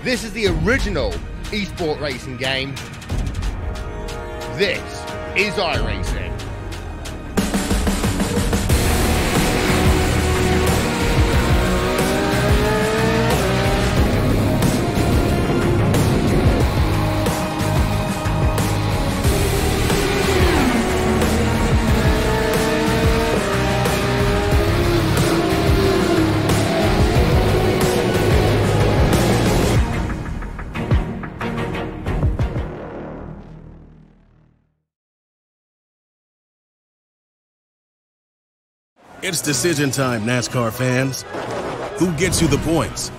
This is the original esport racing game. This is iRacing. It's decision time, NASCAR fans. Who gets you the points?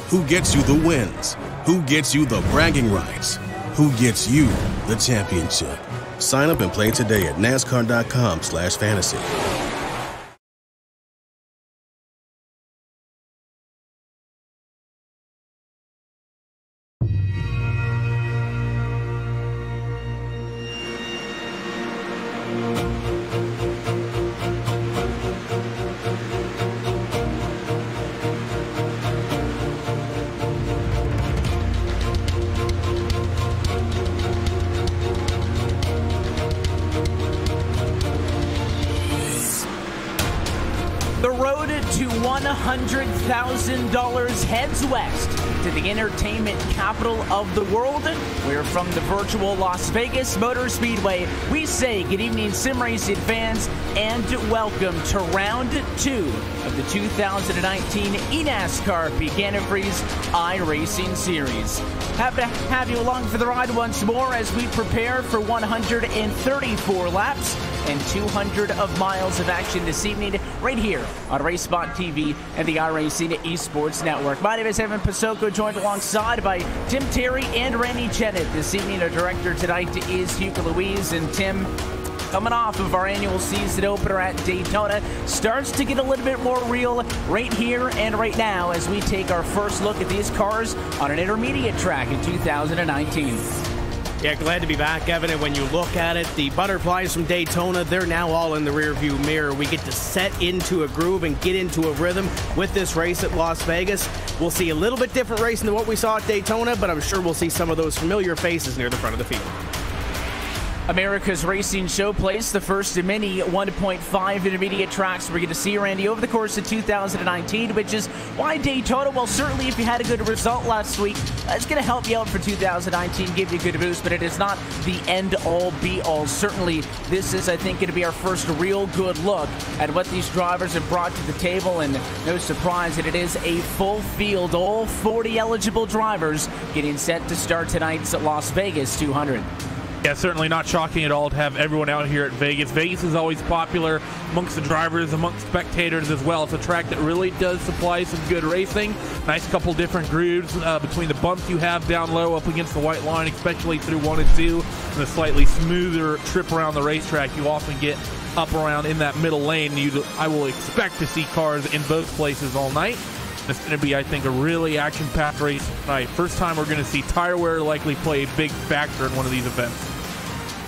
Who gets you the wins? Who gets you the bragging rights? Who gets you the championship? Sign up and play today at NASCAR.com/fantasy. The road to $100,000 heads west to the entertainment capital of the world. We're from the virtual Las Vegas Motor Speedway. We say good evening, sim racing fans, and welcome to round 2 of the 2019 eNASCAR PEAK Antifreeze iRacing Series. Happy to have you along for the ride once more as we prepare for 134 laps and 200 of miles of action this evening right here on RaceSpotTV and the iRacing Esports Network. My name is Evan Pasoko, joined alongside by Tim Terry and Randy Chennett. This evening, our director tonight is Hugo Louise, and Tim, coming off of our annual season opener at Daytona, starts to get a little bit more real right here and right now as we take our first look at these cars on an intermediate track in 2019. Yeah, glad to be back, Evan. And when you look at it, the butterflies from Daytona, they're now all in the rearview mirror. We get to set into a groove and get into a rhythm with this race at Las Vegas. We'll see a little bit different racing than what we saw at Daytona, but I'm sure we'll see some of those familiar faces near the front of the field. America's Racing Showplace, the first of many 1.5 intermediate tracks we're going to see, Randy, over the course of 2019, which is why Daytona, well, certainly if you had a good result last week, it's going to help you out for 2019, give you a good boost, but it is not the end-all, be-all. Certainly, this is, I think, going to be our first real good look at what these drivers have brought to the table, and no surprise that it is a full field, all 40 eligible drivers getting set to start tonight's Las Vegas 200. Yeah, certainly not shocking at all to have everyone out here at Vegas. Vegas is always popular amongst the drivers, amongst spectators as well. It's a track that really does supply some good racing. Nice couple different grooves between the bumps you have down low up against the white line, especially through 1 and 2, and the slightly smoother trip around the racetrack you often get up around in that middle lane. I will expect to see cars in both places all night. It's going to be, I think, a really action-packed race tonight. First time we're going to see tire wear likely play a big factor in one of these events.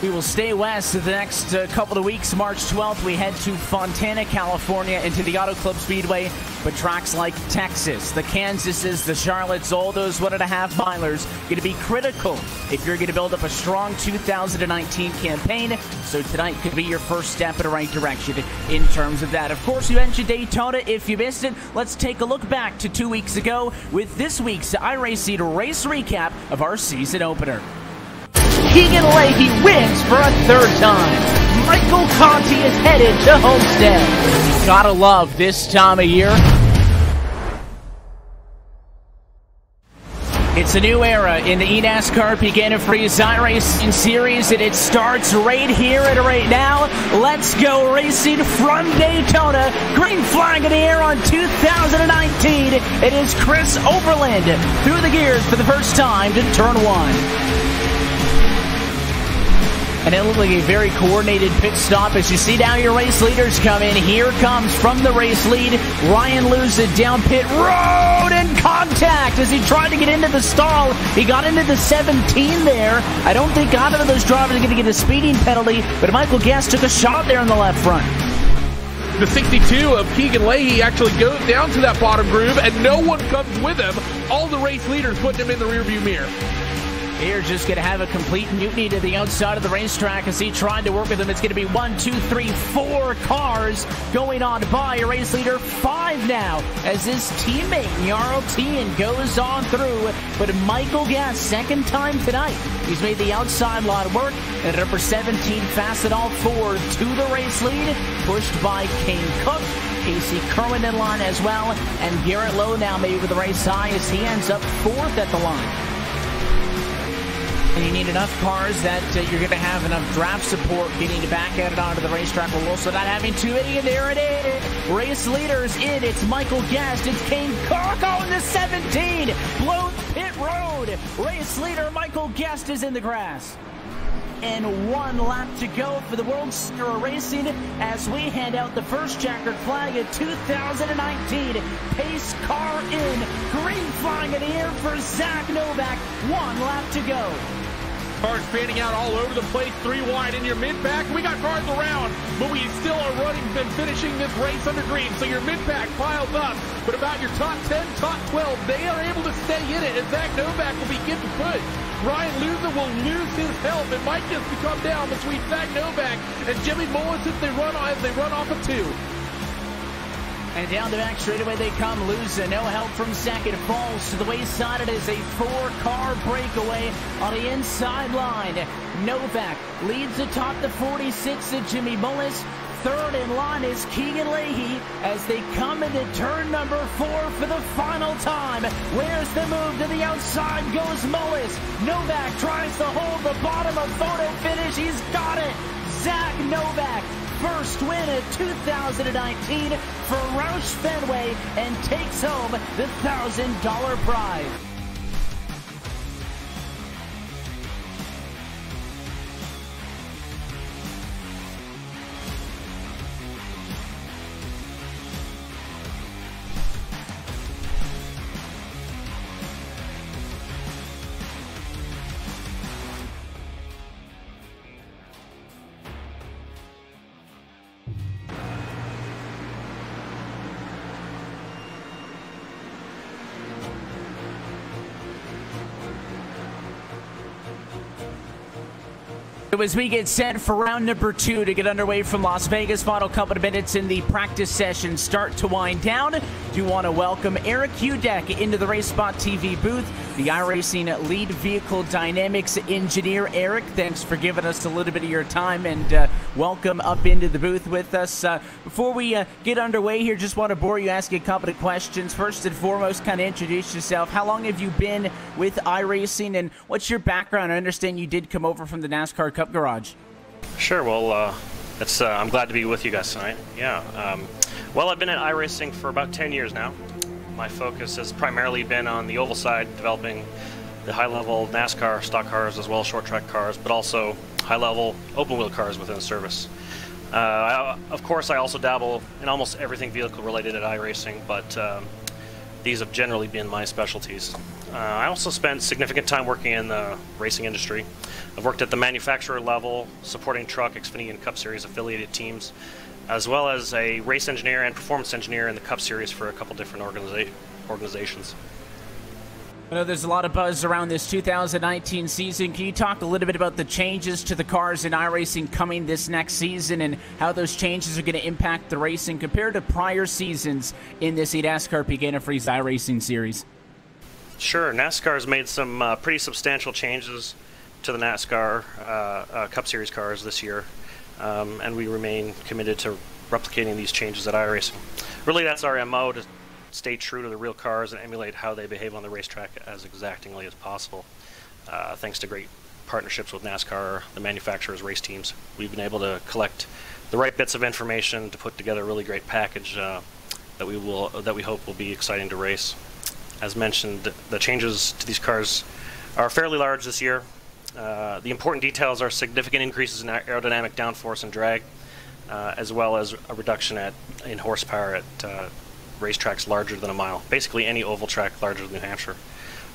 We will stay west for the next couple of weeks. March 12th, we head to Fontana, California, into the Auto Club Speedway. But tracks like Texas, the Kansases, the Charlottes, all those 1.5 milers going to be critical if you're going to build up a strong 2019 campaign. So tonight could be your first step in the right direction in terms of that. Of course, you mentioned Daytona. If you missed it, let's take a look back to 2 weeks ago with this week's iRacing race recap of our season opener. Keegan Leahy wins for a 3rd time. Michael Conti is headed to Homestead. You gotta love this time of year. It's a new era in the eNASCAR PEAK Antifreeze iRacing Series, and it starts right here and right now. Let's go racing from Daytona. Green flag in the air on 2019. It is Chris Overland through the gears for the first time to turn 1. And it looked like a very coordinated pit stop as you see now your race leaders come in. Here comes from the race lead, Ryan loses down pit road and contact as he tried to get into the stall. He got into the 17 there. I don't think either of those drivers are going to get a speeding penalty, but Michael Guest took a shot there in the left front. The 62 of Keegan Leahy actually goes down to that bottom groove, and no one comes with him. All the race leaders putting him in the rearview mirror. Here, just going to have a complete mutiny to the outside of the racetrack as he tried to work with him. It's going to be 1, 2, 3, 4 cars going on by. Race leader 5 now as his teammate Jarl Tien goes on through. But Michael Gass, second time tonight, he's made the outside line work. And number 17, Fasten all forward to the race lead, pushed by Kane Cook. Casey Kerwin in line as well. And Garrett Lowe now maybe with the race high as he ends up 4th at the line. And you need enough cars that you're going to have enough draft support getting back at it onto the racetrack, while also not having too many. And there it is. Race leaders in. It's Michael Guest. It's Kane Cook on the 17. Blown pit road. Race leader Michael Guest is in the grass. And 1 lap to go for the World Series Racing as we hand out the first checkered flag of 2019. Pace car in. Green flying in the air for Zach Novak. 1 lap to go. Cars fanning out all over the place, 3 wide in your mid-pack. We got cars around, but we still are running and finishing this race under green. So your mid-pack piles up, but about your top 10, top 12, they are able to stay in it, and Zach Novak will be getting pushed. Ryan Luza will lose his help. It might just come down between Zach Novak and Jimmy Mullis as they run off of 2. And down the back straightaway they come. Luza, no help from second. Falls to the wayside. It is a 4-car breakaway on the inside line. Novak leads atop the 46 of Jimmy Mullis. Third in line is Keegan Leahy as they come into turn number 4 for the final time. Where's the move? To the outside goes Mullis. Novak tries to hold the bottom of photo finish. He's got it. Zach Novak, first win of 2019 for Roush Fenway, and takes home the $1,000 prize. As we get set for round number 2 to get underway from Las Vegas, final couple of minutes in the practice session start to wind down. Do want to welcome Eric Hudek into the RaceSpotTV booth, the iRacing lead vehicle dynamics engineer. Eric, thanks for giving us a little bit of your time, and welcome up into the booth with us. Before we get underway here, just want to bore you, ask you a couple of questions. First and foremost, kind of introduce yourself. How long have you been with iRacing, and what's your background? I understand you did come over from the NASCAR Cup Garage. Sure. Well, I'm glad to be with you guys tonight. Yeah. Well, I've been at iRacing for about 10 years now. My focus has primarily been on the oval side, developing the high-level NASCAR stock cars as well as short-track cars, but also high-level open-wheel cars within the service. Of course, I also dabble in almost everything vehicle-related at iRacing, but these have generally been my specialties. I also spent significant time working in the racing industry. I've worked at the manufacturer level, supporting truck, Xfinity, and Cup Series affiliated teams, as well as a race engineer and performance engineer in the Cup Series for a couple different organizations. I know there's a lot of buzz around this 2019 season. Can you talk a little bit about the changes to the cars in iRacing coming this next season, and how those changes are going to impact the racing compared to prior seasons in this eNASCAR PEAK Antifreeze iRacing series? Sure. NASCAR has made some pretty substantial changes to the NASCAR Cup Series cars this year, and we remain committed to replicating these changes at iRacing. Really, that's our MO, to stay true to the real cars and emulate how they behave on the racetrack as exactingly as possible. Thanks to great partnerships with NASCAR, the manufacturers, race teams, we've been able to collect the right bits of information to put together a really great package that we hope will be exciting to race. As mentioned, the changes to these cars are fairly large this year. The important details are significant increases in aerodynamic downforce and drag, as well as a reduction in horsepower at racetracks larger than a mile. Basically any oval track larger than New Hampshire.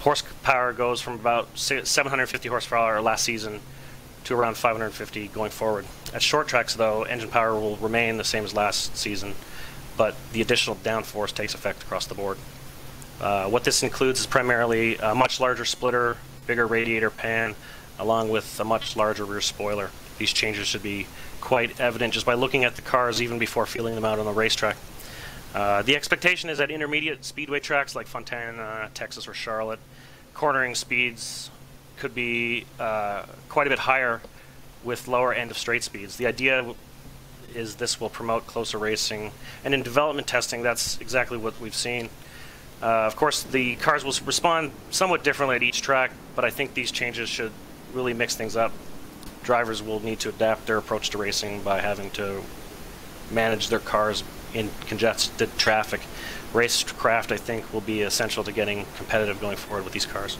Horsepower goes from about 750 horsepower last season to around 550 going forward. At short tracks, though, engine power will remain the same as last season, but the additional downforce takes effect across the board. What this includes is primarily a much larger splitter, bigger radiator pan, along with a much larger rear spoiler. These changes should be quite evident just by looking at the cars even before feeling them out on the racetrack. The expectation is that intermediate speedway tracks like Fontana, Texas, or Charlotte, cornering speeds could be quite a bit higher with lower end of straight speeds. The idea is this will promote closer racing, and in development testing, that's exactly what we've seen. Of course, the cars will respond somewhat differently at each track, but I think these changes should really mix things up. Drivers will need to adapt their approach to racing by having to manage their cars in congested traffic. Racecraft, I think, will be essential to getting competitive going forward with these cars.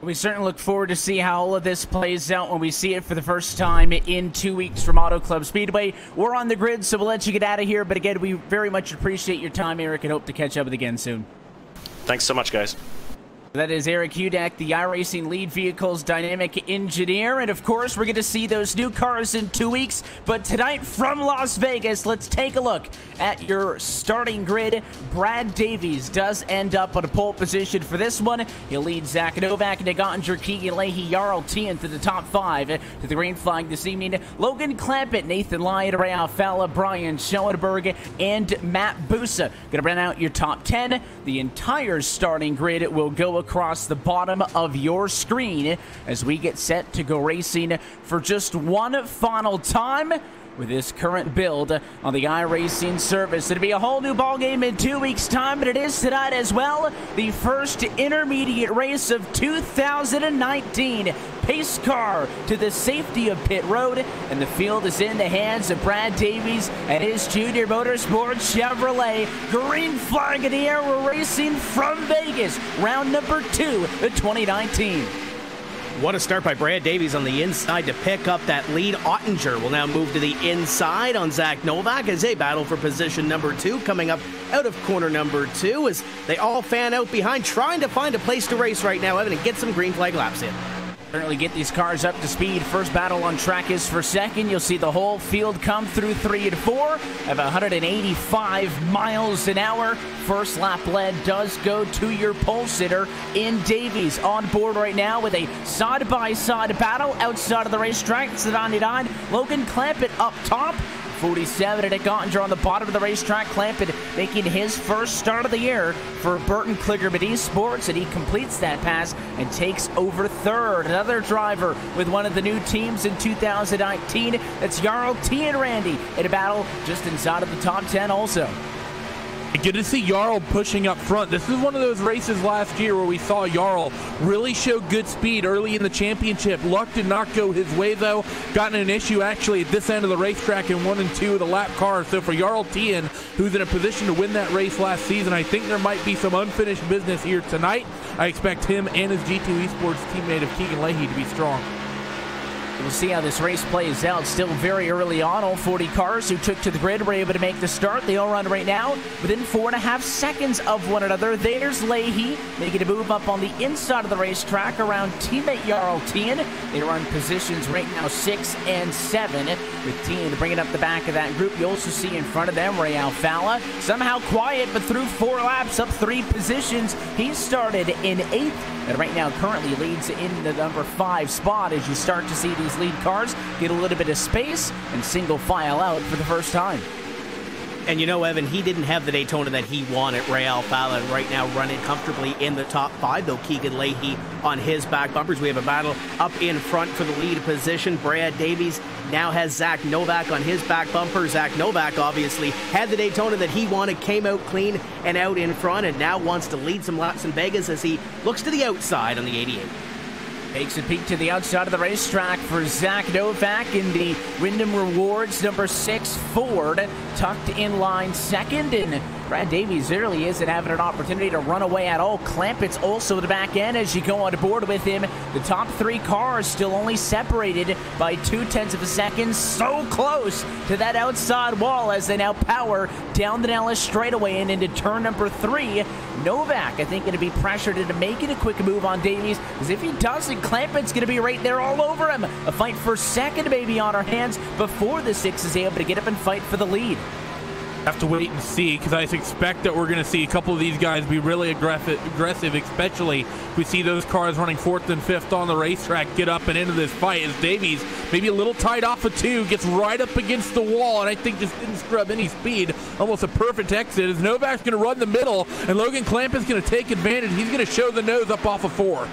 We certainly look forward to see how all of this plays out when we see it for the first time in 2 weeks from Auto Club Speedway. We're on the grid, so we'll let you get out of here. But again, we very much appreciate your time, Eric, and hope to catch up with you again soon. Thanks so much, guys. That is Eric Hudak, the iRacing Lead Vehicles Dynamic Engineer. And of course, we're going to see those new cars in 2 weeks. But tonight from Las Vegas, let's take a look at your starting grid. Brad Davies does end up on a pole position for this one. He'll lead Zach Novak, Nick Ottinger, Keegan Leahy, Jarl Tien to the top 5 to the green flag this evening. Logan Clampett, Nathan Lyon, Ray Alfala, Brian Schoenberg, and Matt Busa. Going to run out your top 10. The entire starting grid will go across the bottom of your screen as we get set to go racing for just one final time with this current build on the iRacing service. It'll be a whole new ballgame in 2 weeks' time, but it is tonight as well. The first intermediate race of 2019. Pace car to the safety of pit road, and the field is in the hands of Brad Davies and his Junior Motorsports Chevrolet. Green flag in the air. We're racing from Vegas, round number 2 of 2019. What a start by Brad Davies on the inside to pick up that lead. Ottinger will now move to the inside on Zach Novak as they battle for position number 2, coming up out of corner number 2 as they all fan out behind, trying to find a place to race right now, Evan, and get some green flag laps in. Certainly get these cars up to speed. First battle on track is for second. You'll see the whole field come through 3 and 4 at 185 miles an hour. First lap lead does go to your pole sitter in Davies. On board right now with a side-by-side battle outside of the racetrack. It's the 99. Logan Clampett up top. 47 and Nick Ottinger on the bottom of the racetrack. Clampett making his first start of the year for Burton Kligerman Esports, and he completes that pass and takes over third. Another driver with one of the new teams in 2019. That's Jarl Tien Randy in a battle just inside of the top 10 also. Good to see Jarl pushing up front. This is one of those races last year where we saw Jarl really show good speed early in the championship. Luck did not go his way, though. Gotten an issue, actually, at this end of the racetrack in 1 and 2 of the lap cars. So for Jarl Tien, who's in a position to win that race last season, I think there might be some unfinished business here tonight. I expect him and his G2 Esports teammate of Keegan Leahy to be strong. We'll see how this race plays out. Still very early on. All 40 cars who took to the grid were able to make the start. They all run right now within 4.5 seconds of one another. There's Leahy making a move up on the inside of the racetrack around teammate Jarl Tien. They run positions right now 6 and 7 with Tien bringing up the back of that group. You also see in front of them Ray Alfala. Somehow quiet, but through 4 laps, up 3 positions. He started in 8th and right now currently leads in the number 5 spot as you start to see these lead cars get a little bit of space and single file out for the first time. And you know, Evan, he didn't have the Daytona that he won at Ray Alfala, and right now running comfortably in the top 5, though Keegan Leahy on his back bumpers. We have a battle up in front for the lead position. Brad Davies now has Zach Novak on his back bumper. Zach Novak obviously had the Daytona that he wanted, came out clean and out in front, and now wants to lead some laps in Vegas as he looks to the outside on the 88. Takes a peek to the outside of the racetrack for Zach Novak in the Wyndham Rewards number 6 Ford, tucked in line second, and Brad Davies really isn't having an opportunity to run away at all. Clampett's also the back end as you go on board with him. The top three cars still only separated by 0.2 of a second. So close to that outside wall as they now power down the Nellis straightaway and into turn number 3. Novak, I think, going to be pressured into making a quick move on Davies, because if he doesn't, Clampett's going to be right there all over him. A fight for second maybe on our hands before the 6 is able to get up and fight for the lead. Have to wait and see, because I expect that we're going to see a couple of these guys be really aggressive, especially if we see those cars running 4th and 5th on the racetrack get up and into this fight, as Davies, maybe a little tight off of 2, gets right up against the wall, and I think just didn't scrub any speed. Almost a perfect exit, as Novak's going to run the middle, and Logan Clampett's going to take advantage. He's going to show the nose up off of 4.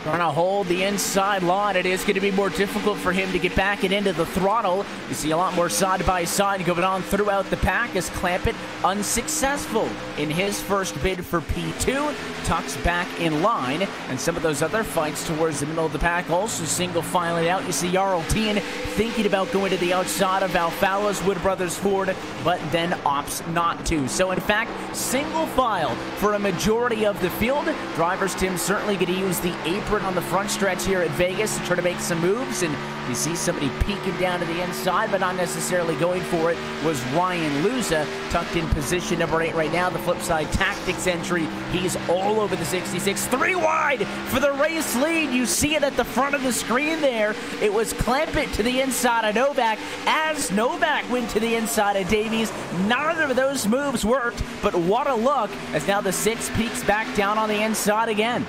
Trying to hold the inside line. It is going to be more difficult for him to get back and into the throttle. You see a lot more side-by-side going on throughout the pack as Clampett unsuccessful in his first bid for P2. Tucks back in line, and some of those other fights towards the middle of the pack also single filing out. You see Jarl Tien thinking about going to the outside of Alfala's Wood Brothers Ford, but then opts not to. So in fact, single file for a majority of the field. Drivers, Tim, certainly going to use the apron on the front stretch here at Vegas to try to make some moves, and you see somebody peeking down to the inside but not necessarily going for it was Ryan Luza, tucked in position number 8 right now. The flip side tactics entry, he's all over the 66, 3 wide for the race lead. You see it at the front of the screen there. It was Clampett to the inside of Novak as Novak went to the inside of Davies. Neither of those moves worked, but what a look as now the 6 peaks back down on the inside again.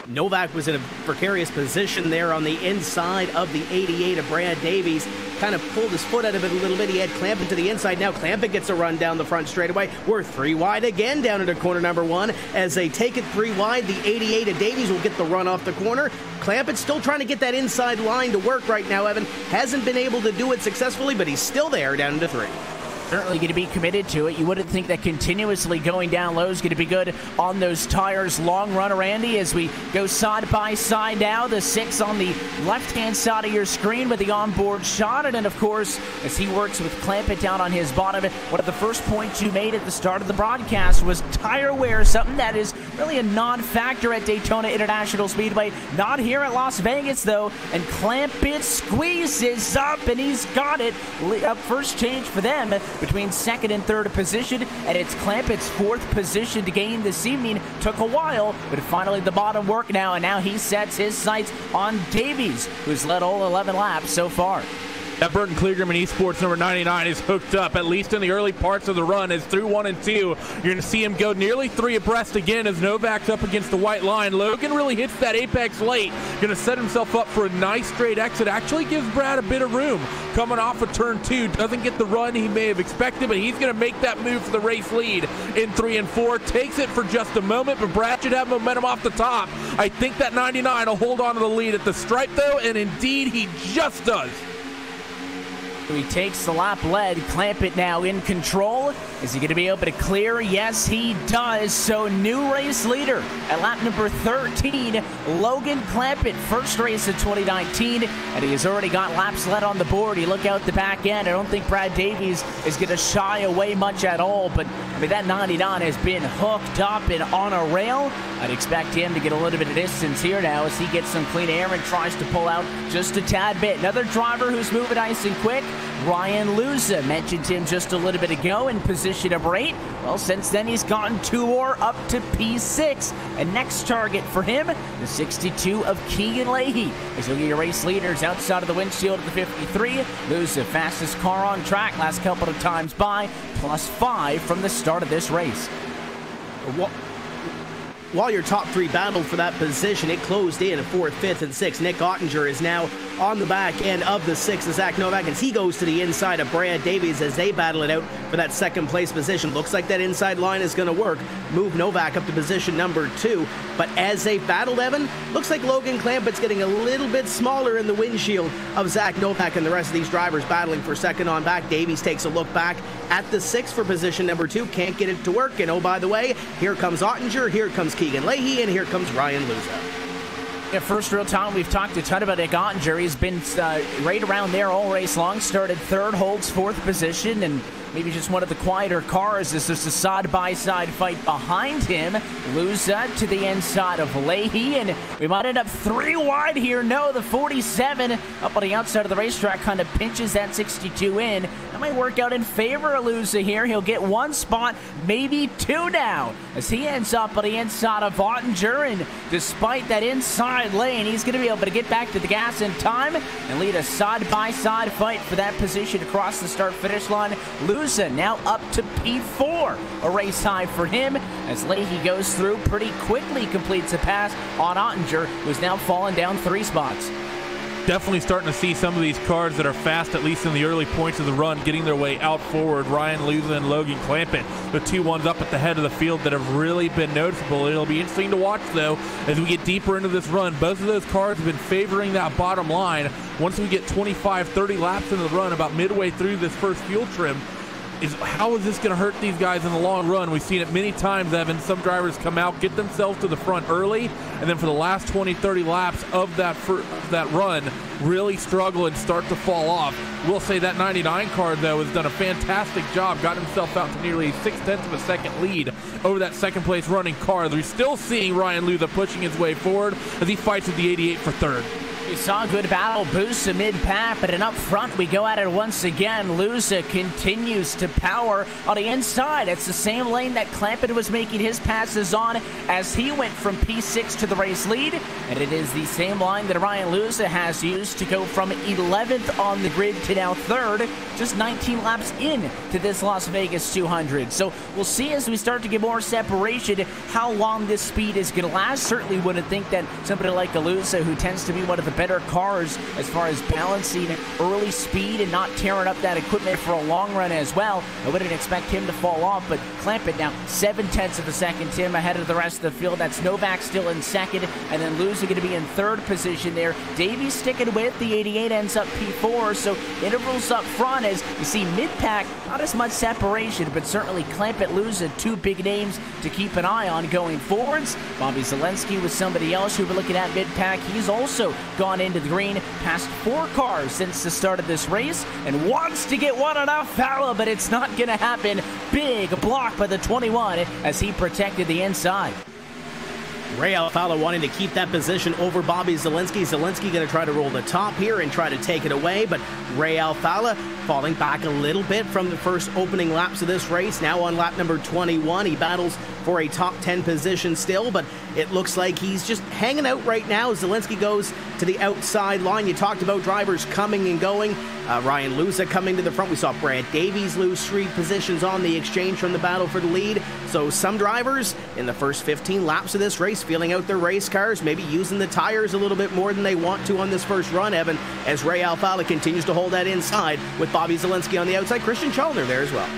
Novak was in a precarious position there on the inside of the 88 of Brad Davies. Kind of pulled his foot out of it a little bit. He had Clampett to the inside. Now Clampett gets a run down the front straightaway. We're 3 wide again down into corner number 1. As they take it 3 wide, the 88 of Davies will get the run off the corner. Clampett's still trying to get that inside line to work right now, Evan. Hasn't been able to do it successfully, but he's still there down into 3. Certainly going to be committed to it. You wouldn't think that continuously going down low is going to be good on those tires. Long run, Randy, as we go side by side now. The 6 on the left-hand side of your screen with the onboard shot. And then, of course, as he works with Clampett down on his bottom, one of the first points you made at the start of the broadcast was tire wear, something that is really a non-factor at Daytona International Speedway. Not here at Las Vegas, though. And Clampett squeezes up, and he's got it. Up first change for them between 2nd and 3rd position, and it's Clampett's 4th position to gain this evening. Took a while, but finally the bottom work now, and now he sets his sights on Davies, who's led all 11 laps so far. That Burton Kligerman Esports number 99 is hooked up, at least in the early parts of the run, as through 1 and 2. You're going to see him go nearly 3 abreast again as Novak's up against the white line. Logan really hits that apex late. Going to set himself up for a nice straight exit. Actually gives Brad a bit of room. Coming off of turn 2, doesn't get the run he may have expected, but he's going to make that move for the race lead in 3 and 4. Takes it for just a moment, but Brad should have momentum off the top. I think that 99 will hold on to the lead at the stripe, though, and indeed he just does. He takes the lap lead. Clampett now in control. Is he going to be able to clear? Yes, he does. So new race leader at lap number 13, Logan Clampett. First race of 2019, and he has already got laps led on the board. You look out the back end. I don't think Brad Davies is going to shy away much at all, but I mean, that 99 has been hooked up and on a rail. I'd expect him to get a little bit of distance here now as he gets some clean air and tries to pull out just a tad bit. Another driver who's moving nice and quick, Ryan Luza. Mentioned him just a little bit ago in position number 8. Well, since then he's gotten 2 more up to P6. And next target for him, the 62 of Keegan Leahy. As you'll get your race leaders outside of the windshield of the 53. Luza, fastest car on track last couple of times by, +5 from the start of this race. While your top 3 battled for that position, it closed in at 4th, 5th, and 6th. Nick Ottinger is now on the back end of the 6th of Zach Novak as he goes to the inside of Brad Davies as they battle it out for that 2nd place position. Looks like that inside line is going to work. Move Novak up to position number 2. But as they battled, Evan, looks like Logan Clampett's getting a little bit smaller in the windshield of Zach Novak and the rest of these drivers battling for 2nd on back. Davies takes a look back at the 6th for position number 2. Can't get it to work. And oh, by the way, here comes Ottinger, here comes Keegan Leahy, and here comes Ryan Luza. Yeah, first real time we've talked a ton about Nick Ottinger. He's been right around there all race long. Started 3rd, holds 4th position, and maybe just one of the quieter cars as there's a side-by-side fight behind him. Luza to the inside of Leahy, and we might end up 3 wide here. No, the 47 up on the outside of the racetrack kind of pinches that 62 in. That might work out in favor of Luza here. He'll get 1 spot, maybe 2 now, as he ends up on the inside of Ottinger, and despite that inside lane, he's going to be able to get back to the gas in time and lead a side-by-side fight for that position across the start-finish line. Luza now up to P4, a race high for him, as Leahy goes through pretty quickly, completes a pass on Ottinger, who's now fallen down 3 spots. Definitely starting to see some of these cars that are fast, at least in the early points of the run, getting their way out forward. Ryan Luza and Logan Clampett, the 2 ones up at the head of the field that have really been noticeable. It'll be interesting to watch, though, as we get deeper into this run. Both of those cars have been favoring that bottom line. Once we get 25, 30 laps into the run, about midway through this first fuel trim, how is this going to hurt these guys in the long run? We've seen it many times, Evan. Some drivers come out, get themselves to the front early, and then for the last 20, 30 laps of that run, really struggle and start to fall off. We'll say that 99 car, though, has done a fantastic job, got himself out to nearly 0.6 of a second lead over that second-place running car. We're still seeing Ryan Luza pushing his way forward as he fights with the 88 for third. We saw a good battle boost to mid-pack, but up front we go at it once again. Luza continues to power on the inside. It's the same lane that Clampett was making his passes on as he went from P6 to the race lead, and it is the same line that Ryan Luza has used to go from 11th on the grid to now 3rd, just 19 laps in to this Las Vegas 200. So we'll see as we start to get more separation how long this speed is going to last. Certainly wouldn't think that somebody like Luza, who tends to be one of the better cars as far as balancing early speed and not tearing up that equipment for a long run as well, I wouldn't expect him to fall off, but Clampett now 0.7 of a second, Tim, ahead of the rest of the field. That's Novak still in second, and then Luza going to be in 3rd position there. Davies sticking with the 88, ends up P4, so intervals up front as you see mid-pack, not as much separation, but certainly Clampett, Luza, 2 big names to keep an eye on going forwards. Bobby Zelensky was somebody else who we're looking at mid-pack. He's also gone into the green, past 4 cars since the start of this race, and wants to get one on Alfala, but it's not going to happen. Big block by the 21 as he protected the inside. Ray Alfala wanting to keep that position over Bobby Zelensky. Zelensky going to try to roll the top here and try to take it away, but Ray Alfala falling back a little bit from the first opening laps of this race. Now on lap number 21, he battles for a top 10 position still, but it looks like he's just hanging out right now. Zelensky goes to the outside line. You talked about drivers coming and going. Ryan Luza coming to the front. We saw Brad Davies lose 3 positions on the exchange from the battle for the lead. So some drivers in the first 15 laps of this race feeling out their race cars, maybe using the tires a little bit more than they want to on this first run, Evan, as Ray Alfala continues to hold that inside with Bobby Zelensky on the outside. Christian Chalner there as well.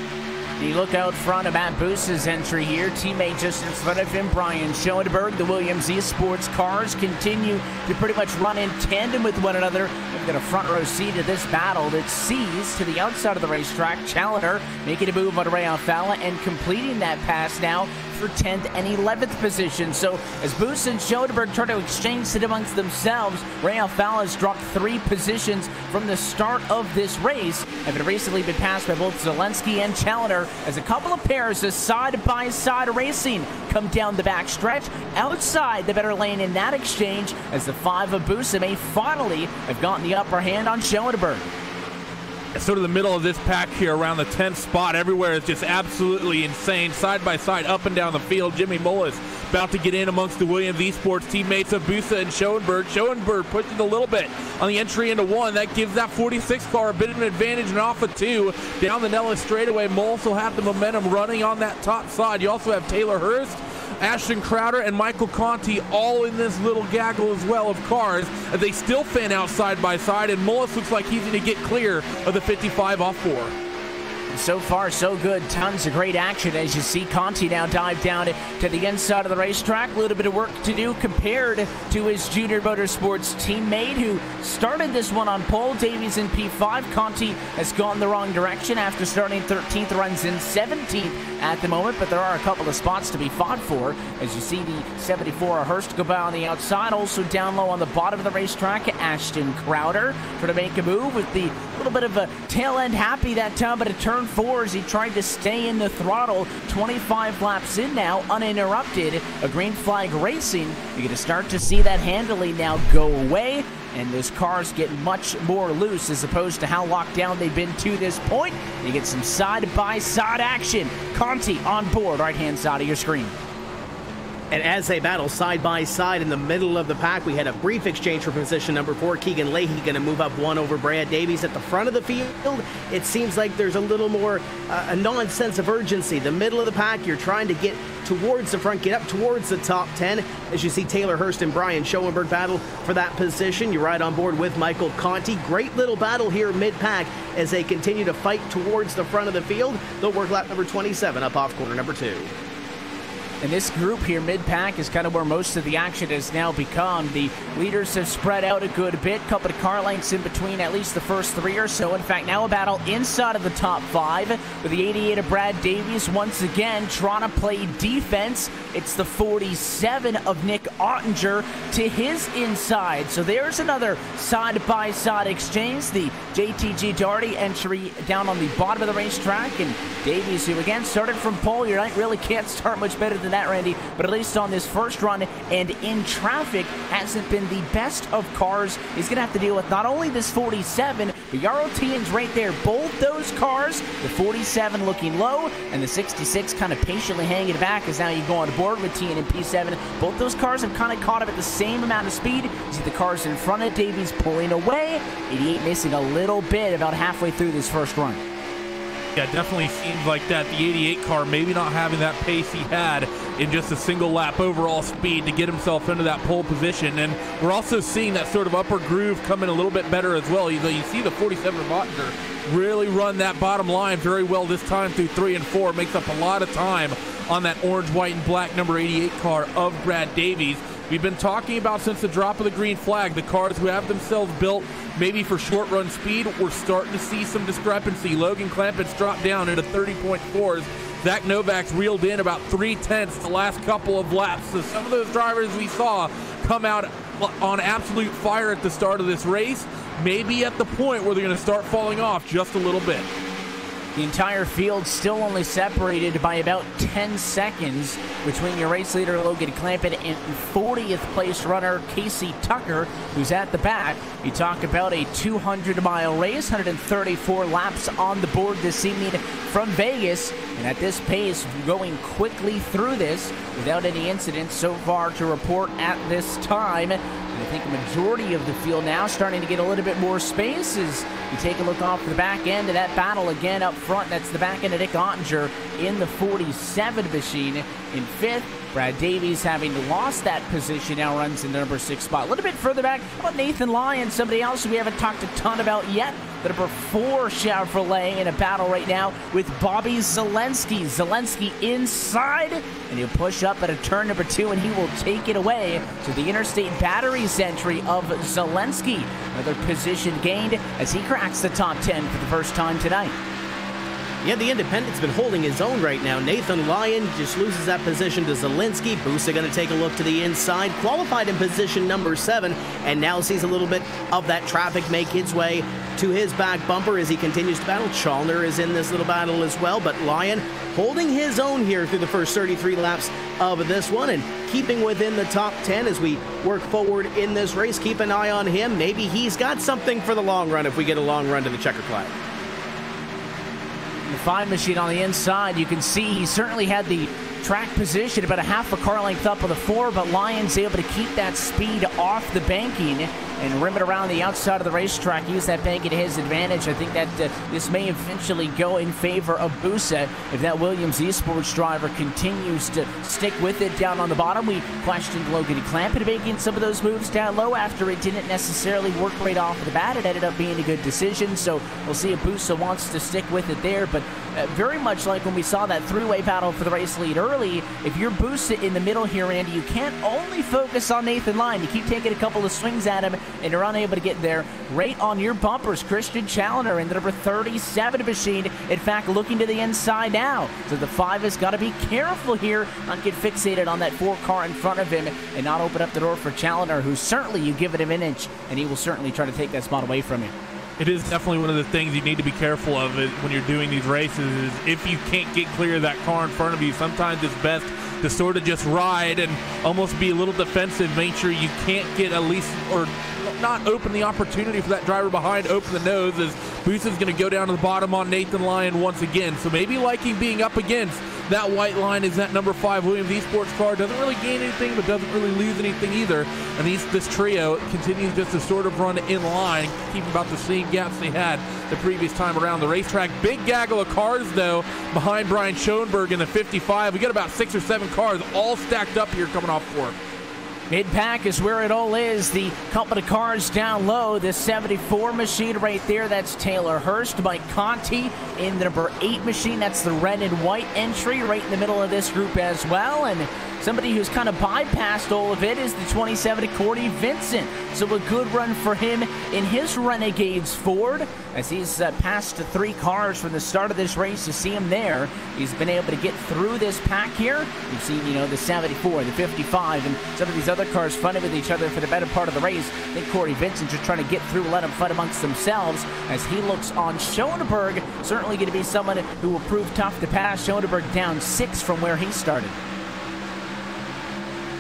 The look out front of Matt Boos's entry here. Teammate just in front of him, Brian Schoenberg. The Williams eSports cars continue to pretty much run in tandem with one another. We've got a front row seat to this battle that sees to the outside of the racetrack. Challenger making a move on Ray Alfala and completing that pass now for 10th and 11th position. So as Boos and Schoenberg try to exchange it amongst themselves, Ray Alfala has dropped 3 positions from the start of this race, having recently been passed by both Zelensky and Challenger, as a couple of pairs of side-by-side racing come down the back stretch outside the better lane in that exchange, as the 5 of Boos may finally have gotten the upper hand on Schoenberg. Sort of the middle of this pack here around the 10th spot. Everywhere is just absolutely insane. Side by side, up and down the field. Jimmy Mullis about to get in amongst the Williams eSports teammates of Busa and Schoenberg. Schoenberg pushing a little bit on the entry into 1. That gives that 46 car a bit of an advantage, and off of 2. Down the Nellis straightaway, Mullis will have the momentum running on that top side. You also have Taylor Hurst, Ashton Crowder, and Michael Conti all in this little gaggle as well of cars as they still fan out side by side, and Mullis looks like he's going to get clear of the 55 off 4. So far, so good. Tons of great action as you see Conti now dive down to the inside of the racetrack. A little bit of work to do compared to his Junior Motorsports teammate who started this one on pole. Davies in P5. Conti has gone the wrong direction after starting 13th, runs in 17th at the moment, but there are a couple of spots to be fought for as you see the 74 Hurst go by on the outside. Also down low on the bottom of the racetrack, Ashton Crowder trying to make a move with the little bit of a tail end happy that time, but a turn turn 4 as he tried to stay in the throttle. 25 laps in now, uninterrupted. A green flag racing. You're going to start to see that handling now go away, and those cars get much more loose as opposed to how locked down they've been to this point. You get some side-by-side action. Conti on board, right-hand side of your screen. And as they battle side by side in the middle of the pack, we had a brief exchange for position number 4. Keegan Leahy going to move up one over Brad Davies at the front of the field. It seems like there's a little more a non-sense of urgency. The middle of the pack, you're trying to get towards the front, get up towards the top 10. As you see Taylor Hurst and Brian Schoenberg battle for that position. You're right on board with Michael Conti. Great little battle here mid-pack as they continue to fight towards the front of the field. They'll work lap number 27 up off corner number 2. And this group here, mid-pack, is kind of where most of the action has now become. The leaders have spread out a good bit, couple of car lengths in between at least the first 3 or so. In fact, now a battle inside of the top 5 with the 88 of Brad Davies once again trying to play defense. It's the 47 of Nick Ottinger to his inside. So there's another side-by-side exchange. The JTG Darty entry down on the bottom of the racetrack, and Davies, who again started from pole. You really can't start much better than that, Randy, but at least on this first run and in traffic hasn't been the best of cars. He's going to have to deal with not only this 47, but Yarrow Tian's right there. Both those cars, the 47 looking low and the 66 kind of patiently hanging back as now you go on board with Tian and P7. Both those cars have kind of caught up at the same amount of speed. You see the cars in front of Davies pulling away. 88 missing a little bit about halfway through this first run. Yeah, definitely seems like that. The 88 car maybe not having that pace he had in just a single lap overall speed to get himself into that pole position. And we're also seeing that sort of upper groove come in a little bit better as well. You see the 47 of Ottinger really run that bottom line very well this time through 3 and 4. Makes up a lot of time on that orange, white, and black number 88 car of Brad Davies. We've been talking about since the drop of the green flag, the cars who have themselves built maybe for short run speed, we're starting to see some discrepancy. Logan Clampett's dropped down into 30.4s. Zach Novak's reeled in about 3/10 the last couple of laps. So some of those drivers we saw come out on absolute fire at the start of this race, maybe at the point where they're going to start falling off just a little bit. The entire field still only separated by about 10 seconds between your race leader, Logan Clampett, and 40th place runner, Casey Tucker, who's at the back. You talk about a 200-mile race, 134 laps on the board this evening from Vegas. And at this pace, going quickly through this without any incidents so far to report at this time. And I think a majority of the field now starting to get a little bit more space as you take a look off the back end of that battle again up front. That's the back end of Nick Ottinger in the 47 machine. In 5th, Brad Davies, having lost that position, now runs in the number 6 spot. A little bit further back, how about Nathan Lyon, somebody else we haven't talked a ton about yet. The number 4 Chevrolet in a battle right now with Bobby Zelensky. Zelensky inside, and he'll push up at a turn number 2, and he will take it away to the Interstate Batteries entry of Zelensky. Another position gained as he cracks the top 10 for the first time tonight. Yeah, the independent's been holding his own right now. Nathan Lyon just loses that position to Zelensky. Busa going to take a look to the inside. Qualified in position number 7, and now sees a little bit of that traffic make its way to his back bumper as he continues to battle. Chalner is in this little battle as well, but Lyon holding his own here through the first 33 laps of this one and keeping within the top 10 as we work forward in this race. Keep an eye on him. Maybe he's got something for the long run if we get a long run to the checker flag. The 5 machine on the inside, you can see he certainly had the track position about a half a car length up of the 4, but Lyon's able to keep that speed off the banking and rim it around the outside of the racetrack, use that banking to his advantage. I think that this may eventually go in favor of Busa if that Williams Esports driver continues to stick with it down on the bottom. We questioned Logan Clampett making some of those moves down low after it didn't necessarily work right off the bat. It ended up being a good decision, so we'll see if Busa wants to stick with it there, but very much like when we saw that three-way battle for the race lead early, if you're Busa in the middle here, Andy, you can't only focus on Nathan Lyon. You keep taking a couple of swings at him and you're unable to get there. Right on your bumpers, Christian Challoner in the number 37 machine, in fact, looking to the inside now. So the 5 has got to be careful here, not get fixated on that 4 car in front of him and not open up the door for Challoner, who certainly, you give it him an inch, and he will certainly try to take that spot away from you. It is definitely one of the things you need to be careful of when you're doing these races is if you can't get clear of that car in front of you, sometimes it's best to sort of just ride and almost be a little defensive, make sure you can't get at least, or not open the opportunity for that driver behind to open the nose, as Booth is going to go down to the bottom on Nathan Lyon once again. So maybe liking being up against that white line is that number 5 Williams Esports car. Doesn't really gain anything, but doesn't really lose anything either. And this trio continues just to sort of run in line, keep about the same gaps they had the previous time around the racetrack. Big gaggle of cars, though, behind Brian Schoenberg in the 55. We got about 6 or 7 cars all stacked up here coming off 4. Mid-pack is where it all is. The couple of cars down low. The 74 machine right there, that's Taylor Hurst. Mike Conti in the number 8 machine. That's the red and white entry right in the middle of this group as well. And somebody who's kind of bypassed all of it is the 27 Cordy Vincent. So a good run for him in his Renegades Ford, as he's passed 3 cars from the start of this race. You see him there. He's been able to get through this pack here. You've seen, the 74, the 55, and some of these other cars fighting with each other for the better part of the race. I think Cordy Vincent just trying to get through, let them fight amongst themselves as he looks on Schoenberg. Certainly going to be someone who will prove tough to pass. Schoenberg down 6 from where he started.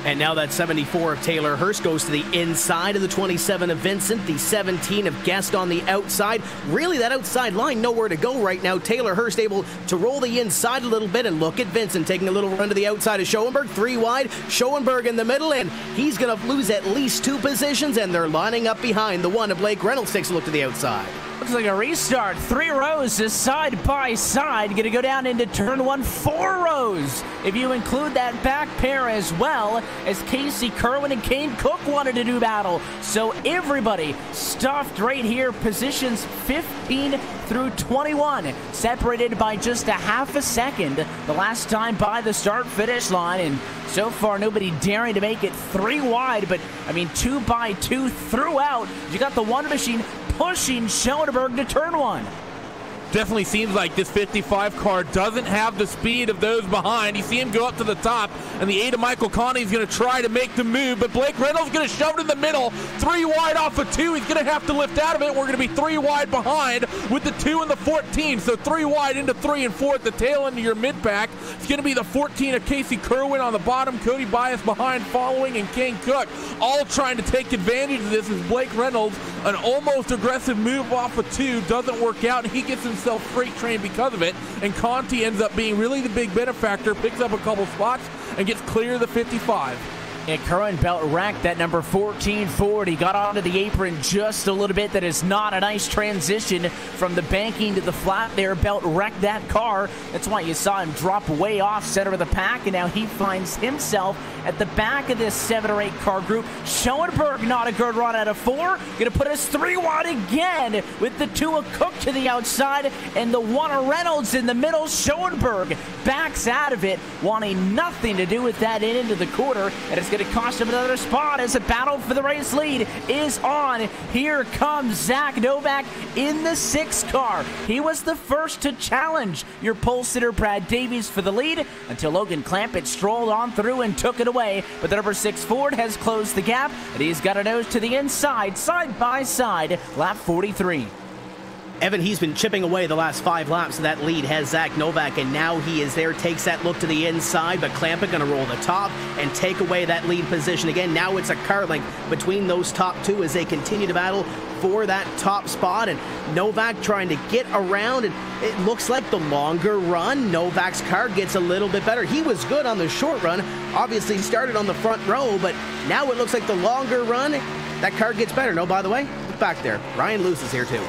And now that 74 of Taylor Hurst goes to the inside of the 27 of Vincent, the 17 of Guest on the outside. Really, that outside line, nowhere to go right now. Taylor Hurst able to roll the inside a little bit, and look at Vincent taking a little run to the outside of Schoenberg. 3 wide, Schoenberg in the middle, and he's going to lose at least 2 positions, and they're lining up behind the one of Blake Reynolds. Takes a look to the outside. Looks like a restart. 3 rows is side by side. Going to go down into turn 1. 4 rows if you include that back pair as well, as Casey Kerwin and Kane Cook wanted to do battle. So everybody stuffed right here. Positions 15 through 21, separated by just a half a second the last time by the start-finish line. And so far, nobody daring to make it 3 wide, but, 2 by 2 throughout. You got the one machine pushing Schoenberg to turn 1. Definitely seems like this 55 car doesn't have the speed of those behind. You see him go up to the top, and the 8 of Michael Conti is going to try to make the move, but Blake Reynolds is going to shove it in the middle. 3 wide off of 2. He's going to have to lift out of it. We're going to be 3 wide behind with the 2 and the 14. So 3 wide into 3 and 4 at the tail end of your mid-pack. It's going to be the 14 of Casey Kerwin on the bottom, Cody Bias behind following, and Kane Cook all trying to take advantage of this as Blake Reynolds, an almost aggressive move off of 2, doesn't work out, and he gets himself freight trained because of it, and Conti ends up being really the big benefactor, picks up a couple spots, and gets clear of the 55. And Curran belt wrecked that number 14 Ford. He got onto the apron just a little bit. That is not a nice transition from the banking to the flat there. Belt wrecked that car. That's why you saw him drop way off center of the pack, and now he finds himself at the back of this 7 or 8 car group. Schoenberg, not a good run out of 4. Going to put us 3 wide again with the 2 of Cook to the outside and the 1 of Reynolds in the middle. Schoenberg backs out of it, wanting nothing to do with that into the quarter, and it's going to cost him another spot as the battle for the race lead is on. Here comes Zach Novak in the 6 car. He was the first to challenge your pole sitter Brad Davies for the lead until Logan Clampett strolled on through and took it away. But the number 6 Ford has closed the gap, and he's got a nose to the inside, side by side, lap 43. Evan, he's been chipping away the last 5 laps. That lead has Zach Novak, and now he is there, takes that look to the inside, but Clampett going to roll the top and take away that lead position again. Now it's a car length between those top 2 as they continue to battle for that top spot, and Novak trying to get around, and it looks like the longer run, Novak's car gets a little bit better. He was good on the short run, obviously started on the front row, but now it looks like the longer run, that car gets better. No, by the way, look back there, Ryan Luce is here too.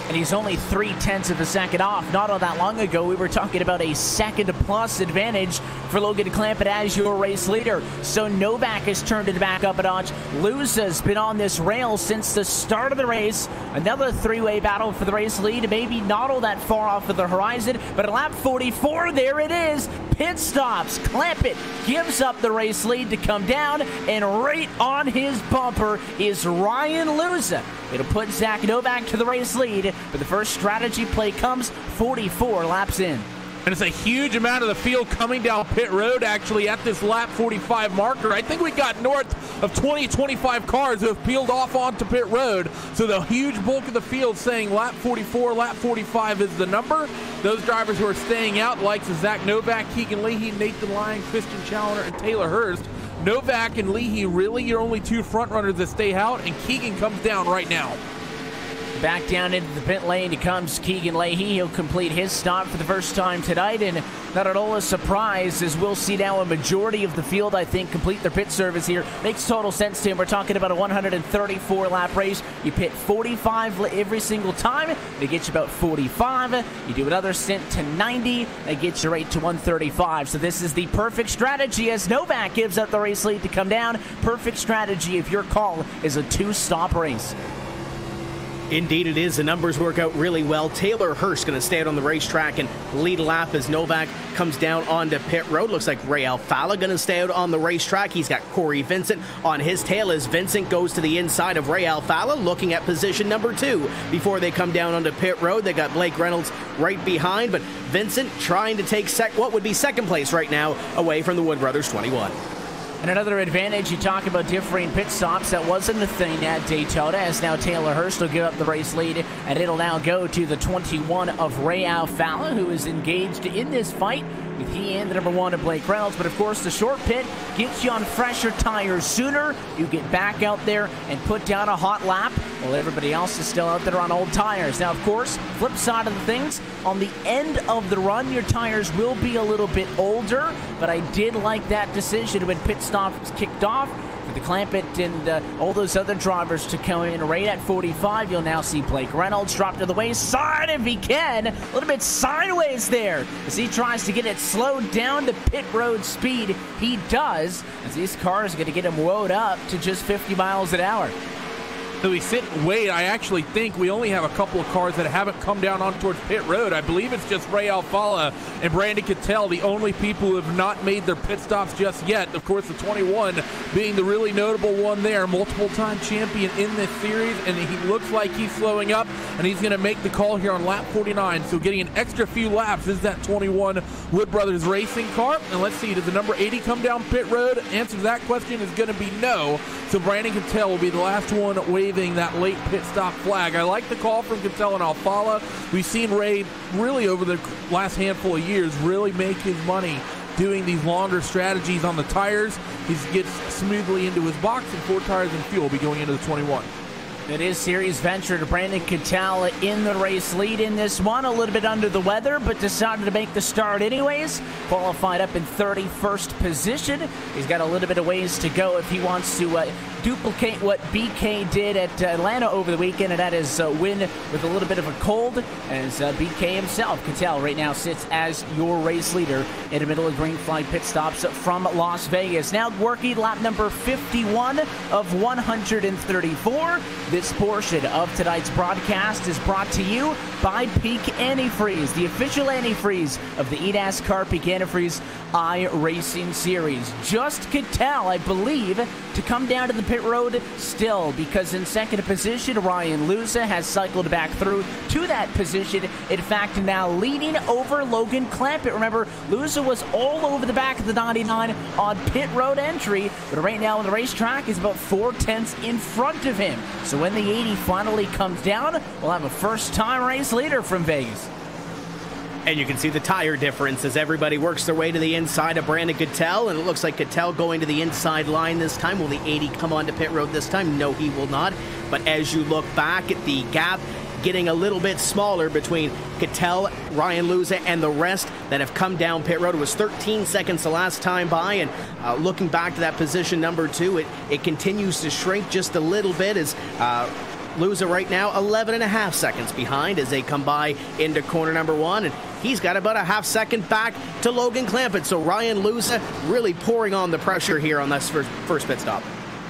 And he's only 0.3 of a second off. Not all that long ago, we were talking about a second-plus advantage for Logan Clampett as your race leader. So Novak has turned it back up a notch. Luza's been on this rail since the start of the race. Another 3-way battle for the race lead. Maybe not all that far off of the horizon, but at lap 44, there it is. Pit stops. Clampett gives up the race lead to come down, and right on his bumper is Ryan Luza. It'll put Zach Novak to the race lead, but the first strategy play comes 44 laps in. And it's a huge amount of the field coming down pit road actually at this lap 45 marker. I think we got north of 20-25 cars who have peeled off onto pit road. So the huge bulk of the field saying lap 44, lap 45 is the number. Those drivers who are staying out, like Zach Novak, Keegan Leahy, Nathan Lyon, Christian Challoner, and Taylor Hurst. Novak and Leahy really your only two front runners that stay out, and Keegan comes down right now. Back down into the pit lane comes Keegan Leahy. He'll complete his stop for the first time tonight, and not at all a surprise, as we'll see now a majority of the field, I think, complete their pit service here. Makes total sense to him. We're talking about a 134-lap race. You pit 45 every single time. They get you about 45. You do another stint to 90. That gets you right to 135. So this is the perfect strategy as Novak gives up the race lead to come down. Perfect strategy if your call is a two-stop race. Indeed it is. The numbers work out really well. Taylor Hurst going to stay out on the racetrack and lead a lap as Novak comes down onto pit road. Looks like Ray Alfala going to stay out on the racetrack. He's got Corey Vincent on his tail as Vincent goes to the inside of Ray Alfala, looking at position number 2 before they come down onto pit road. They got Blake Reynolds right behind, but Vincent trying to take what would be second place right now away from the Wood Brothers 21. And another advantage, you talk about differing pit stops, that wasn't a thing at Daytona, as now Taylor Hurst will give up the race lead, and it'll now go to the 21 of Ray Alfala, who is engaged in this fight with he and the number 1 of Blake Reynolds. But of course, the short pit gets you on fresher tires sooner. You get back out there and put down a hot lap while everybody else is still out there on old tires. Now, of course, flip side of the things, on the end of the run, your tires will be a little bit older, but I did like that decision when pit stops kicked off for the Clampett and all those other drivers to come in right at 45. You'll now see Blake Reynolds drop to the wayside if he can. A little bit sideways there as he tries to get it slowed down to pit road speed. He does, as these cars are going to get him woed up to just 50 miles an hour. So we sit and wait. I actually think we only have a couple of cars that haven't come down on towards pit road. I believe it's just Ray Alfala and Brandon Cattell, the only people who have not made their pit stops just yet. Of course, the 21 being the really notable one there, multiple-time champion in this series, and he looks like he's slowing up, and he's going to make the call here on lap 49. So getting an extra few laps is that 21 Wood Brothers Racing car. And let's see, does the number 80 come down pit road? Answer to that question is going to be no. So Brandon Cattell will be the last one waving that late pit stop flag. I like the call from Cattell and Alfala. We've seen Ray really over the last handful of years really make his money doing these longer strategies on the tires. He gets smoothly into his box, and 4 tires and fuel will be going into the 21. It is series venture to Brandon Cattell in the race lead in this one. A little bit under the weather, but decided to make the start anyways. Qualified up in 31st position. He's got a little bit of ways to go if he wants to duplicate what BK did at Atlanta over the weekend, and that is win with a little bit of a cold, as BK himself. Cattell right now sits as your race leader in the middle of green flag pit stops from Las Vegas. Now working lap number 51 of 134. This portion of tonight's broadcast is brought to you by PEAK Antifreeze, the official antifreeze of the eNASCAR PEAK Antifreeze iRacing series. Just Cattell, I believe, to come down to the pit road still, because in second position, Ryan Luza has cycled back through to that position. In fact, now leading over Logan Clampett. Remember, Luza was all over the back of the 99 on pit road entry, but right now on the racetrack is about 4/10 in front of him. So when the 80 finally comes down, we'll have a first-time race leader from Vegas. And you can see the tire difference as everybody works their way to the inside of Brandon Cattell, and it looks like Cattell going to the inside line this time. Will the 80 come onto pit road this time? No, he will not. But as you look back at the gap, getting a little bit smaller between Cattell, Ryan Luza, and the rest that have come down pit road. It was 13 seconds the last time by, and looking back to that position number 2, it continues to shrink just a little bit as Luza right now 11.5 seconds behind as they come by into corner number 1, and he's got about a half second back to Logan Clampett. So Ryan Luza really pouring on the pressure here on this first pit stop.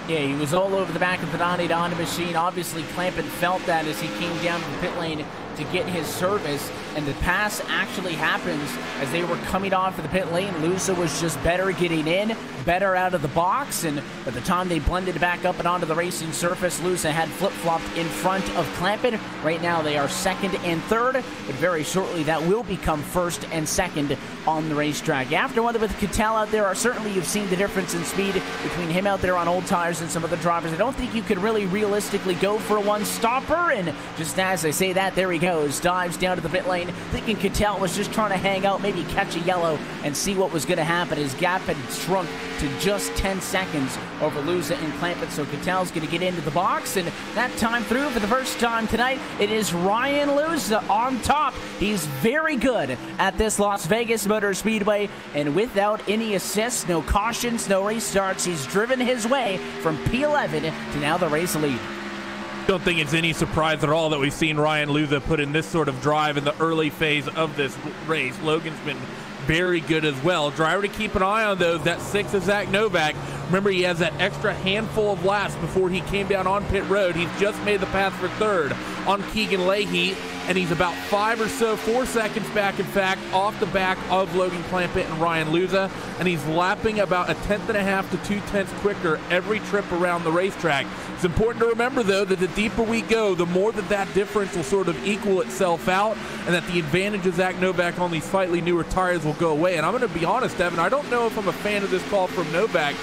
Yeah, he was all over the back of the 99 machine. Obviously, Clampett felt that as he came down to the pit lane to get his service, and the pass actually happens as they were coming off of the pit lane. Luza was just better getting in, better out of the box, and by the time they blended back up and onto the racing surface, Luza had flip-flopped in front of Clampett. Right now they are second and third, but very shortly that will become first and second on the racetrack. After one with Cattell out there, certainly you've seen the difference in speed between him out there on old tires and some of the drivers. I don't think you could really realistically go for a one-stopper, and just as I say that, there he goes, dives down to the pit lane, thinking Cattell was just trying to hang out, maybe catch a yellow and see what was going to happen. His gap had shrunk to just 10 seconds over Luza and Clampett, so Cattell's going to get into the box, and that time through for the first time tonight, it is Ryan Luza on top. He's very good at this Las Vegas Motor Speedway, and without any assists, no cautions, no restarts, he's driven his way from P11 to now the race lead. Don't think it's any surprise at all that we've seen Ryan Luza put in this sort of drive in the early phase of this race. Logan's been very good as well. Driver to keep an eye on, though, that 6 of Zach Novak. Remember, he has that extra handful of laps before he came down on pit road. He's just made the pass for third on Keegan Leahy, and he's about 4 seconds back, in fact, off the back of Logan Clampett and Ryan Luza, and he's lapping about 1.5 to 2/10 quicker every trip around the racetrack. It's important to remember, though, that the deeper we go, the more that difference will sort of equal itself out, and that the advantage of Zach Novak on these slightly newer tires will go away. And I'm going to be honest, Evan, I don't know if I'm a fan of this call from Novak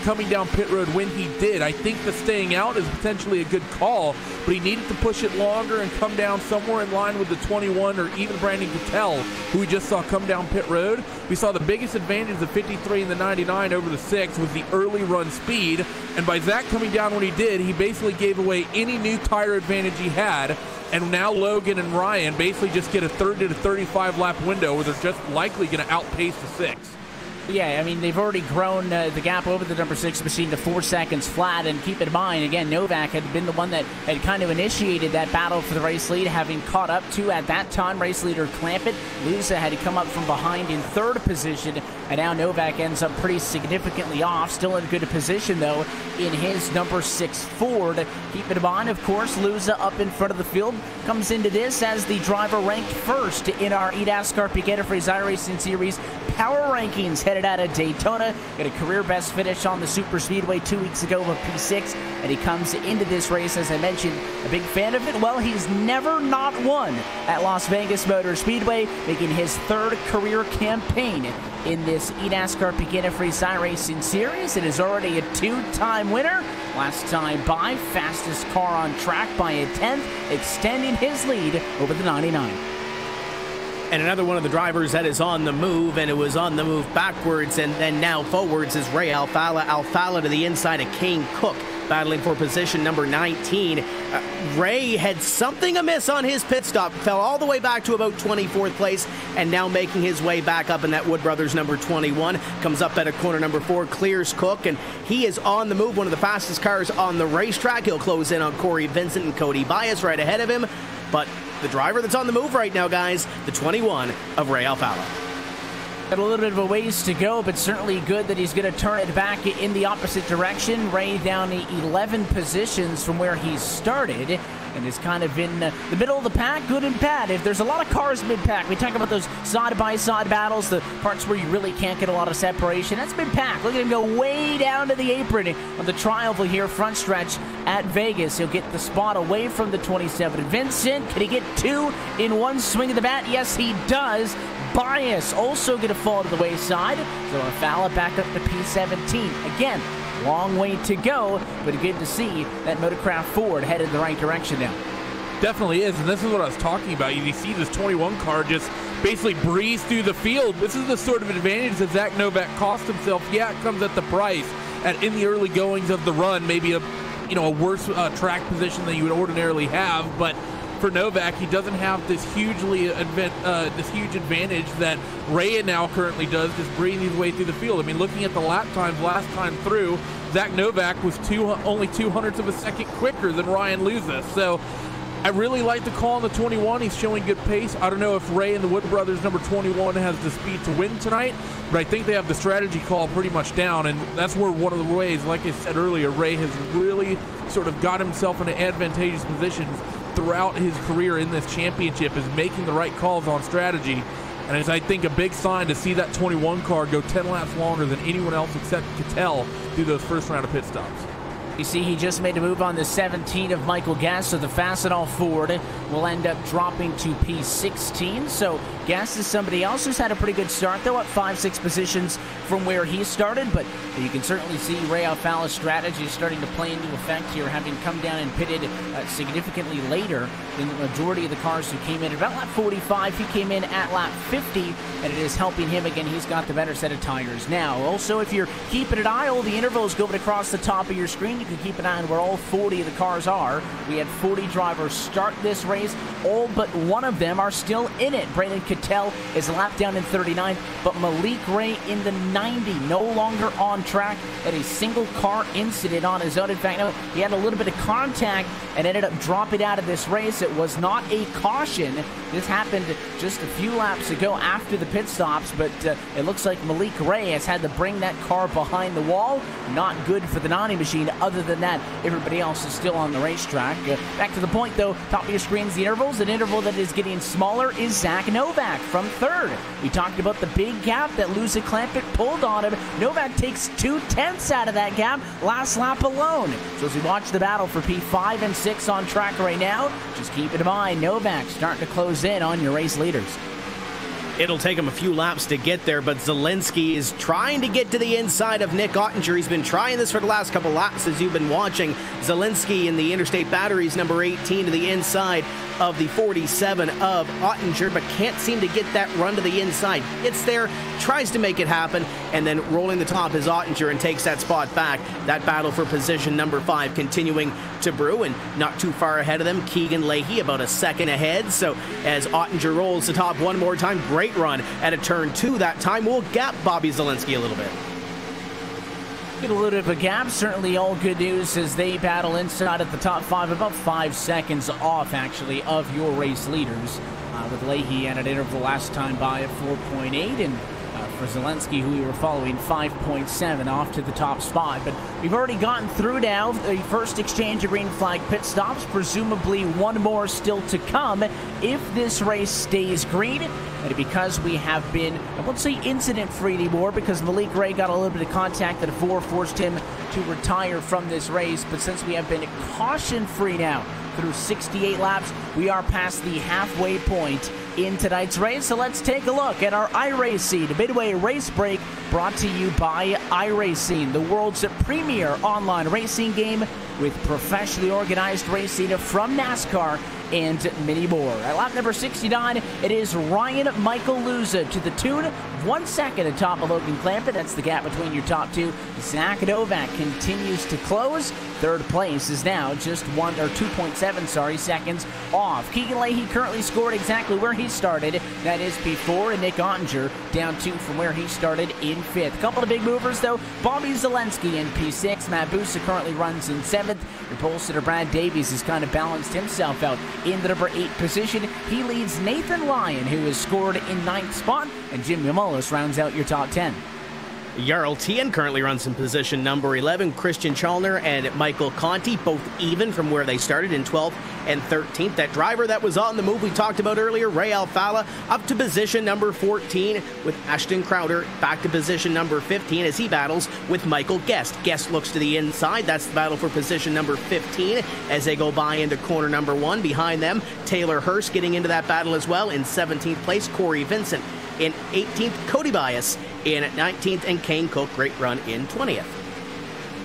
coming down pit road when he did. I think the staying out is potentially a good call, but he needed to push it longer and come down somewhere in line with the 21 or even Brandon Cattell, who we just saw come down pit road. We saw the biggest advantage of the 53 and the 99 over the 6 was the early run speed, and by Zach coming down when he did, he basically gave away any new tire advantage he had. And now Logan and Ryan basically just get a 30 to 35 lap window where they're just likely going to outpace the 6. Yeah, I mean, they've already grown the gap over the number 6 machine to 4 seconds flat, and keep in mind, again, Novak had been the one that had kind of initiated that battle for the race lead, having caught up to, at that time, race leader Clampett. Luza had to come up from behind in third position, and now Novak ends up pretty significantly off, still in good position, though, in his number 6 Ford. Keep in mind, of course, Luza up in front of the field comes into this as the driver ranked first in our eNASCAR PEAK Antifreeze iRacing Series power rankings headed out of Daytona. Got a career best finish on the Super Speedway 2 weeks ago with P6, and he comes into this race, as I mentioned, a big fan of it. Well, he's never not won at Las Vegas Motor Speedway, making his third career campaign in this eNASCAR PEAK Antifreeze iRacing Series. It is already a 2-time winner. Last time by, fastest car on track by a 10th, extending his lead over the 99. And another one of the drivers that is on the move, and it was on the move backwards and then now forwards, is Ray Alfala. Alfala to the inside of Kane Cook, battling for position number 19. Ray had something amiss on his pit stop, fell all the way back to about 24th place, and now making his way back up in that Wood Brothers number 21. Comes up at a corner number 4, clears Cook, and he is on the move, one of the fastest cars on the racetrack. He'll close in on Corey Vincent and Cody Bias right ahead of him, but the driver that's on the move right now, guys, the 21 of Ray Alfala. Got a little bit of a ways to go, but certainly good that he's going to turn it back in the opposite direction. Ray down 11 positions from where he started, and is kind of in the middle of the pack, good and bad. If there's a lot of cars mid-pack, we talk about those side-by-side battles, the parts where you really can't get a lot of separation. That's mid-pack. Look at him go way down to the apron on the trial here, front stretch at Vegas. He'll get the spot away from the 27. Vincent, can he get 2 in one swing of the bat? Yes, he does. Bias also going to fall to the wayside. So Alfala back up to P17. Again, long way to go, but good to see that Motorcraft Ford headed in the right direction now. Definitely is, and this is what I was talking about. You see this 21 car just basically breeze through the field. This is the sort of advantage that Zach Novak cost himself. Yeah, it comes at the price. In the early goings of the run, maybe a worse track position than you would ordinarily have, but for Novak, he doesn't have this huge advantage that Ray now currently does, just breathing his way through the field. I mean, looking at the lap times last time through, Zach Novak was only 0.02 of a second quicker than Ryan Luza. So I really like the call on the 21. He's showing good pace. I don't know if Ray and the Wood Brothers number 21 has the speed to win tonight, but I think they have the strategy call pretty much down, and that's where one of the ways, like I said earlier, Ray has really sort of got himself into advantageous positions throughout his career in this championship is making the right calls on strategy. And it's, I think, a big sign to see that 21 car go 10 laps longer than anyone else except Cattell through those first round of pit stops. You see, he just made a move on the 17 of Michael Guest, so the Fastenal Ford will end up dropping to P16. So Guest is somebody else who's had a pretty good start, though, at 5-6 positions from where he started. But you can certainly see Ray Alfala's strategy starting to play into effect here, having come down and pitted significantly later than the majority of the cars who came in at about lap 45. He came in at lap 50, and it is helping him. Again, he's got the better set of tires now. Also, if you're keeping an eye, all the intervals going across the top of your screen. You can keep an eye on where all 40 of the cars are. We had 40 drivers start this race. All but one of them are still in it. Brandon Cattell is lapped down in 39, but Malik Ray in the 90, no longer on track. Had a single car incident on his own. In fact, no, he had a little bit of contact and ended up dropping out of this race. It was not a caution. This happened just a few laps ago after the pit stops, but it looks like Malik Ray has had to bring that car behind the wall. Not good for the Nani machine. Other than that, everybody else is still on the racetrack. Back to the point, though, top of your screen's the intervals. An interval that is getting smaller is Zach Novak from third. We talked about the big gap that Luza Clampett pulled on him. Novak takes 2/10 out of that gap last lap alone. So as we watch the battle for P5 and 6 on track right now, just keep in mind, Novak starting to close in on your race leaders. It'll take him a few laps to get there, but Zelensky is trying to get to the inside of Nick Ottinger. He's been trying this for the last couple laps as you've been watching. Zelensky in the Interstate Batteries, number 18, to the inside of the 47 of Ottinger, but can't seem to get that run to the inside. Gets there, tries to make it happen, and then rolling the top is Ottinger and takes that spot back. That battle for position number 5 continuing to brew, and not too far ahead of them, Keegan Leahy about a second ahead. So as Ottinger rolls the top one more time, great run at a turn 2 that time will gap Bobby Zelensky a little bit. Get a little bit of a gap. Certainly all good news as they battle inside at the top 5, about 5 seconds off, actually, of your race leaders. With Leahy at an interval last time by at 4.8, and for Zelensky, who we were following, 5.7 off to the top spot. But we've already gotten through now the first exchange of green flag pit stops, presumably one more still to come if this race stays green. And because we have been, I won't say incident-free anymore, because Malik Ray got a little bit of contact at 4, forced him to retire from this race. But since we have been caution-free now through 68 laps, we are past the halfway point in tonight's race. So let's take a look at our iRacing Midway Race Break, brought to you by iRacing, the world's premier online racing game with professionally organized racing from NASCAR and many more. At lap number 69, it is Ryan Michael Luza to the tune of 1 second atop of Logan Clampett. That's the gap between your top two. Zach Novak continues to close. Third place is now just 2.7 seconds off. Keegan Leahy currently scored exactly where he started. That is P4, and Nick Ottinger down 2 from where he started in 5th. A couple of big movers, though. Bobby Zelensky in P6. Matt Busa currently runs in 7th. Your pole sitter Brad Davies has kind of balanced himself out in the number 8 position. He leads Nathan Lyon, who has scored in 9th spot, and Jim Yamullis rounds out your top 10. Jarl Tien currently runs in position number 11. Christian Chalner and Michael Conti, both even from where they started in 12th and 13th. That driver that was on the move we talked about earlier, Ray Alfala, up to position number 14 with Ashton Crowder back to position number 15 as he battles with Michael Guest. Guest looks to the inside. That's the battle for position number 15 as they go by into corner number 1. Behind them, Taylor Hurst getting into that battle as well. In 17th place, Corey Vincent. In 18th, Cody Bias. In 19th, and Kane Cook, great run in 20th.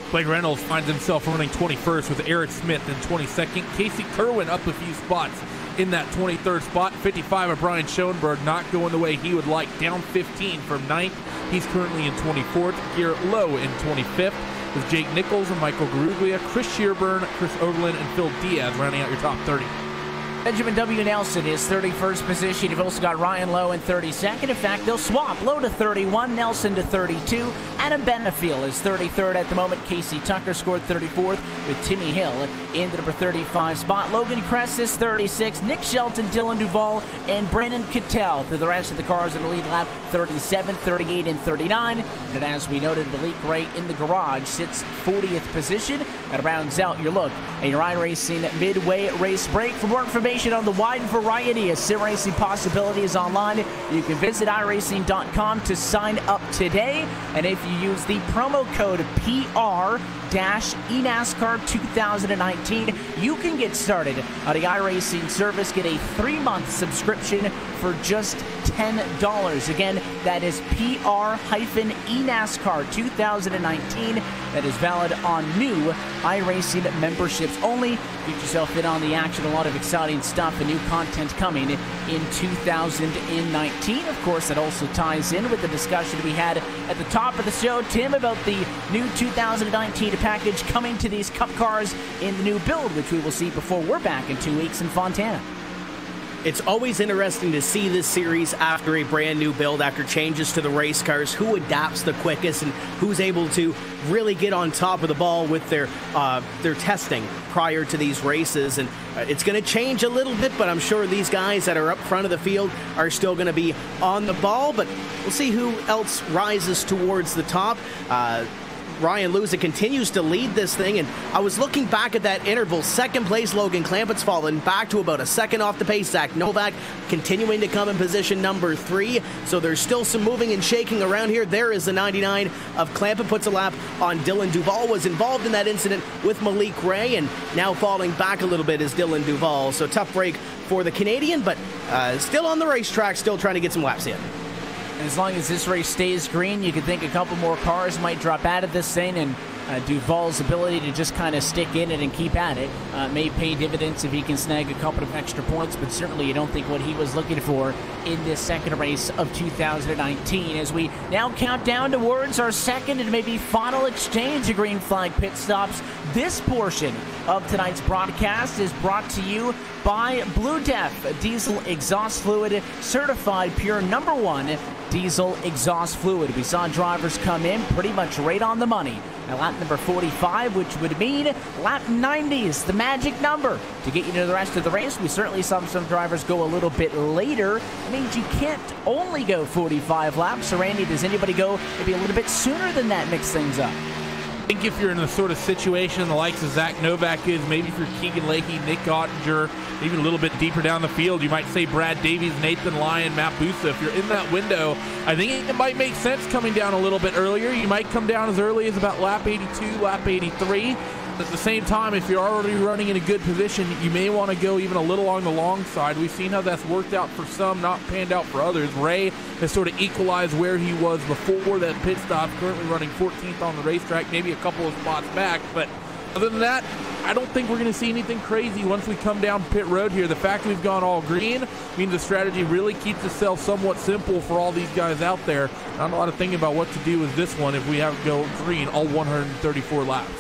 Blake Reynolds finds himself running 21st with Eric Smith in 22nd. Casey Kerwin up a few spots in that 23rd spot. 55 of Brian Schoenberg not going the way he would like, down 15 from 9th. He's currently in 24th. Garrett Lowe in 25th with Jake Nichols and Michael Garuglia, Chris Shearburn, Chris Oberlin, and Phil Diaz rounding out your top 30. Benjamin W. Nelson is 31st position. You've also got Ryan Lowe in 32nd. In fact, they'll swap. Lowe to 31, Nelson to 32. Adam Benefiel is 33rd at the moment. Casey Tucker scored 34th with Timmy Hill in the number 35 spot. Logan Kress is 36. Nick Shelton, Dylan Duvall, and Brandon Cattell through the rest of the cars in the lead lap, 37, 38, and 39. And as we noted, Malik Ray in the garage sits 40th position. That rounds out your look at your iRacing midway race break. For more information on the wide variety of sim racing possibilities online, you can visit iRacing.com to sign up today. And if you use the promo code PR-eNASCAR 2019, you can get started on the iRacing service. Get a 3-month subscription for just $10. Again, that is PR-eNASCAR 2019. That is valid on new iRacing memberships only. Get yourself in on the action. A lot of exciting stuff and new content coming in 2019. Of course, that also ties in with the discussion we had at the top of the show, Tim, about the new 2019 package coming to these Cup cars in the new build, which we will see before we're back in 2 weeks in Fontana. It's always interesting to see this series after a brand new build, after changes to the race cars, who adapts the quickest and who's able to really get on top of the ball with their testing prior to these races. And it's going to change a little bit, but I'm sure these guys that are up front of the field are still going to be on the ball. But we'll see who else rises towards the top. Ryan Luza continues to lead this thing, and I was looking back at that interval. Second place, Logan Clampett's fallen back to about a second off the pace. Zach Novak continuing to come in position number 3, so there's still some moving and shaking around here. There is the 99 of Clampett, puts a lap on Dylan Duvall, was involved in that incident with Malik Ray, and now falling back a little bit is Dylan Duvall. So tough break for the Canadian, but still on the racetrack, still trying to get some laps in. And as long as this race stays green, you could think a couple more cars might drop out of this thing, and Duvall's ability to just kind of stick in it and keep at it may pay dividends if he can snag a couple of extra points, but certainly you don't think what he was looking for in this second race of 2019. As we now count down towards our second and maybe final exchange of green flag pit stops, this portion of tonight's broadcast is brought to you by Blue Def Diesel Exhaust Fluid, certified pure #1 diesel exhaust fluid. We saw drivers come in pretty much right on the money at lap number 45, which would mean lap 90 is the magic number to get you to the rest of the race. We certainly saw some drivers go a little bit later. It means you can't only go 45 laps. So Randy, does anybody go maybe a little bit sooner than that, mix things up? I think if you're in the sort of situation the likes of Zach Novak is, maybe if you're Keegan Lakey, Nick Ottinger, even a little bit deeper down the field, you might say Brad Davies, Nathan Lyon, Matt Busa. If you're in that window, I think it might make sense coming down a little bit earlier. You might come down as early as about lap 82, lap 83. At the same time, if you're already running in a good position, you may want to go even a little on the long side. We've seen how that's worked out for some, not panned out for others. Ray has sort of equalized where he was before that pit stop, currently running 14th on the racetrack, maybe a couple of spots back. But other than that, I don't think we're going to see anything crazy once we come down pit road here. The fact we've gone all green means the strategy really keeps itself somewhat simple for all these guys out there. Not a lot of thinking about what to do with this one if we have to go green all 134 laps.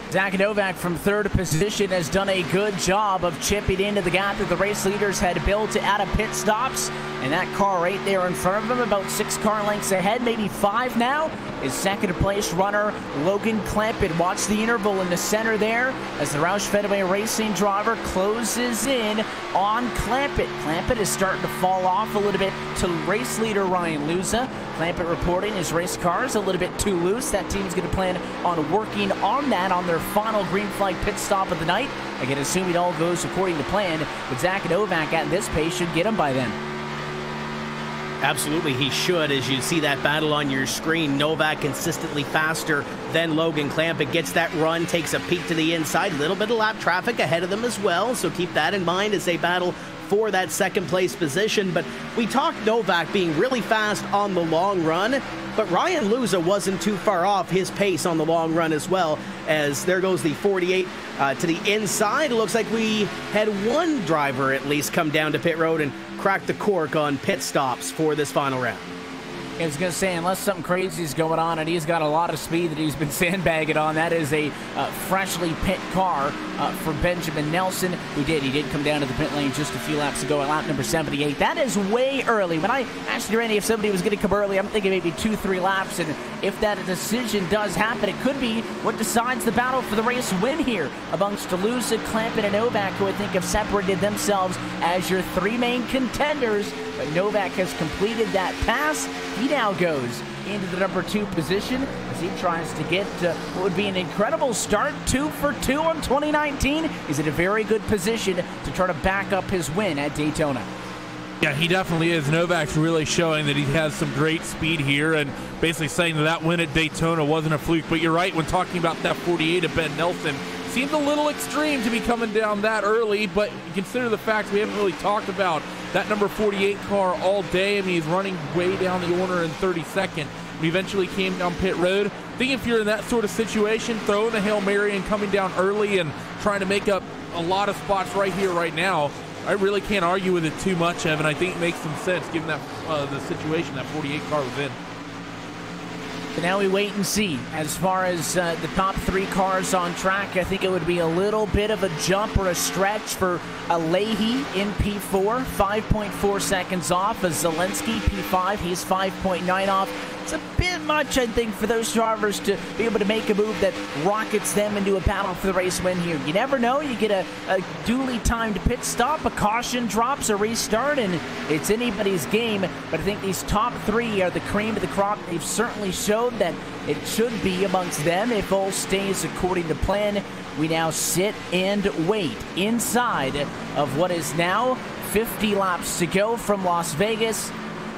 Zach Novak from third position has done a good job of chipping into the gap that the race leaders had built out of pit stops. And that car right there in front of him, about 6 car lengths ahead, maybe 5 now, is second place runner Logan Clampett. Watch the interval in the center there as the Roush Fenway Racing driver closes in on Clampett. Clampett is starting to fall off a little bit to race leader Ryan Luza. Clampett reporting his race car is a little bit too loose. That team's going to plan on working on that on their final green flag pit stop of the night. Again, assuming all goes according to plan, but Zach Novak at this pace should get him by then. Absolutely, he should. As you see that battle on your screen, Novak consistently faster than Logan Clampett. Gets that run, takes a peek to the inside. A little bit of lap traffic ahead of them as well, so keep that in mind as they battle for that second place position. But we talked Novak being really fast on the long run, but Ryan Luza wasn't too far off his pace on the long run as well, as there goes the 48 to the inside. It looks like we had one driver at least come down to pit road and crack the cork on pit stops for this final round. I was going to say, unless something crazy is going on, and he's got a lot of speed that he's been sandbagging on, that is a freshly pit car for Benjamin Nelson, who he did come down to the pit lane just a few laps ago at lap number 78. That is way early. When I asked you, Randy, if somebody was going to come early, I'm thinking maybe 2-3 laps, and if that decision does happen, it could be what decides the battle for the race win here amongst Delusa, Clampett, and Novak, who I think have separated themselves as your three main contenders. But Novak has completed that pass. He now goes into the number 2 position as he tries to get what would be an incredible start. 2 for 2 on 2019. He's in a very good position to try to back up his win at Daytona. Yeah, he definitely is. Novak's really showing that he has some great speed here and basically saying that win at Daytona wasn't a fluke. But you're right, when talking about that 48 of Ben Nelson, seems a little extreme to be coming down that early, but consider the fact we haven't really talked about that number 48 car all day. I mean, he's running way down the order in 32nd. We eventually came down pit road. I think if you're in that sort of situation, throwing a Hail Mary and coming down early and trying to make up a lot of spots right here, right now, I really can't argue with it too much, Evan. I think it makes some sense given that the situation that 48 car was in. But now we wait and see. As far as the top 3 cars on track, I think it would be a little bit of a jump or a stretch for a Leahy in P4, 5.4 seconds off. A Zelensky, P5, he's 5.9 off. It's a bit much, I think, for those drivers to be able to make a move that rockets them into a battle for the race win here. You never know. You get a duly timed pit stop, a caution drops, a restart, and it's anybody's game. But I think these top 3 are the cream of the crop. They've certainly showed that it should be amongst them if all stays according to plan. We now sit and wait inside of what is now 50 laps to go from Las Vegas.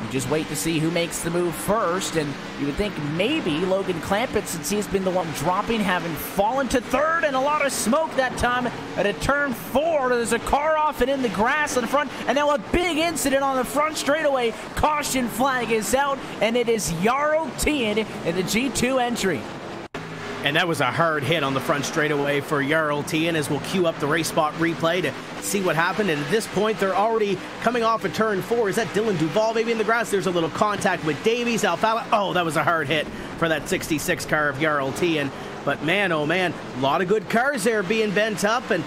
You just wait to see who makes the move first, and you would think maybe Logan Clampett, since he's been the one dropping, having fallen to 3rd, and a lot of smoke that time at a turn 4. There's a car off and in the grass in front, and now a big incident on the front straightaway. Caution flag is out, and it is Jarl Tien in the G2 entry. And that was a hard hit on the front straightaway for Jarl Tien, as we'll queue up the race spot replay to see what happened. And at this point, they're already coming off of turn 4. Is that Dylan Duval maybe in the grass? There's a little contact with Davies. Alfala. Oh, that was a hard hit for that 66 car of Jarl Tien. But man, oh man, a lot of good cars there being bent up. And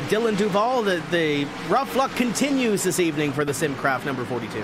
Dylan Duval, the rough luck continues this evening for the Simcraft number 42.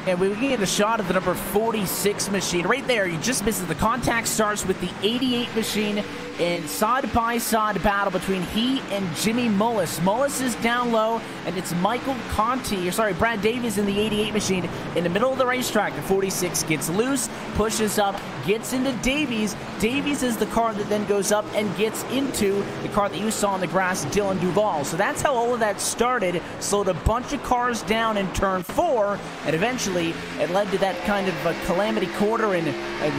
And we get a shot of the number 46 machine right there. You just missed it. The contact starts with the 88 machine in side-by-side battle between he and Jimmy Mullis. Mullis is down low, and it's Brad Davies in the 88 machine in the middle of the racetrack. The 46 gets loose, pushes up, gets into Davies. Davies is the car that then goes up and gets into the car that you saw on the grass, Dylan Duval. So that's how all of that started. Slowed a bunch of cars down in turn 4, and eventually it led to that kind of a calamity quarter, and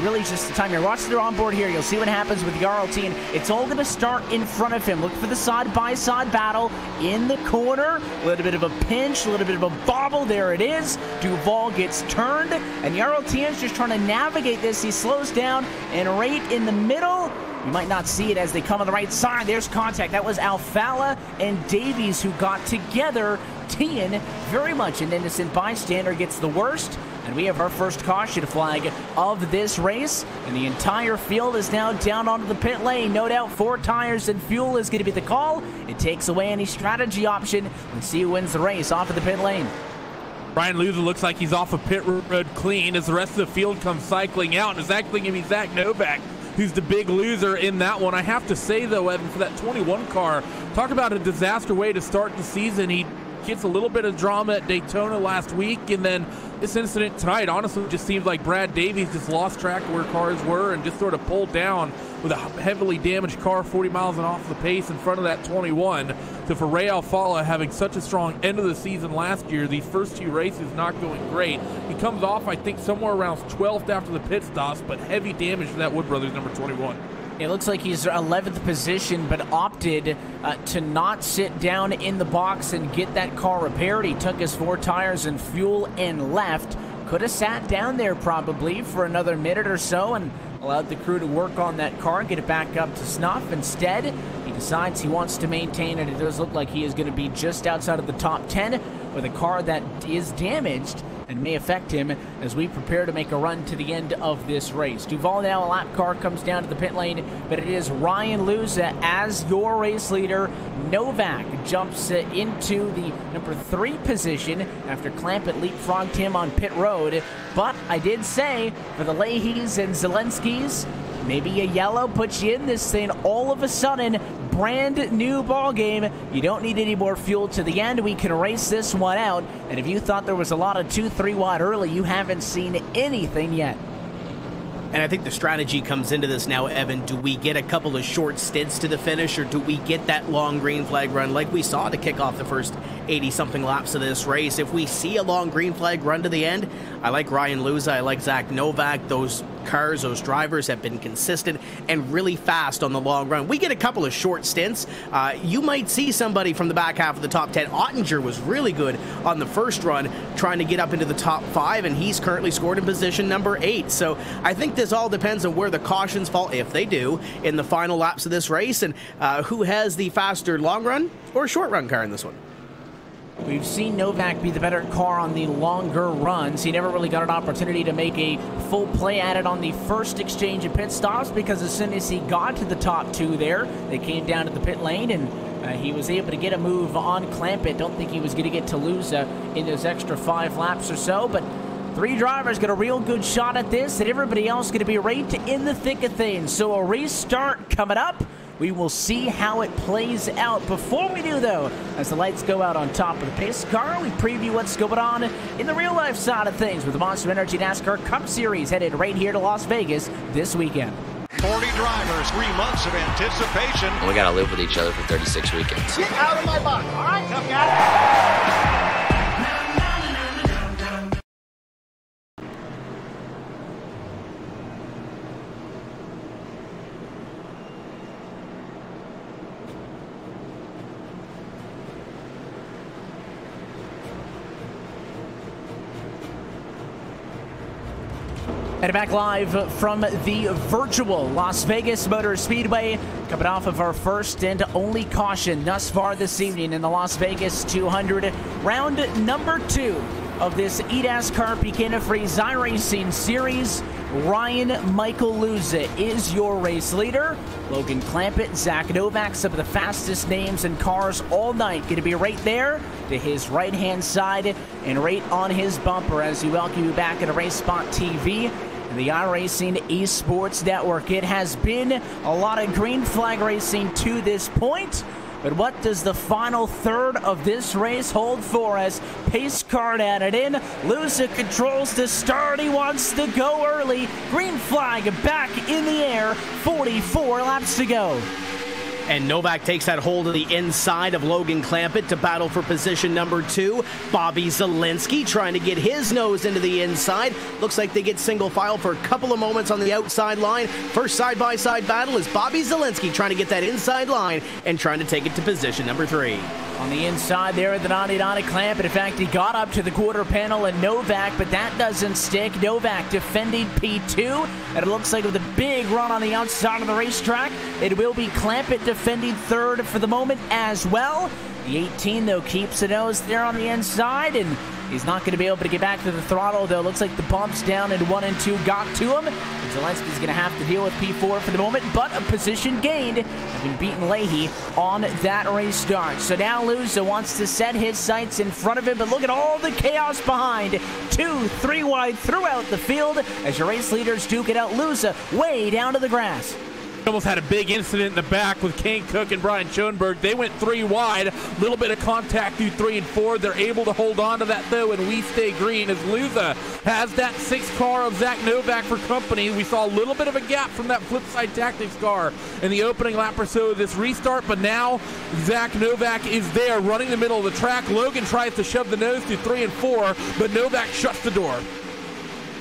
really just the time you're watching their onboard here, you'll see what happens with Jarl Tien. It's all going to start in front of him. Look for the side-by-side battle in the corner. A little bit of a pinch, a little bit of a bobble. There it is. Duval gets turned, and Jarl Tien's just trying to navigate this. He slows down, and right in the middle, you might not see it as they come on the right side. There's contact. That was Alfala and Davies who got together. Tien, very much an innocent bystander, gets the worst. And we have our first caution flag of this race. And the entire field is now down onto the pit lane. No doubt 4 tires and fuel is going to be the call. It takes away any strategy option. Let's see who wins the race off of the pit lane. Brian Luza looks like he's off of pit road clean as the rest of the field comes cycling out. And it's actually going to be Zach Novak who's the big loser in that one. I have to say, though, Evan, for that 21 car, talk about a disaster way to start the season. He gets a little bit of drama at Daytona last week, and then this incident tonight honestly just seems like Brad Davies just lost track of where cars were and just sort of pulled down with a heavily damaged car 40 miles and off the pace in front of that 21. So for Ray Alfala having such a strong end of the season last year, these first 2 races not going great. He comes off, I think, somewhere around 12th after the pit stops, but heavy damage to that Wood Brothers number 21. It looks like he's 11th position, but opted to not sit down in the box and get that car repaired. He took his 4 tires and fuel and left. Could have sat down there probably for another minute or so and allowed the crew to work on that car and get it back up to snuff. Instead, he decides he wants to maintain, and it does look like he is going to be just outside of the top 10 with a car that is damaged and may affect him as we prepare to make a run to the end of this race. Duval now, a lap car comes down to the pit lane, but it is Ryan Luza as your race leader. Novak jumps into the number 3 position after Clampett leapfrogged him on pit road. But I did say, for the Leahys and Zelenskis, maybe a yellow puts you in this thing all of a sudden. Brand new ball game. You don't need any more fuel to the end. We can race this one out. And if you thought there was a lot of 2-3 wide early, you haven't seen anything yet. And I think the strategy comes into this now, Evan. Do we get a couple of short stints to the finish, or do we get that long green flag run like we saw to kick off the first 80-something laps of this race? If we see a long green flag run to the end, I like Ryan Luza, I like Zach Novak. Those cars, those drivers have been consistent and really fast on the long run. We get a couple of short stints. You might see somebody from the back half of the top 10. Ottinger was really good on the first run, trying to get up into the top 5, and he's currently scored in position number 8. So I think this all depends on where the cautions fall, if they do, in the final laps of this race, and who has the faster long run or short run car in this one. We've seen Novak be the better car on the longer runs. He never really got an opportunity to make a full play at it on the first exchange of pit stops, because as soon as he got to the top 2 there, they came down to the pit lane, and he was able to get a move on Clampett. Don't think he was going to get to lose in those extra 5 laps or so, but 3 drivers got a real good shot at this, and everybody else going to be right in the thick of things. So a restart coming up. We will see how it plays out. Before we do, though, as the lights go out on top of the pace car, we preview what's going on in the real-life side of things with the Monster Energy NASCAR Cup Series headed right here to Las Vegas this weekend. 40 drivers, 3 months of anticipation. We got to live with each other for 36 weekends. Get out of my box, all right, tough guy? And back live from the virtual Las Vegas Motor Speedway, coming off of our first and only caution thus far this evening in the Las Vegas 200, round number 2 of this eNASCAR PEAK Antifreeze iRacing Series. Ryan Michael Luza is your race leader. Logan Clampett, Zach Novak, some of the fastest names and cars all night, going to be right there to his right-hand side and right on his bumper as we welcome you back at RaceSpotTV and the iRacing Esports Network. It has been a lot of green flag racing to this point, but what does the final third of this race hold for us? Pace car added in. Luza controls the start. He wants to go early. Green flag back in the air. 44 laps to go. And Novak takes that hold of the inside of Logan Clampett to battle for position number 2. Bobby Zelinski trying to get his nose into the inside. Looks like they get single file for a couple of moments on the outside line. First side-by-side battle is Bobby Zelinski trying to get that inside line and trying to take it to position number 3. On the inside there at the 99 Clampett. In fact, he got up to the quarter panel and Novak, but that doesn't stick. Novak defending P2, and it looks like with a big run on the outside of the racetrack, it will be Clampett defending 3rd for the moment as well. The 18, though, keeps the nose there on the inside, and he's not going to be able to get back to the throttle, though. Looks like the bumps down in 1 and 2 got to him. Zelenski's going to have to deal with P4 for the moment, but a position gained, having beaten Leahy on that race start. So now Luza wants to set his sights in front of him, but look at all the chaos behind. 2, 3 wide throughout the field as your race leaders duke it out. Luza way down to the grass. Almost had a big incident in the back with Kane Cook and Brian Schoenberg. They went 3 wide, a little bit of contact through 3 and 4. They're able to hold on to that, though, and we stay green as Luza has that 6 car of Zach Novak for company. We saw a little bit of a gap from that Flipside Tactics car in the opening lap or so of this restart, but now Zach Novak is there running the middle of the track. Logan tries to shove the nose through 3 and 4, but Novak shuts the door.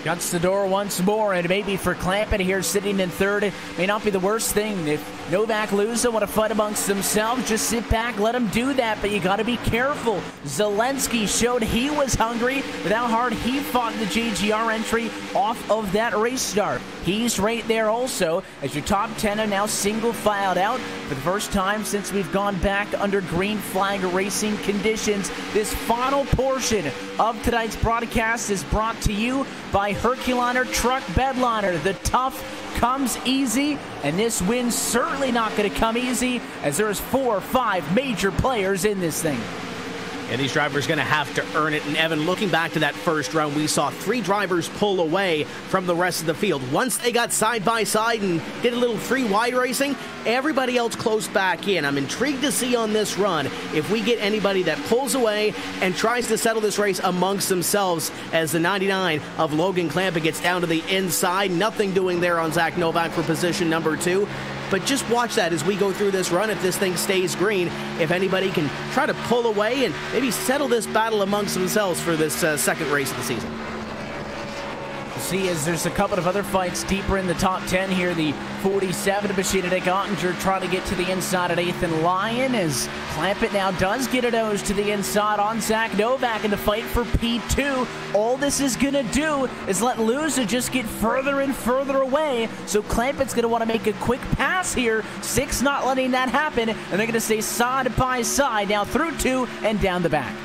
Shuts the door once more, and maybe for Clampett here sitting in third, it may not be the worst thing. If Novak loses, want to fight amongst themselves, just sit back, let them do that, but you got to be careful. Zelensky showed he was hungry with how hard he fought in the JGR entry off of that race start. He's right there also as your top 10 are now single filed out for the first time since we've gone back under green flag racing conditions. This final portion of tonight's broadcast is brought to you by Herculiner Truck Bedliner. The tough comes easy, and this win's certainly not going to come easy as there's 4 or 5 major players in this thing. And these drivers going to have to earn it. And Evan, looking back to that first round, we saw 3 drivers pull away from the rest of the field. Once they got side by side and did a little 3-wide racing, everybody else closed back in. I'm intrigued to see on this run if we get anybody that pulls away and tries to settle this race amongst themselves as the 99 of Logan Clampett gets down to the inside. Nothing doing there on Zach Novak for position number 2. But just watch that as we go through this run. If this thing stays green, if anybody can try to pull away and maybe settle this battle amongst themselves for this second race of the season. See, as there's a couple of other fights deeper in the top 10 here. The 47 machine at Ottinger trying to get to the inside at Ethan Lyon as Clampett now does get a nose to the inside on Zach Novak in the fight for P2. All this is going to do is let Luza just get further and further away. So Clampett's going to want to make a quick pass here. 6 not letting that happen, and they're going to stay side by side now through 2 and down the back.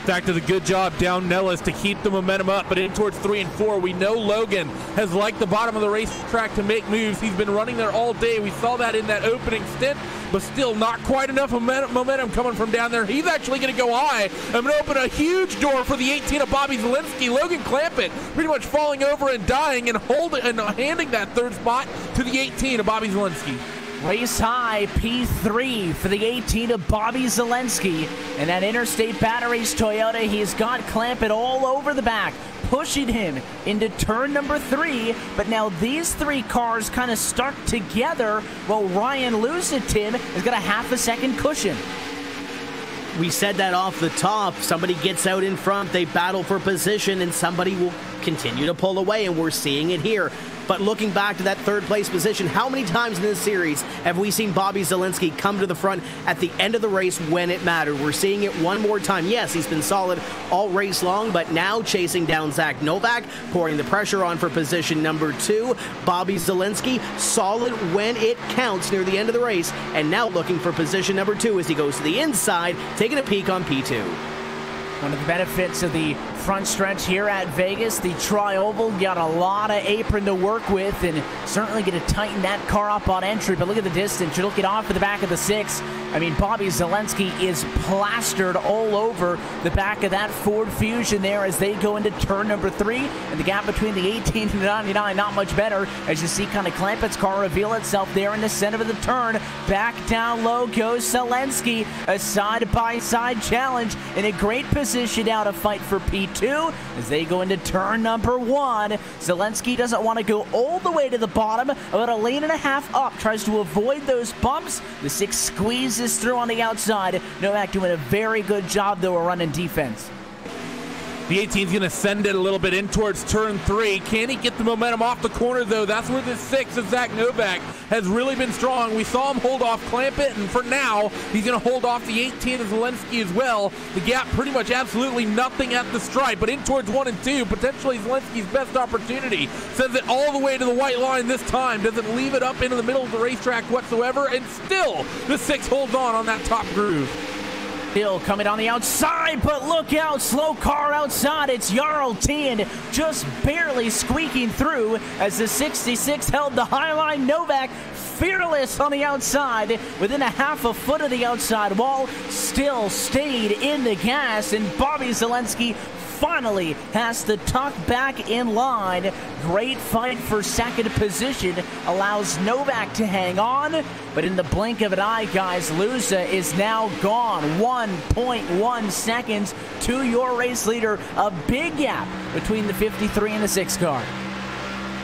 Zach does a good job down Nellis to keep the momentum up, but in towards 3 and 4, we know Logan has liked the bottom of the racetrack to make moves. He's been running there all day. We saw that in that opening stint, but still not quite enough momentum coming from down there. He's actually going to go high. I'm going to open a huge door for the 18 of Bobby Zelensky. Logan Clampett pretty much falling over and dying and handing that third spot to the 18 of Bobby Zelensky. Race high, P3 for the 18 of Bobby Zelensky. And that Interstate Batteries Toyota, he's got Clampett all over the back, pushing him into turn number 3. But now these 3 cars kind of stuck together while Ryan Lusatim has got a half a second cushion. We said that off the top. Somebody gets out in front, they battle for position, and somebody will continue to pull away, and we're seeing it here. But looking back to that third place position, how many times in this series have we seen Bobby Zelensky come to the front at the end of the race when it mattered? We're seeing it one more time. Yes, he's been solid all race long, but now chasing down Zach Novak, pouring the pressure on for position number 2. Bobby Zelensky, solid when it counts near the end of the race, and now looking for position number 2 as he goes to the inside, taking a peek on P2. One of the benefits of the front stretch here at Vegas, the Tri-Oval got a lot of apron to work with and certainly going to tighten that car up on entry. But look at the distance. You're looking off of the back of the 6. I mean, Bobby Zelensky is plastered all over the back of that Ford Fusion there as they go into turn number 3. And the gap between the 18 and the 99, not much better as you see kind of Clampett's car reveal itself there in the center of the turn. Back down low goes Zelensky. A side-by-side challenge in a great position now to fight for P2 as they go into turn number 1. Zelensky doesn't want to go all the way to the bottom, about a lane and a half up, tries to avoid those bumps. The 6 squeezes through on the outside. Novak doing a very good job though of running defense. The 18's going to send it a little bit in towards turn 3. Can he get the momentum off the corner, though? That's where the 6 of Zach Novak has really been strong. We saw him hold off Clampett, and for now, he's going to hold off the 18 of Zelensky as well. The gap pretty much absolutely nothing at the stripe, but in towards 1 and 2, potentially Zelensky's best opportunity. Sends it all the way to the white line this time. Doesn't leave it up into the middle of the racetrack whatsoever, and still the 6 holds on that top groove. Still coming on the outside, but look out, slow car outside. It's Jarl Tien just barely squeaking through as the 66 held the high line. Novak fearless on the outside, within a half a foot of the outside wall, still stayed in the gas, and Bobby Zelensky finally has to tuck back in line. Great fight for second position, allows Novak to hang on, but in the blink of an eye, guys, Luza is now gone. 1.1 seconds to your race leader. A big gap between the 53 and the 6 car.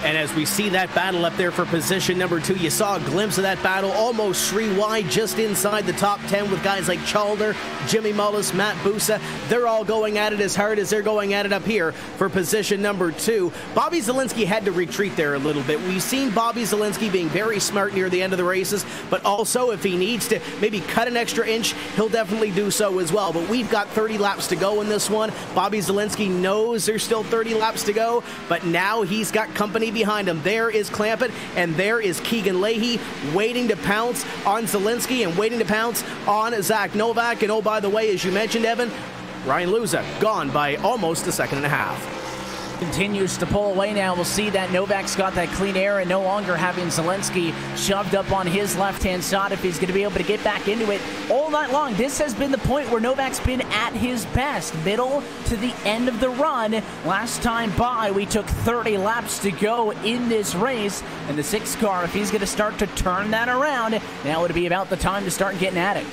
And as we see that battle up there for position number 2, you saw a glimpse of that battle almost 3 wide, just inside the top 10 with guys like Chalder, Jimmy Mullis, Matt Busa. They're all going at it as hard as they're going at it up here for position number 2. Bobby Zielinski had to retreat there a little bit. We've seen Bobby Zielinski being very smart near the end of the races, but also if he needs to maybe cut an extra inch, he'll definitely do so as well. But we've got 30 laps to go in this one. Bobby Zielinski knows there's still 30 laps to go, but now he's got company behind him. There is Clampett, and there is Keegan Leahy waiting to pounce on Zielinski and waiting to pounce on Zach Novak. And oh, by the way, as you mentioned, Evan, Ryan Luza gone by almost a second and a half. Continues to pull away now. We'll see that Novak's got that clean air and no longer having Zielinski shoved up on his left-hand side if he's going to be able to get back into it all night long. This has been the point where Novak's been at his best, middle to the end of the run. Last time by, we took 30 laps to go in this race, and the 6 car, if he's going to start to turn that around, now would be about the time to start getting at it.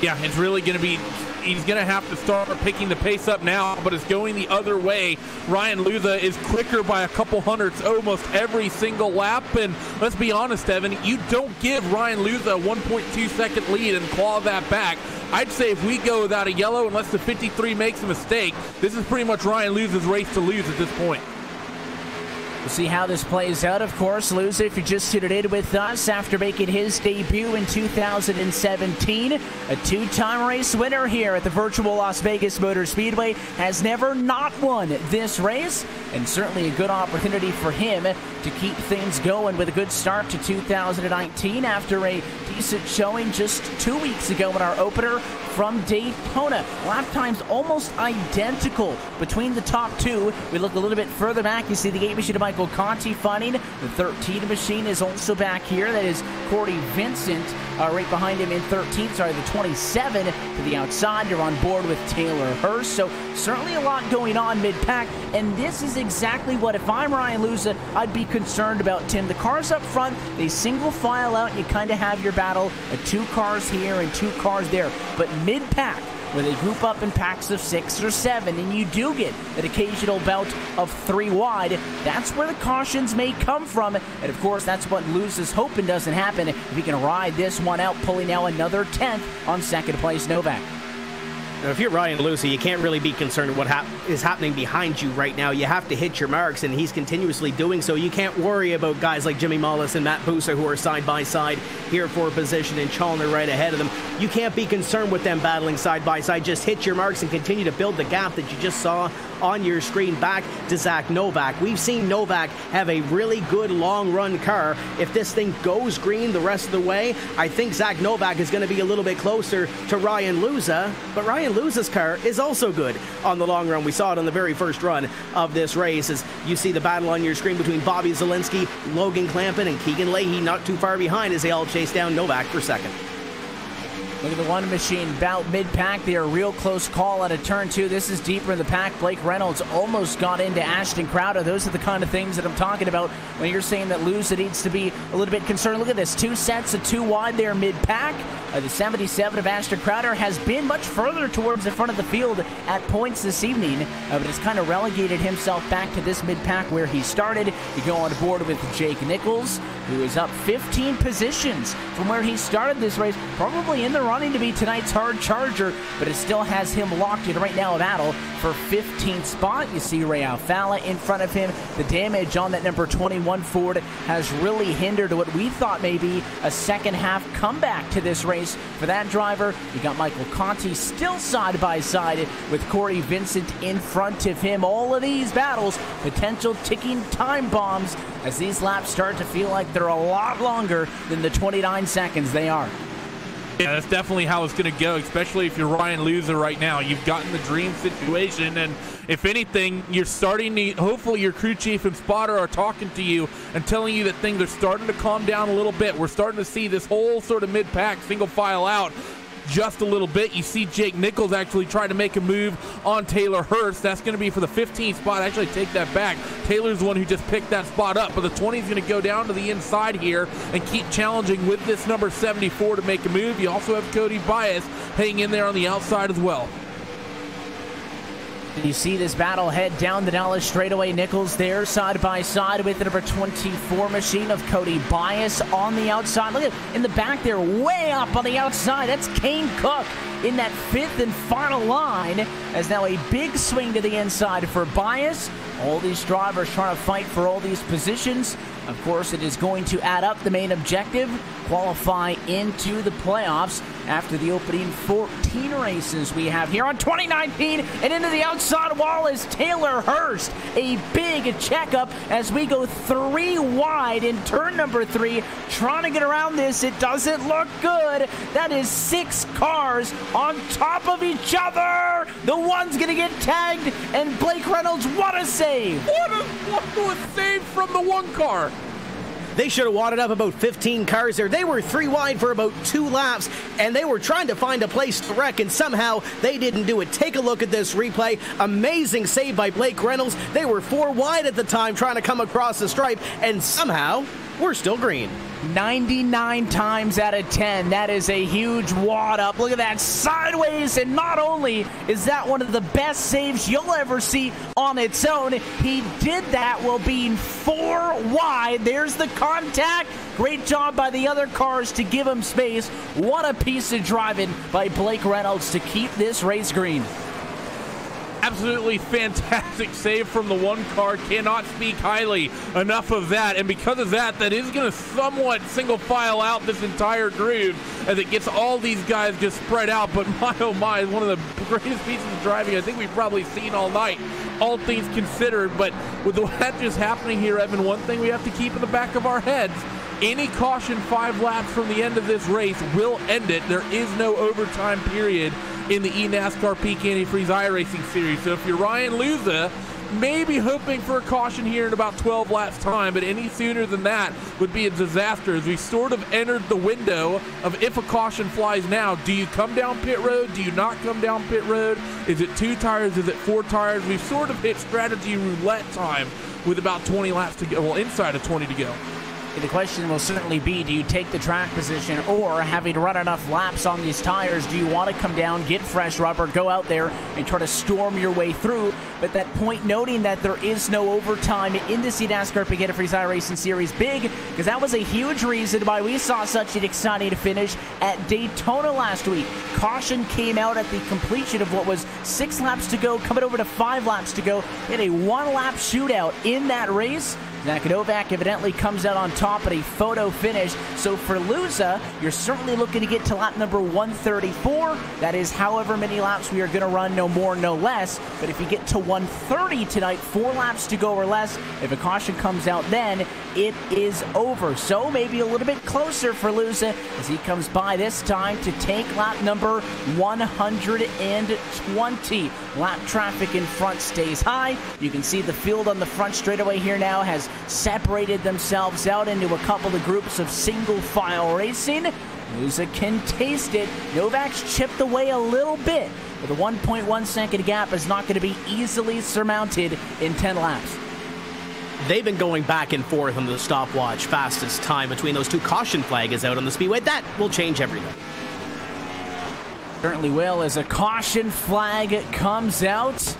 Yeah, it's really going to be, he's going to have to start picking the pace up now, but it's going the other way. Ryan Luza is quicker by a couple hundredths almost every single lap, and let's be honest, Evan, you don't give Ryan Luza a 1.2 second lead and claw that back. I'd say if we go without a yellow, unless the 53 makes a mistake, this is pretty much Ryan Luza's race to lose at this point. We'll see how this plays out, of course. Luza, if you just tuned in with us after making his debut in 2017, a 2-time race winner here at the virtual Las Vegas Motor Speedway, has never not won this race, and certainly a good opportunity for him to keep things going with a good start to 2019 after a decent showing just 2 weeks ago in our opener from Daytona. Lap times almost identical between the top 2. We look a little bit further back. You see the 8 machine of Michael Conti fighting. The 13 machine is also back here. That is Corey Vincent right behind him in 13th. Sorry, the 27 to the outside. You're on board with Taylor Hurst. So certainly a lot going on mid-pack. And this is exactly what, if I'm Ryan Luza, I'd be concerned about, Tim. The cars up front, they single file out. You kind of have your battle of 2 cars here and 2 cars there. But mid-pack, where they group up in packs of 6 or 7, and you do get an occasional bout of 3 wide, that's where the cautions may come from. And of course, that's what Luza's hoping doesn't happen if he can ride this one out, pulling now another 10th on second place Novak. Now, if you're Ryan Luza, you can't really be concerned with what is happening behind you right now. You have to hit your marks, and he's continuously doing so. You can't worry about guys like Jimmy Mullis and Matt Busa, who are side by side here for position, and Chalner right ahead of them. You can't be concerned with them battling side by side. Just hit your marks and continue to build the gap that you just saw on your screen back to Zach Novak. We've seen Novak have a really good long run car. If this thing goes green the rest of the way, I think Zach Novak is going to be a little bit closer to Ryan Luza, but Ryan Luza's car is also good on the long run. We saw it on the very first run of this race as you see the battle on your screen between Bobby Zielinski, Logan Clampett, and Keegan Leahy not too far behind as they all chase down Novak for second. Look at the 1 machine bout mid-pack. They are a real close call out of turn 2. This is deeper in the pack. Blake Reynolds almost got into Ashton Crowder. Those are the kind of things that I'm talking about when you're saying that Luza needs to be a little bit concerned. Look at this. 2 sets of 2 wide there mid-pack. The 77 of Ashton Crowder has been much further towards the front of the field at points this evening, but has kind of relegated himself back to this mid-pack where he started. You go on board with Jake Nichols, who is up 15 positions from where he started this race, probably in the running to be tonight's hard charger, but it still has him locked in right now a battle for 15th spot. You see Ray Alfala in front of him. The damage on that number 21 Ford has really hindered what we thought may be a second half comeback to this race for that driver. You got Michael Conti still side by side with Corey Vincent in front of him. All of these battles, potential ticking time bombs as these laps start to feel like they're a lot longer than the 29 seconds they are. Yeah, that's definitely how it's going to go, especially if you're Ryan Luza right now. You've gotten the dream situation, and if anything, you're starting to, hopefully your crew chief and spotter are talking to you and telling you that things are starting to calm down a little bit. We're starting to see this whole sort of mid-pack single file out just a little bit. You see Jake Nichols actually try to make a move on Taylor Hurst. That's going to be for the 15th spot. Actually, take that back. Taylor's the one who just picked that spot up, but the 20 is going to go down to the inside here and keep challenging with this number 74 to make a move. You also have Cody Bias hanging in there on the outside as well. You see this battle head down the Dallas straightaway. Nichols there side by side with the number 24 machine of Cody Bias on the outside. Look at in the back there, way up on the outside. That's Kane Cook in that fifth and final line, as now a big swing to the inside for Bias. All these drivers trying to fight for all these positions. Of course, it is going to add up the main objective, qualify into the playoffs after the opening 14 races we have here on 2019. And into the outside wall is Taylor Hurst. A big checkup as we go 3 wide in turn number 3. Trying to get around this. It doesn't look good. That is 6 cars on top of each other. The one's going to get tagged, and Blake Reynolds, what a save. What a save from the one car. They should have wadded up about 15 cars there. They were 3 wide for about 2 laps, and they were trying to find a place to wreck, and somehow they didn't do it. Take a look at this replay. Amazing save by Blake Reynolds. They were 4 wide at the time trying to come across the stripe, and somehow we're still green. 99 times out of 10, that is a huge wad up. Look at that, sideways, and not only is that one of the best saves you'll ever see on its own, he did that while being 4 wide. There's the contact. Great job by the other cars to give him space. What a piece of driving by Blake Reynolds to keep this race green. Absolutely fantastic save from the one car. Cannot speak highly enough of that. And because of that, that is going to somewhat single file out this entire groove as it gets all these guys just spread out. But my oh my, one of the greatest pieces of driving I think we've probably seen all night, all things considered. But with that just happening here, Evan, one thing we have to keep in the back of our heads: any caution 5 laps from the end of this race will end it. There is no overtime period in the eNASCAR PEAK Antifreeze iRacing series. So if you're Ryan Luza, maybe hoping for a caution here in about 12 laps time, but any sooner than that would be a disaster, as we sort of entered the window of if a caution flies now, do you come down pit road? Do you not come down pit road? Is it 2 tires? Is it 4 tires? We've sort of hit strategy roulette time with about 20 laps to go, well, inside of 20 to go. The question will certainly be, do you take the track position, or having run enough laps on these tires, do you want to come down, get fresh rubber, go out there and try to storm your way through? But that point noting that there is no overtime in the eNASCAR PEAK Antifreeze iRacing Series, big, because that was a huge reason why we saw such an exciting finish at Daytona last week. Caution came out at the completion of what was 6 laps to go, coming over to 5 laps to go. We had a 1-lap shootout in that race. Novak evidently comes out on top at a photo finish. So for Luza, you're certainly looking to get to lap number 134. That is however many laps we are going to run, no more, no less. But if you get to 130 tonight, 4 laps to go or less, if a caution comes out then, it is over. So maybe a little bit closer for Luza as he comes by this time to take lap number 120. Lap traffic in front stays high. You can see the field on the front straightaway here now has separated themselves out into a couple of groups of single file racing. Luza can taste it. Novak's chipped away a little bit, but the 1.1 second gap is not going to be easily surmounted in 10 laps. They've been going back and forth on the stopwatch fastest time between those 2. Caution flag is out on the speedway. That will change everything. Certainly will, as a caution flag comes out.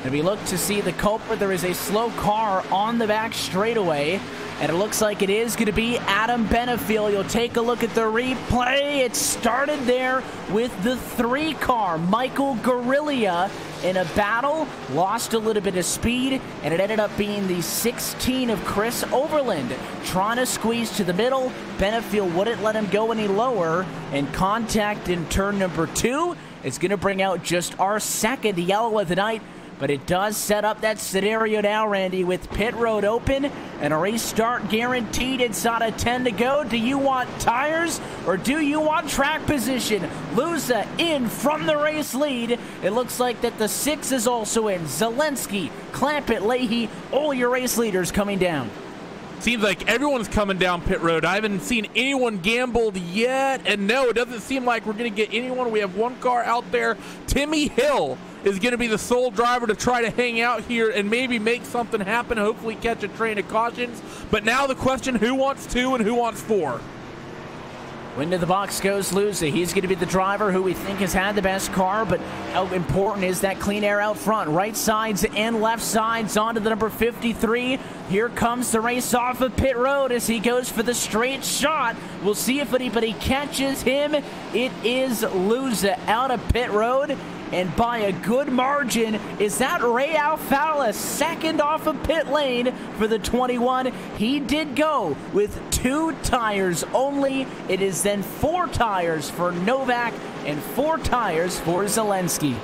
And we look to see the culprit. There is a slow car on the back straightaway, and it looks like it is going to be Adam Benefiel. You'll take a look at the replay. It started there with the 3 car, Michael Guerrilla, in a battle, lost a little bit of speed, and it ended up being the 16 of Chris Overland trying to squeeze to the middle. Benefiel wouldn't let him go any lower, and contact in turn number 2 is going to bring out just our second yellow of the night. But it does set up that scenario now, Randy, with pit road open and a restart guaranteed inside of 10 to go. Do you want tires or do you want track position? Luza in from the race lead. It looks like that the 6 is also in. Zelensky, Clampett, Leahy, all your race leaders coming down. Seems like everyone's coming down pit road. I haven't seen anyone gambled yet. And no, it doesn't seem like we're going to get anyone. We have 1 car out there. Timmy Hill is going to be the sole driver to try to hang out here and maybe make something happen, hopefully catch a train of cautions. But now the question, who wants 2 and who wants 4? Into the box goes Luza. He's going to be the driver who we think has had the best car, but how important is that clean air out front? Right sides and left sides onto the number 53. Here comes the race off of pit road as he goes for the straight shot. We'll see if anybody catches him. It is Luza out of pit road. And by a good margin, is that Ray Alfala second off of pit lane for the 21. He did go with 2 tires only. It is then 4 tires for Novak and 4 tires for Zelensky.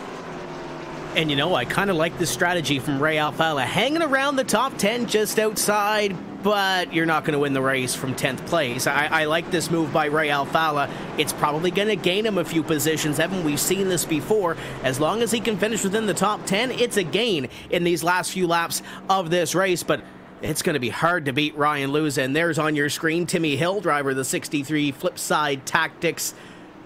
And you know, I kind of like this strategy from Ray Alfala, hanging around the top 10 just outside, but you're not going to win the race from 10th place. I like this move by Ray Alfala. It's probably going to gain him a few positions. Haven't we seen this before? As long as he can finish within the top 10, it's a gain in these last few laps of this race, but it's going to be hard to beat Ryan Luza. And there's on your screen Timmy Hill, driver of the 63 Flipside Tactics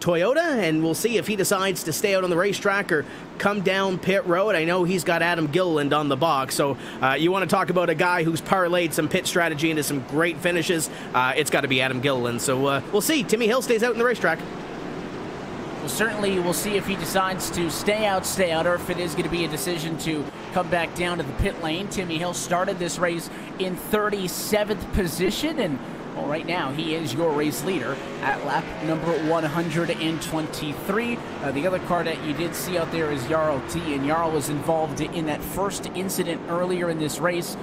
Toyota, and we'll see if he decides to stay out on the racetrack or come down pit road. I know he's got Adam Gilliland on the box, so you want to talk about a guy who's parlayed some pit strategy into some great finishes. It's got to be Adam Gilliland, so we'll see. Timmy Hill stays out in the racetrack. Well, certainly we'll see if he decides to stay out, or if it is going to be a decision to come back down to the pit lane. Timmy Hill started this race in 37th position, and well, right now, he is your race leader at lap number 123. The other car that you did see out there is Jarl T, and Jarl was involved in that first incident earlier in this race.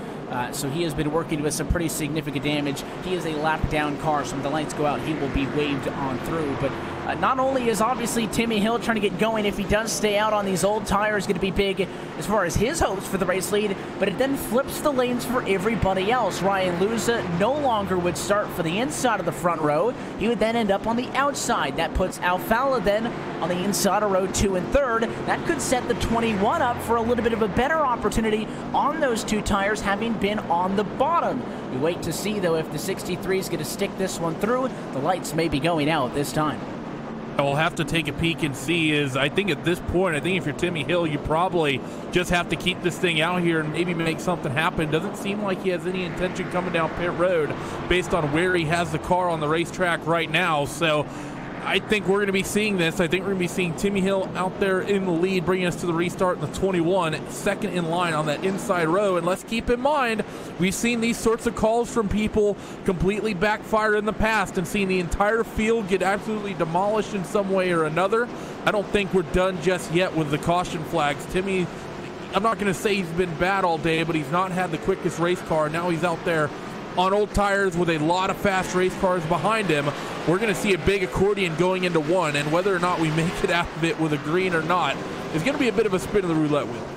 So he has been working with some pretty significant damage. He is a lap down car, so when the lights go out, he will be waved on through. But not only is obviously Timmy Hill trying to get going, if he does stay out on these old tires, going to be big as far as his hopes for the race lead, but it then flips the lanes for everybody else. Ryan Luza no longer would start for the inside of the front row. He would then end up on the outside. That puts Alfala then on the inside of row 2 and 3rd. That could set the 21 up for a little bit of a better opportunity on those 2 tires, having been on the bottom. We wait to see, though, if the 63 is going to stick this one through. The lights may be going out this time. We'll have to take a peek and see. I think at this point, I think if you're Timmy Hill, you probably just have to keep this thing out here and maybe make something happen. Doesn't seem like he has any intention coming down pit road based on where he has the car on the racetrack right now. So I think we're going to be seeing this. I think we're going to be seeing Timmy Hill out there in the lead, bringing us to the restart in the 21, second in line on that inside row. And let's keep in mind, we've seen these sorts of calls from people completely backfire in the past and seen the entire field get absolutely demolished in some way or another. I don't think we're done just yet with the caution flags. Timmy, I'm not going to say he's been bad all day, but he's not had the quickest race car. Now he's out there on old tires with a lot of fast race cars behind him. We're going to see a big accordion going into 1, and whether or not we make it out of it with a green or not is going to be a bit of a spin of the roulette wheel.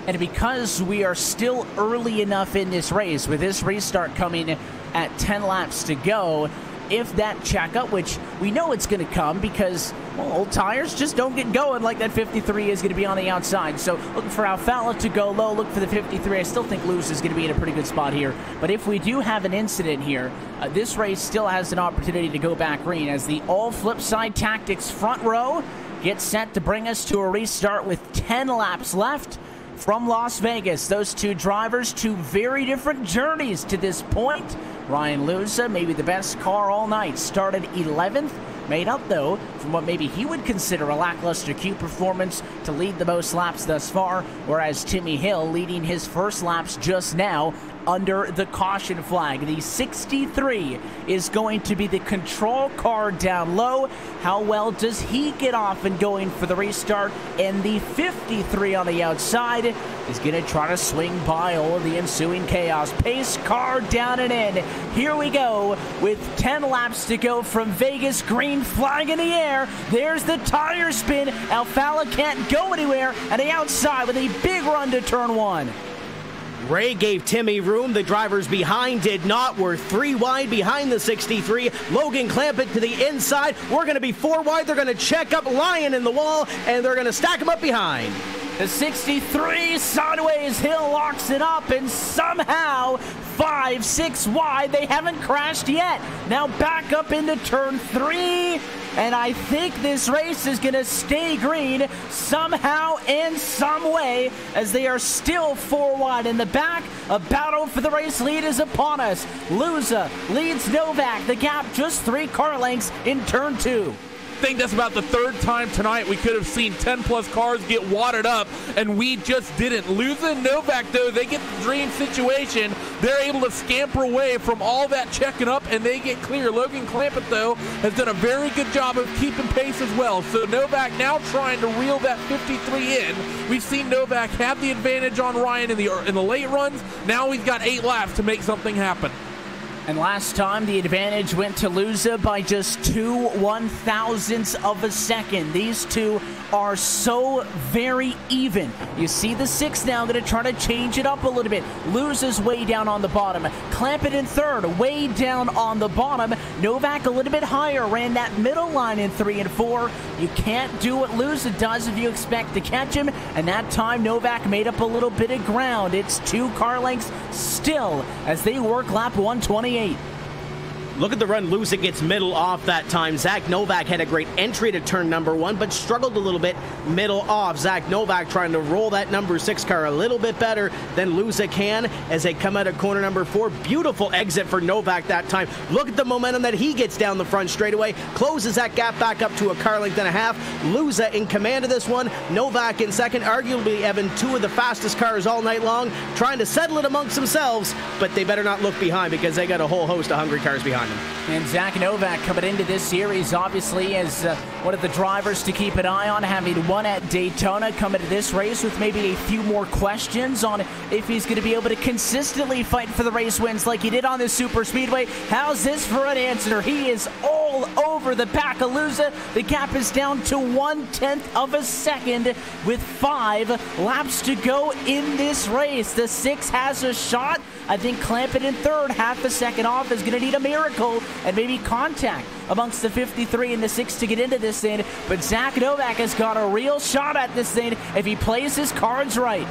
And because we are still early enough in this race, with this restart coming at 10 laps to go, if that checkup, which we know it's going to come because, well, old tires just don't get going like that 53 is going to be on the outside. So looking for Alfala to go low, look for the 53. I still think Luz is going to be in a pretty good spot here. But if we do have an incident here, this race still has an opportunity to go back green as the all Flipside Tactics front row gets set to bring us to a restart with 10 laps left from Las Vegas. Those 2 drivers, 2 very different journeys to this point. Ryan Luza, maybe the best car all night, started 11th, made up, though, from what maybe he would consider a lackluster Q performance to lead the most laps thus far, whereas Timmy Hill leading his first laps just now under the caution flag. The 63 is going to be the control car down low. How well does he get off and going for the restart? And the 53 on the outside is going to try to swing by all of the ensuing chaos. Pace car down and in. Here we go with 10 laps to go from Vegas. Green flag in the air. There's the tire spin. Alfala can't go anywhere. And the outside with a big run to turn 1. Ray gave Timmy room. The drivers behind did not. We're 3 wide behind the 63. Logan Clampett to the inside. We're going to be 4 wide. They're going to check up Lyon in the wall, and they're going to stack him up behind. The 63 sideways hill locks it up, and somehow 5-6 wide. They haven't crashed yet. Now back up into turn 3. And I think this race is going to stay green somehow and some way, as they are still 4 wide in the back. A battle for the race lead is upon us. Luza leads Novak. The gap just 3 car lengths in turn 2. I think that's about the 3rd time tonight we could have seen 10-plus cars get wadded up, and we just didn't. Luza and Novak, though, they get the dream situation. They're able to scamper away from all that checking up, and they get clear. Logan Clampett, though, has done a very good job of keeping pace as well. So Novak now trying to reel that 53 in. We've seen Novak have the advantage on Ryan in the late runs. Now he's got 8 laps to make something happen. And last time, the advantage went to Luza by just 2 1/1000ths of a second. These two are so very even. You see the 6 now going to try to change it up a little bit. Luza's way down on the bottom. Clampett in 3rd, way down on the bottom. Novak a little bit higher, ran that middle line in 3 and 4. You can't do what Luza does if you expect to catch him, and that time Novak made up a little bit of ground. It's 2 car lengths still as they work lap 128. Look at the run Luza gets middle off that time. Zach Novak had a great entry to turn number 1, but struggled a little bit middle off. Zach Novak trying to roll that number 6 car a little bit better than Luza can as they come out of corner number 4. Beautiful exit for Novak that time. Look at the momentum that he gets down the front straightaway. Closes that gap back up to a car length and a half. Luza in command of this one. Novak in 2nd. Arguably, Evan, 2 of the fastest cars all night long. Trying to settle it amongst themselves, but they better not look behind because they got a whole host of hungry cars behind them. And Zach Novak coming into this series, obviously, as one of the drivers to keep an eye on, having won at Daytona, coming to this race with maybe a few more questions on if he's going to be able to consistently fight for the race wins like he did on the Super Speedway. How's this for an answer? He is all over the back of Luza. The gap is down to 1/10 of a second with 5 laps to go in this race. The 6 has a shot. I think Clampett in 3rd, half a second off, is going to need a miracle and maybe contact amongst the 53 and the 6 to get into this thing. But Zach Novak has got a real shot at this thing if he plays his cards right.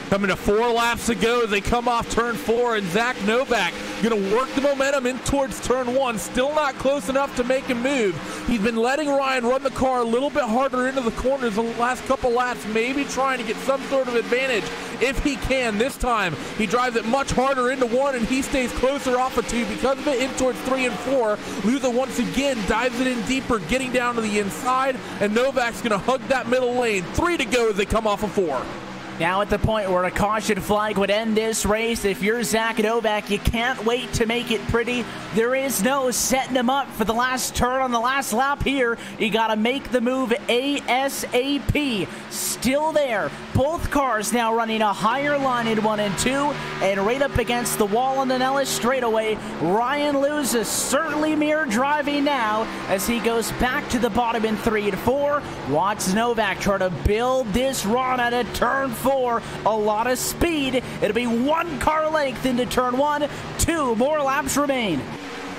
Coming to 4 laps to go as they come off turn 4, and Zach Novak going to work the momentum in towards turn 1. Still not close enough to make a move. He's been letting Ryan run the car a little bit harder into the corners the last couple laps, maybe trying to get some sort of advantage if he can. This time, he drives it much harder into 1, and he stays closer off of 2 because of it in towards 3 and 4. Luza once again dives it in deeper, getting down to the inside, and Novak's going to hug that middle lane. 3 to go as they come off of 4. Now at the point where a caution flag would end this race, if you're Zach Novak, you can't wait to make it pretty. There is no setting him up for the last turn on the last lap here. You got to make the move ASAP. Still there. Both cars now running a higher line in 1 and 2, and right up against the wall on the Nellis straightaway. Ryan Luza certainly mirror driving now as he goes back to the bottom in 3 and 4. Watch Novak try to build this run at a turn 4. A lot of speed. It'll be 1 car length into turn 1. 2 more laps remain.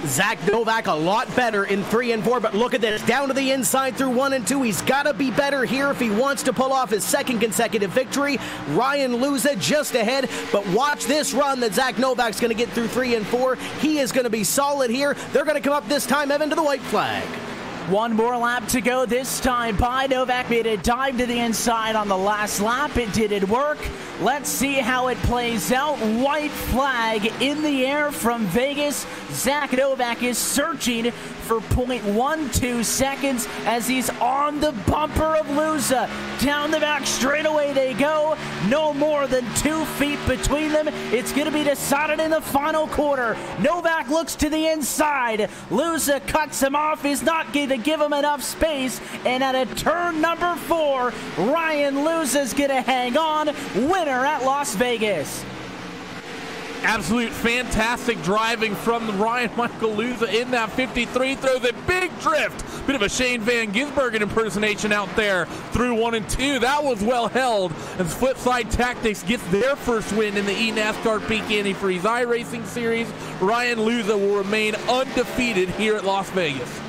Zach Novak a lot better in 3 and 4, but look at this. Down to the inside through 1 and 2. He's got to be better here if he wants to pull off his 2nd consecutive victory. Ryan Luza just ahead, but watch this run that Zach Novak's going to get through 3 and 4. He is going to be solid here. They're going to come up this time, Evan, to the white flag. 1 more lap to go this time by Novak. Made a dive to the inside on the last lap. It didn't work. Let's see how it plays out. White flag in the air from Vegas. Zach Novak is searching for 0.12 seconds as he's on the bumper of Luza. Down the back straightaway they go. No more than 2 feet between them. It's going to be decided in the final quarter. Novak looks to the inside. Luza cuts him off. He's not going to give him enough space. And at a turn number 4, Ryan Luza's going to hang on. Winner at Las Vegas. Absolute fantastic driving from Ryan Michael Luza in that 53. Throws a big drift. Bit of a Shane Van Gisbergen impersonation out there through 1 and 2. That was well held as Flipside Tactics gets their first win in the eNASCAR PEAK Antifreeze iRacing Series. Ryan Luza will remain undefeated here at Las Vegas.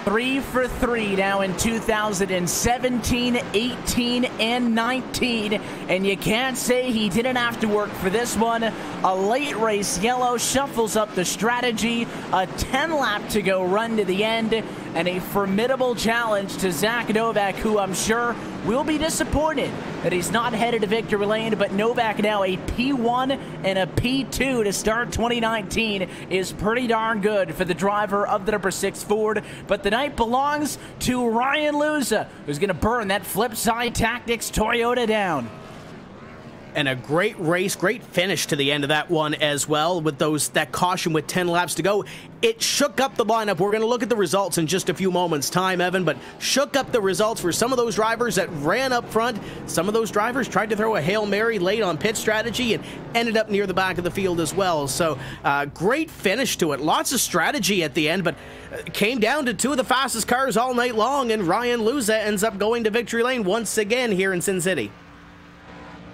3 for 3 now in 2017, 18, and 19. And you can't say he didn't have to work for this one. A late race yellow shuffles up the strategy. A 10-lap to go run to the end. And a formidable challenge to Zach Novak, who I'm sure will be disappointed that he's not headed to victory lane. But Novak now a P1 and a P2 to start 2019 is pretty darn good for the driver of the number 6 Ford. But the night belongs to Ryan Luza, who's going to burn that Flipside Tactics Toyota down. And a great race, great finish to the end of that one as well, with that caution with 10 laps to go. It shook up the lineup. We're going to look at the results in just a few moments' time, Evan, but shook up the results for some of those drivers that ran up front. Some of those drivers tried to throw a Hail Mary late on pit strategy and ended up near the back of the field as well. So great finish to it. Lots of strategy at the end, but came down to two of the fastest cars all night long, and Ryan Luza ends up going to victory lane once again here in Sin City.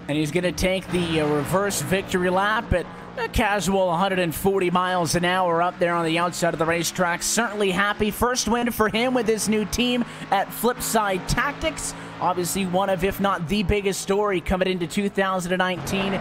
And he's going to take the reverse victory lap at a casual 140 miles an hour up there on the outside of the racetrack. Certainly happy. First win for him with his new team at Flipside Tactics. Obviously one of, if not the biggest story coming into 2019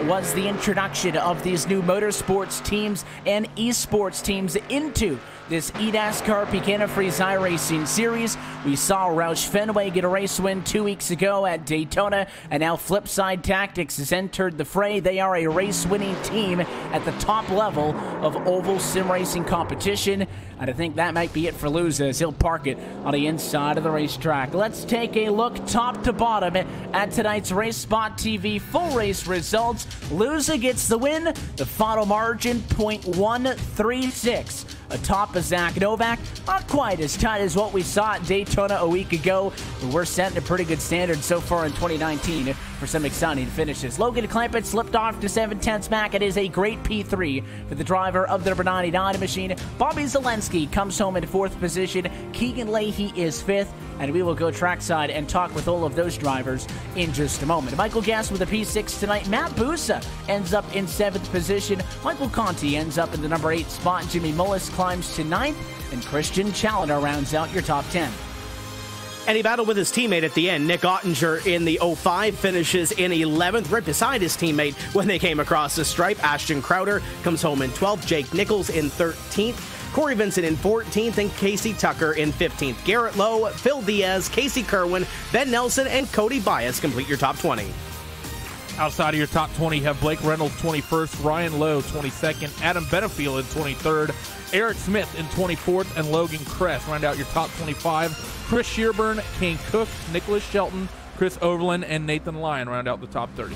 was the introduction of these new motorsports teams and esports teams into this eNASCAR PEAK Antifreeze iRacing series. We saw Roush Fenway get a race win 2 weeks ago at Daytona, and now Flipside Tactics has entered the fray. They are a race-winning team at the top level of oval sim racing competition, and I think that might be it for Luza as he'll park it on the inside of the racetrack. Let's take a look top to bottom at tonight's RaceSpotTV full race results. Luza gets the win, the final margin .136. Atop of Zach Novak, not quite as tight as what we saw at Daytona a week ago, but we're setting a pretty good standard so far in 2019 for some exciting finishes. Logan Clampett slipped off to 7/10 back. It is a great P3 for the driver of the number 99 machine. Bobby Zelensky comes home in 4th position. Keegan Leahy is 5th, and we will go trackside and talk with all of those drivers in just a moment. Michael Gass with a P6 tonight. Matt Busa ends up in 7th position. Michael Conti ends up in the number 8 spot. Jimmy Mullis climbs to 9th, and Christian Challenger rounds out your top 10. And he battled with his teammate at the end. Nick Ottinger in the 05 finishes in 11th, right beside his teammate when they came across the stripe. Ashton Crowder comes home in 12th. Jake Nichols in 13th. Corey Vincent in 14th, and Casey Tucker in 15th. Garrett Lowe, Phil Diaz, Casey Kerwin, Ben Nelson, and Cody Bias complete your top 20. Outside of your top 20, you have Blake Reynolds 21st, Ryan Lowe 22nd, Adam Benefield in 23rd, Eric Smith in 24th, and Logan Kress round out your top 25. Chris Shearburn, Kane Cook, Nicholas Shelton, Chris Overland, and Nathan Lyon round out the top 30.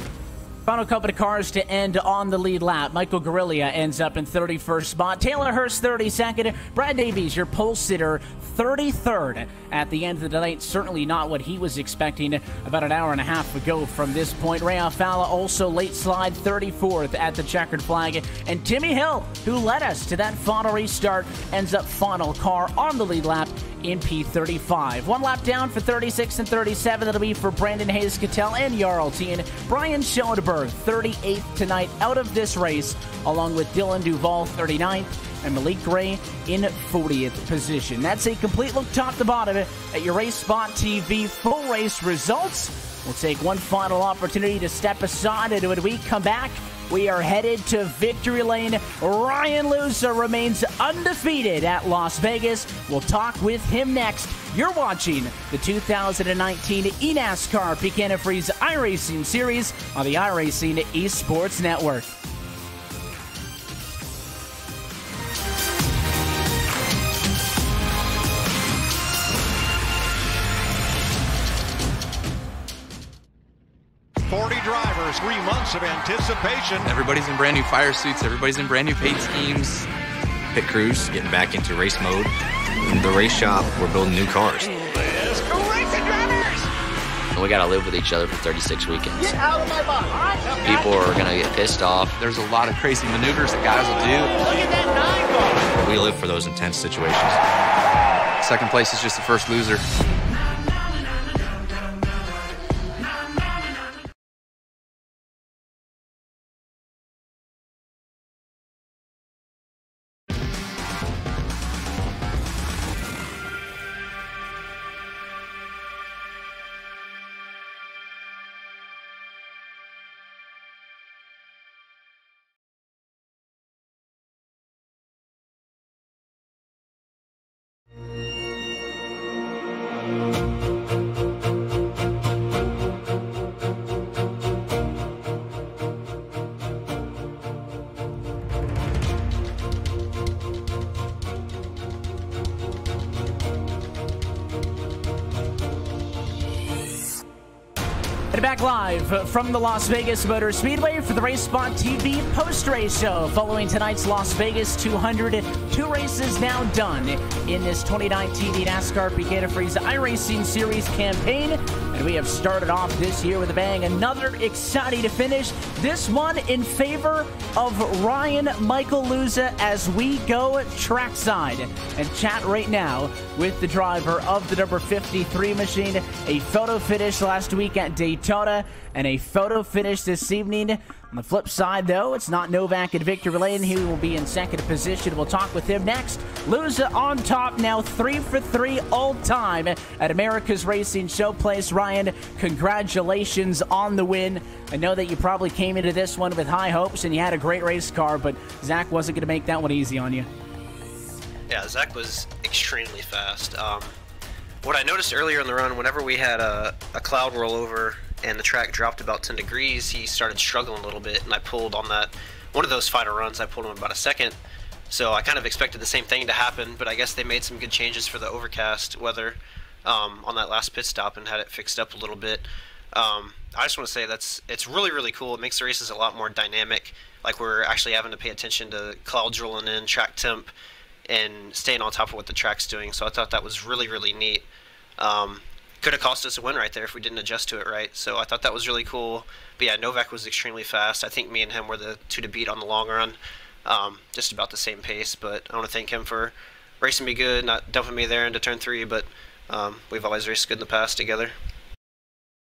Final couple of cars to end on the lead lap. Michael Guerrilla ends up in 31st spot. Taylor Hurst 32nd. Brad Davies, your pole sitter, 33rd at the end of the night. Certainly not what he was expecting about an hour and a half ago from this point. Ray Alfala also late slide 34th at the checkered flag. And Timmy Hill, who led us to that final restart, ends up final car on the lead lap in P35. One lap down for 36 and 37. That'll be for Brandon Hayes-Cattell and Jarl Tien. Brian Schoenberg, 38th tonight out of this race, along with Dylan Duvall, 39th, and Malik Gray in 40th position. That's a complete look top to bottom at your RaceSpotTV full race results. We'll take one final opportunity to step aside, and when we come back, we are headed to victory lane. Ryan Luza remains undefeated at Las Vegas. We'll talk with him next. You're watching the 2019 eNASCAR PEAK Antifreeze iRacing Series on the iRacing Esports Network. Drivers, 3 months of anticipation. Everybody's in brand new fire suits. Everybody's in brand new paint schemes. Pit crews getting back into race mode. In the race shop, we're building new cars. Let's go racing, drivers! And we got to live with each other for 36 weekends. Get out of my box. All right, tough guy. People are going to get pissed off. There's a lot of crazy maneuvers that guys will do. Look at that 9 car. We live for those intense situations. Second place is just the first loser. And back live from the Las Vegas Motor Speedway for the RaceSpotTV post-race show. Following tonight's Las Vegas 200, 2 races now done in this 2019 eNASCAR PEAK Antifreeze iRacing Series campaign. And we have started off this year with a bang. Another exciting finish. This one in favor of Ryan Michael Luza as we go trackside and chat right now with the driver of the number 53 machine. A photo finish last week at Daytona and a photo finish this evening. On the flip side, though, it's not Novak and Victor Lane. He will be in second position. We'll talk with him next. Luza on top now, 3 for 3 all time at America's Racing Showplace. Ryan, congratulations on the win. I know that you probably came into this one with high hopes and you had a great race car, but Zach wasn't going to make that one easy on you. Yeah, Zach was extremely fast. What I noticed earlier in the run, whenever we had a cloud roll over and the track dropped about 10 degrees, he started struggling a little bit, and I pulled on that one of those final runs. I pulled him about a second, so I kind of expected the same thing to happen, but I guess they made some good changes for the overcast weather on that last pit stop and had it fixed up a little bit. I just want to say it's really, really cool. It makes the races a lot more dynamic, like we're actually having to pay attention to clouds rolling in, track temp, and staying on top of what the track's doing. So I thought that was really, really neat. Could have cost us a win right there if we didn't adjust to it right. So I thought that was really cool. But yeah, Novak was extremely fast. I think me and him were the two to beat on the long run. Just about the same pace. But I want to thank him for racing me good, not dumping me there into turn 3. But we've always raced good in the past together.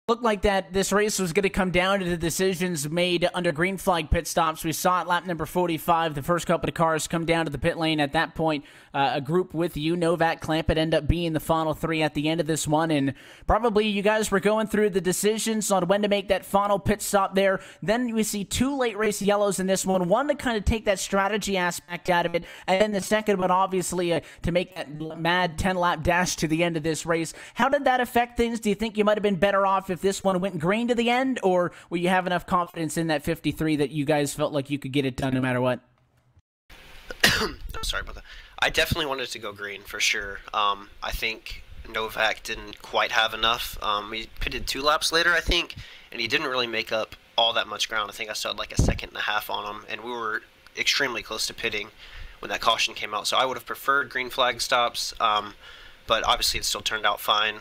Looked like that this race was going to come down to the decisions made under green flag pit stops. We saw it lap number 45, the first couple of cars come down to the pit lane. At that point, a group with you, Novak, Clampett, end up being the final 3 at the end of this one. And probably you guys were going through the decisions on when to make that final pit stop there. Then we see 2 late race yellows in this one to kind of take that strategy aspect out of it. And then the second one, obviously, to make that mad 10-lap dash to the end of this race. How did that affect things? Do you think you might have been better off if this one went green to the end, or will you have enough confidence in that 53 that you guys felt like you could get it done no matter what? I'm sorry about that. I definitely wanted to go green for sure. I think Novak didn't quite have enough. We pitted 2 laps later, I think, and he didn't really make up all that much ground. I think I still had like a second and a half on him, and we were extremely close to pitting when that caution came out. So I would have preferred green flag stops, but obviously it still turned out fine.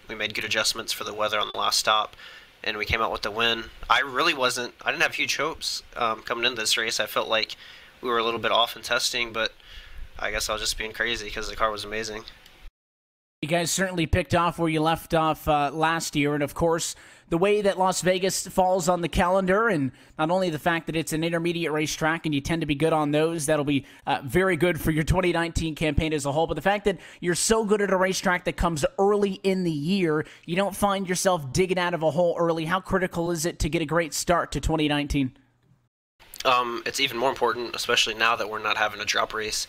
We made good adjustments for the weather on the last stop, and we came out with the win. I didn't have huge hopes coming into this race. I felt like we were a little bit off in testing, but I guess I was just being crazy because the car was amazing. You guys certainly picked off where you left off last year, and of course, the way that Las Vegas falls on the calendar, and not only the fact that it's an intermediate racetrack and you tend to be good on those, that'll be very good for your 2019 campaign as a whole, but the fact that you're so good at a racetrack that comes early in the year, you don't find yourself digging out of a hole early. How critical is it to get a great start to 2019? It's even more important, especially now that we're not having a drop race.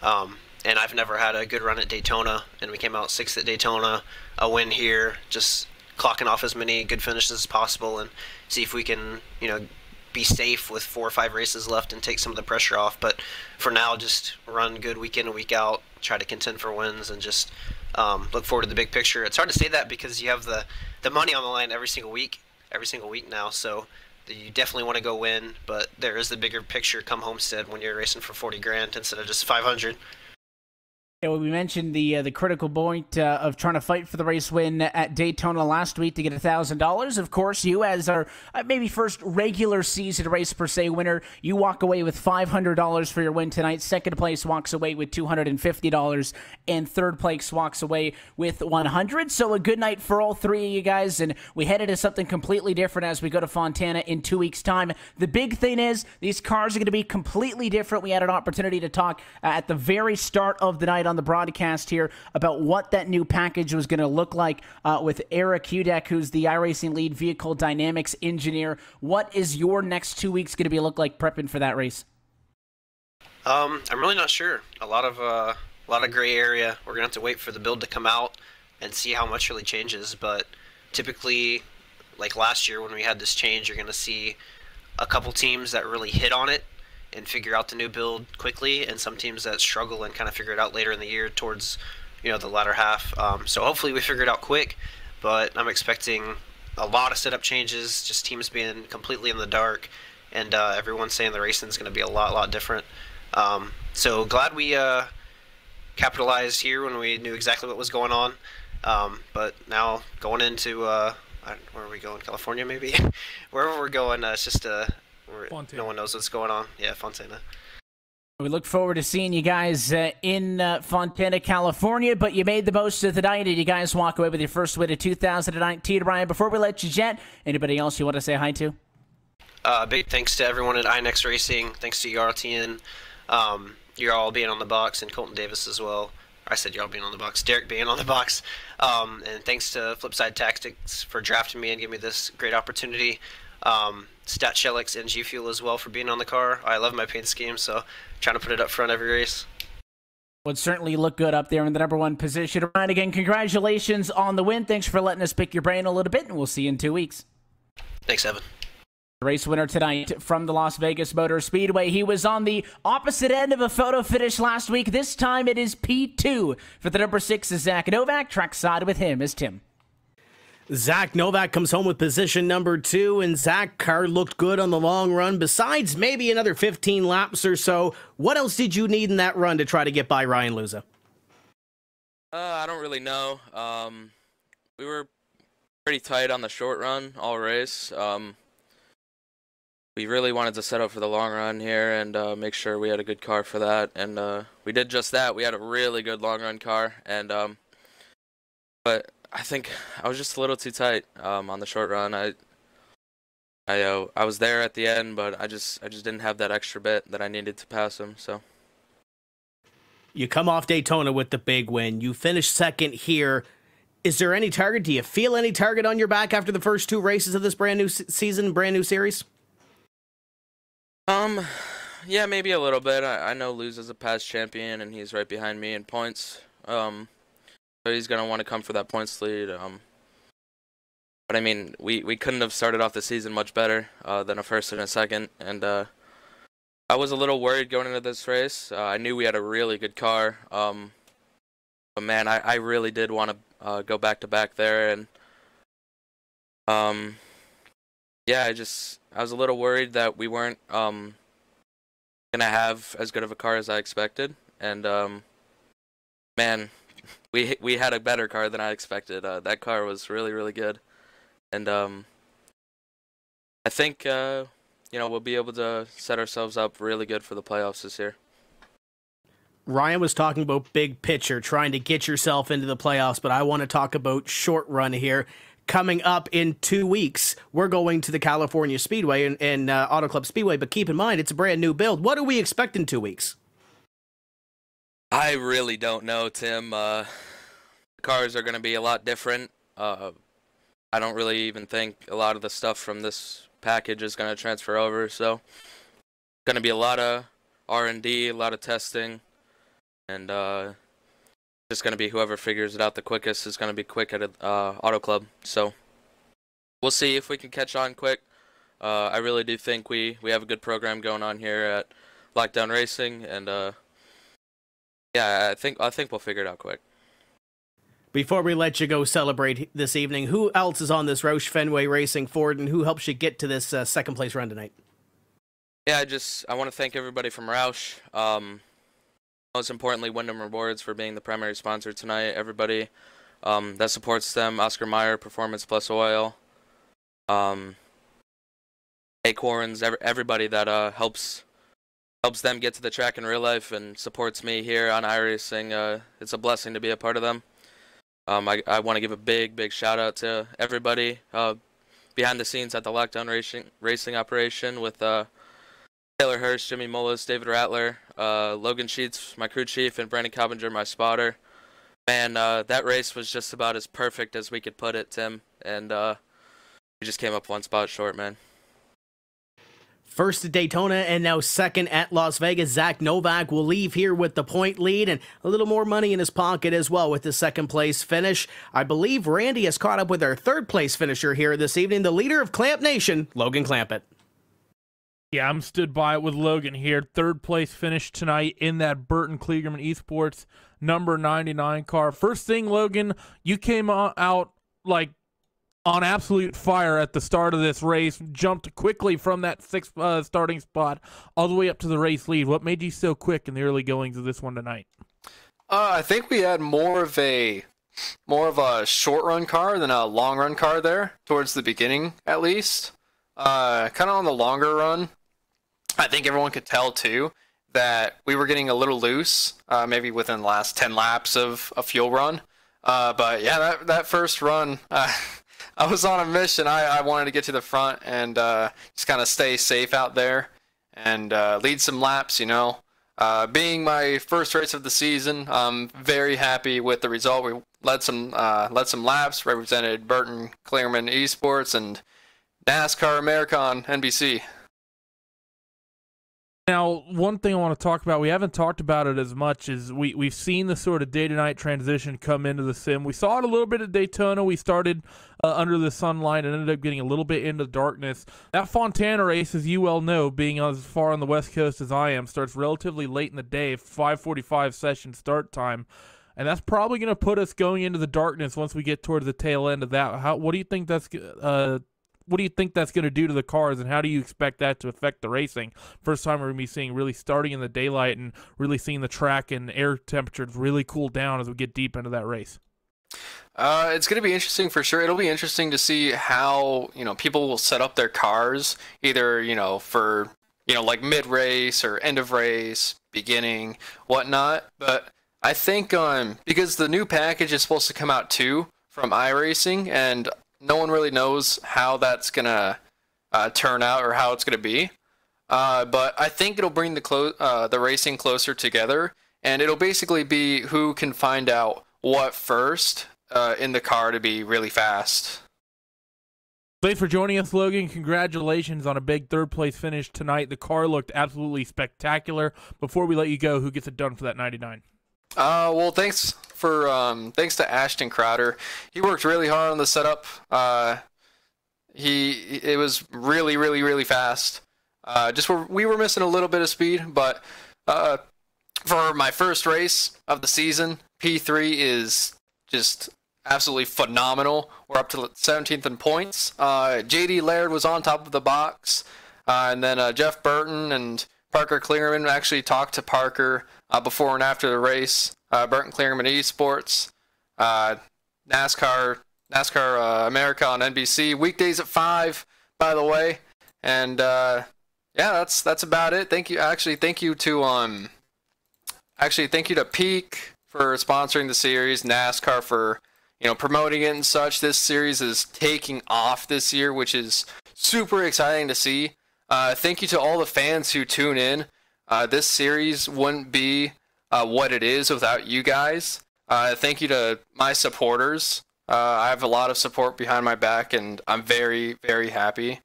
And I've never had a good run at Daytona, and we came out 6th at Daytona, a win here, just clocking off as many good finishes as possible and see if we can, be safe with 4 or 5 races left and take some of the pressure off. But for now, just run good week in and week out, try to contend for wins, and just look forward to the big picture. It's hard to say that because you have the money on the line every single week now, so you definitely want to go win, but there is the bigger picture come Homestead when you're racing for 40 grand instead of just 500. Yeah, well, we mentioned the critical point of trying to fight for the race win at Daytona last week to get $1,000. Of course, you as our maybe first regular season race per se winner, you walk away with $500 for your win tonight. Second place walks away with $250, and third place walks away with $100. So a good night for all 3 of you guys, and we head into something completely different as we go to Fontana in 2 weeks' time. The big thing is these cars are going to be completely different. We had an opportunity to talk at the very start of the night on the broadcast here about what that new package was going to look like with Eric Hudek, who's the iRacing lead vehicle dynamics engineer. What is your next 2 weeks going to look like prepping for that race? I'm really not sure. A lot of gray area. We're gonna have to wait for the build to come out and see how much really changes. But typically, like last year when we had this change, you're gonna see a couple teams that really hit on it and figure out the new build quickly, and some teams that struggle and kind of figure it out later in the year towards the latter half. So hopefully we figure it out quick, but I'm expecting a lot of setup changes, just teams being completely in the dark, and everyone's saying the racing is going to be a lot different. So glad we capitalized here when we knew exactly what was going on. But now going into where are we going? California, maybe? Wherever we're going, it's just no one knows what's going on. Yeah, Fontana. We look forward to seeing you guys in Fontana, California, but you made the most of the night, and you guys walk away with your first win of 2019. Ryan, before we let you jet, anybody else you want to say hi to? Big thanks to everyone at iRacing. Thanks to ERTN. You're all being on the box, and Colton Davis as well. I said y'all being on the box. Derek being on the box. And thanks to Flipside Tactics for drafting me and giving me this great opportunity. Stat Shellix and G Fuel as well for being on the car. I love my paint scheme, so trying to put it up front every race. Would certainly look good up there in the #1 position. Ryan, again, congratulations on the win. Thanks for letting us pick your brain a little bit, and we'll see you in 2 weeks. Thanks, Evan. Race winner tonight from the Las Vegas Motor Speedway. He was on the opposite end of a photo finish last week. This time it is P2 for the #6 is Zach Novak. Trackside with him is Tim. Zach Novak comes home with position #2, and Zach, car looked good on the long run. Besides maybe another 15 laps or so, what else did you need in that run to try to get by Ryan Luza? I don't really know. We were pretty tight on the short run all race. We really wanted to set up for the long run here and make sure we had a good car for that, and we did just that. We had a really good long run car, and but I think I was just a little too tight on the short run. I was there at the end, but I just didn't have that extra bit that I needed to pass him. So you come off Daytona with the big win. You finish second here. Is there any target? Do you feel any target on your back after the first 2 races of this brand new season, brand new series? Yeah, maybe a little bit. I know Luz is a past champion, and he's right behind me in points. So he's going to want to come for that points lead. But, I mean, we couldn't have started off the season much better than a first and a second. And I was a little worried going into this race. I knew we had a really good car. But, man, I really did want to go back-to-back there. And, yeah, I was a little worried that we weren't going to have as good of a car as I expected. And, man, we had a better car than I expected. That car was really, really good. And I think, we'll be able to set ourselves up really good for the playoffs this year. Ryan was talking about big picture, trying to get yourself into the playoffs, but I want to talk about short run here. Coming up in 2 weeks, we're going to the California Speedway and Auto Club Speedway, but keep in mind, it's a brand new build. What do we expect in 2 weeks? I really don't know, Tim. The cars are going to be a lot different. I don't really even think a lot of the stuff from this package is going to transfer over, so it's going to be a lot of R&D, a lot of testing, and just going to be whoever figures it out the quickest is going to be quick at Auto Club. So we'll see if we can catch on quick. I really do think we have a good program going on here at Lockdown Racing, and yeah, I think we'll figure it out quick. Before we let you go celebrate this evening, who else is on this Roush Fenway Racing Ford, and who helps you get to this second place run tonight? Yeah, I want to thank everybody from Roush. Most importantly, Wyndham Rewards for being the primary sponsor tonight. Everybody that supports them, Oscar Mayer, Performance Plus Oil, Acorns, everybody that helps them get to the track in real life and supports me here on iRacing. It's a blessing to be a part of them. I want to give a big shout out to everybody behind the scenes at the Lockdown Racing operation with Taylor Hurst, Jimmy Mullis, David Rattler, Logan Sheets, my crew chief, and Brandon Cobbinger, my spotter. Man, that race was just about as perfect as we could put it, Tim. And we just came up 1 spot short, man. First at Daytona and now second at Las Vegas. Zach Novak will leave here with the point lead and a little more money in his pocket as well with the second place finish. I believe Randy has caught up with our third place finisher here this evening, the leader of Clamp Nation, Logan Clampett. Yeah, I'm stood by it with Logan here. Third place finish tonight in that Burton Kligerman Esports number 99 car. First thing, Logan, you came out like On absolute fire at the start of this race, jumped quickly from that sixth starting spot all the way up to the race lead. What made you so quick in the early goings of this one tonight? I think we had more of a short run car than a long run car there towards the beginning, at least. Kind of on the longer run, I think everyone could tell too that we were getting a little loose, maybe within the last 10 laps of a fuel run. But yeah, that first run, I was on a mission. I wanted to get to the front and just kind of stay safe out there and lead some laps, you know. Being my first race of the season, I'm very happy with the result. We led some laps, represented Burton Clearman Esports and NASCAR America on NBC. Now, one thing I want to talk about, we haven't talked about it as much, is we've seen the sort of day-to-night transition come into the sim. We saw it a little bit at Daytona. We started under the sunlight and ended up getting a little bit into darkness. That Fontana race, as you well know, being as far on the West Coast as I am, starts relatively late in the day, 5:45 session start time. And that's probably going to put us going into the darkness once we get towards the tail end of that. What do you think that's going to do to the cars, and how do you expect that to affect the racing? First time we're going to be seeing really starting in the daylight and really seeing the track and air temperatures really cool down as we get deep into that race. It's going to be interesting for sure. It'll be interesting to see how, you know, people will set up their cars, either, you know, for, you know, like mid-race or end of race, beginning, whatnot. But I think because the new package is supposed to come out too from iRacing, and no one really knows how that's going to turn out or how it's going to be. But I think it'll bring the racing closer together, and it'll basically be who can find out what first in the car to be really fast. Thanks for joining us, Logan. Congratulations on a big third-place finish tonight. The car looked absolutely spectacular. Before we let you go, who gets it done for that 99? Well, thanks to Ashton Crowder. He worked really hard on the setup. It was really, really, really fast. We were missing a little bit of speed, but for my first race of the season, P3 is just absolutely phenomenal. We're up to 17th in points. JD Laird was on top of the box, and then Jeff Burton and Parker Clearman actually talked to Parker before and after the race. Burton Clearman Esports, NASCAR America on NBC, weekdays at 5, by the way. And yeah, that's about it. Thank you to PEAK for sponsoring the series, NASCAR for, you know, promoting it and such. This series is taking off this year, which is super exciting to see. Thank you to all the fans who tune in. This series wouldn't be what it is without you guys. Thank you to my supporters. I have a lot of support behind my back, and I'm very, very happy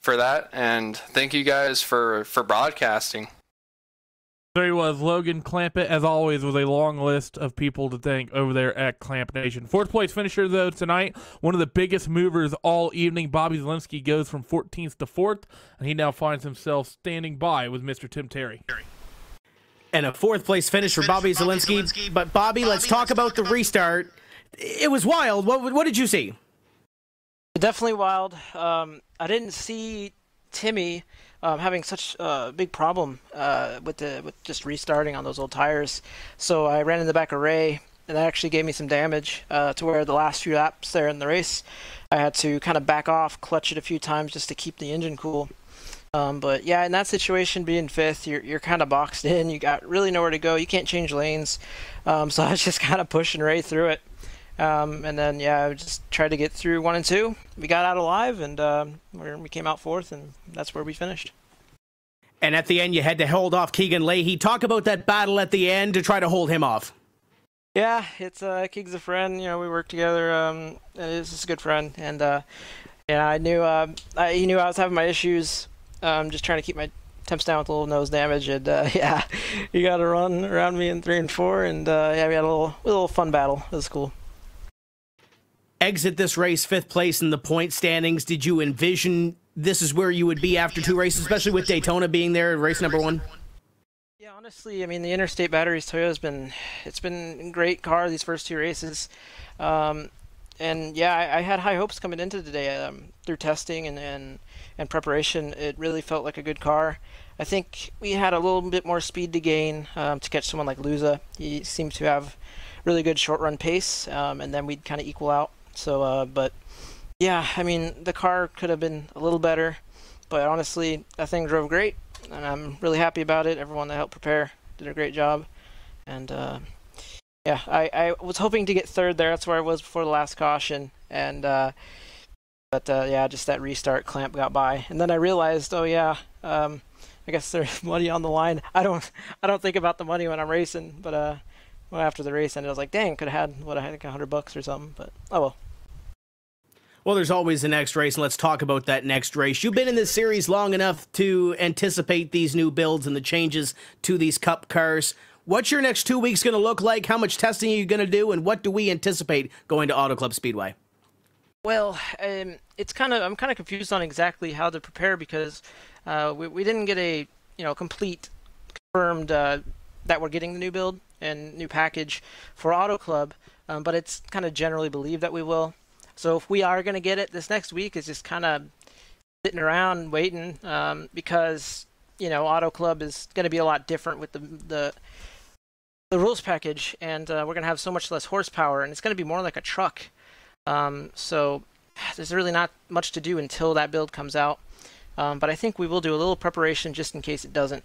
for that. And thank you guys for broadcasting. There he was, Logan Clampett, as always, with a long list of people to thank over there at Clamp Nation. Fourth place finisher, though, tonight, one of the biggest movers all evening. Bobby Zielinski goes from 14th to 4th, and he now finds himself standing by with Mr. Tim Terry. And a fourth place finish for Bobby Zielinski. But Bobby, let's talk about the restart. It was wild. What did you see? Definitely wild. I didn't see Timmy having such a big problem with just restarting on those old tires. So I ran in the back of Ray, and that actually gave me some damage to where the last few laps there in the race, I had to kind of back off, clutch it a few times just to keep the engine cool. But yeah, in that situation, being fifth, you're kind of boxed in. You got really nowhere to go. You can't change lanes. So I was just kind of pushing Ray through it. And then, yeah, I just tried to get through 1 and 2. We got out alive, and we came out fourth, and that's where we finished. And at the end, you had to hold off Keegan Leahy. Talk about that battle at the end to try to hold him off. Yeah, it's Keeg's a friend. You know, we work together. And he's just a good friend. And yeah, I knew he knew I was having my issues. Just trying to keep my temps down with a little nose damage, and yeah, he got to run around me in 3 and 4, and yeah, we had a little fun battle. It was cool. Exit this race 5th place in the point standings. Did you envision this is where you would be after 2 races, especially with Daytona being there, race number 1? Yeah, honestly, I mean, the Interstate Batteries Toyota's been a great car these first 2 races. and yeah, I had high hopes coming into today. Through testing and preparation, it really felt like a good car. I think we had a little bit more speed to gain to catch someone like Luza. He seemed to have really good short run pace, and then we'd kind of equal out. So, but yeah, I mean, the car could have been a little better, but honestly, that thing drove great, and I'm really happy about it. Everyone that helped prepare did a great job, and yeah, I was hoping to get third there. That's where I was before the last caution, and but yeah, just that restart clamp got by, and then I realized, oh yeah, I guess there's money on the line. I don't think about the money when I'm racing, but well, after the race ended, I was like, dang, could have had I think $100 or something, but oh well. Well, there's always the next race, and let's talk about that next race. You've been in this series long enough to anticipate these new builds and the changes to these Cup cars. What's your next 2 weeks going to look like? How much testing are you going to do, and what do we anticipate going to Auto Club Speedway? Well, I'm kind of confused on exactly how to prepare because we didn't get a complete confirmed that we're getting the new build and new package for Auto Club, but it's kind of generally believed that we will. So if we are going to get it, this next week is just kind of sitting around waiting because Auto Club is going to be a lot different with the rules package, and we're going to have so much less horsepower, and it's going to be more like a truck. So there's really not much to do until that build comes out. But I think we will do a little preparation just in case it doesn't,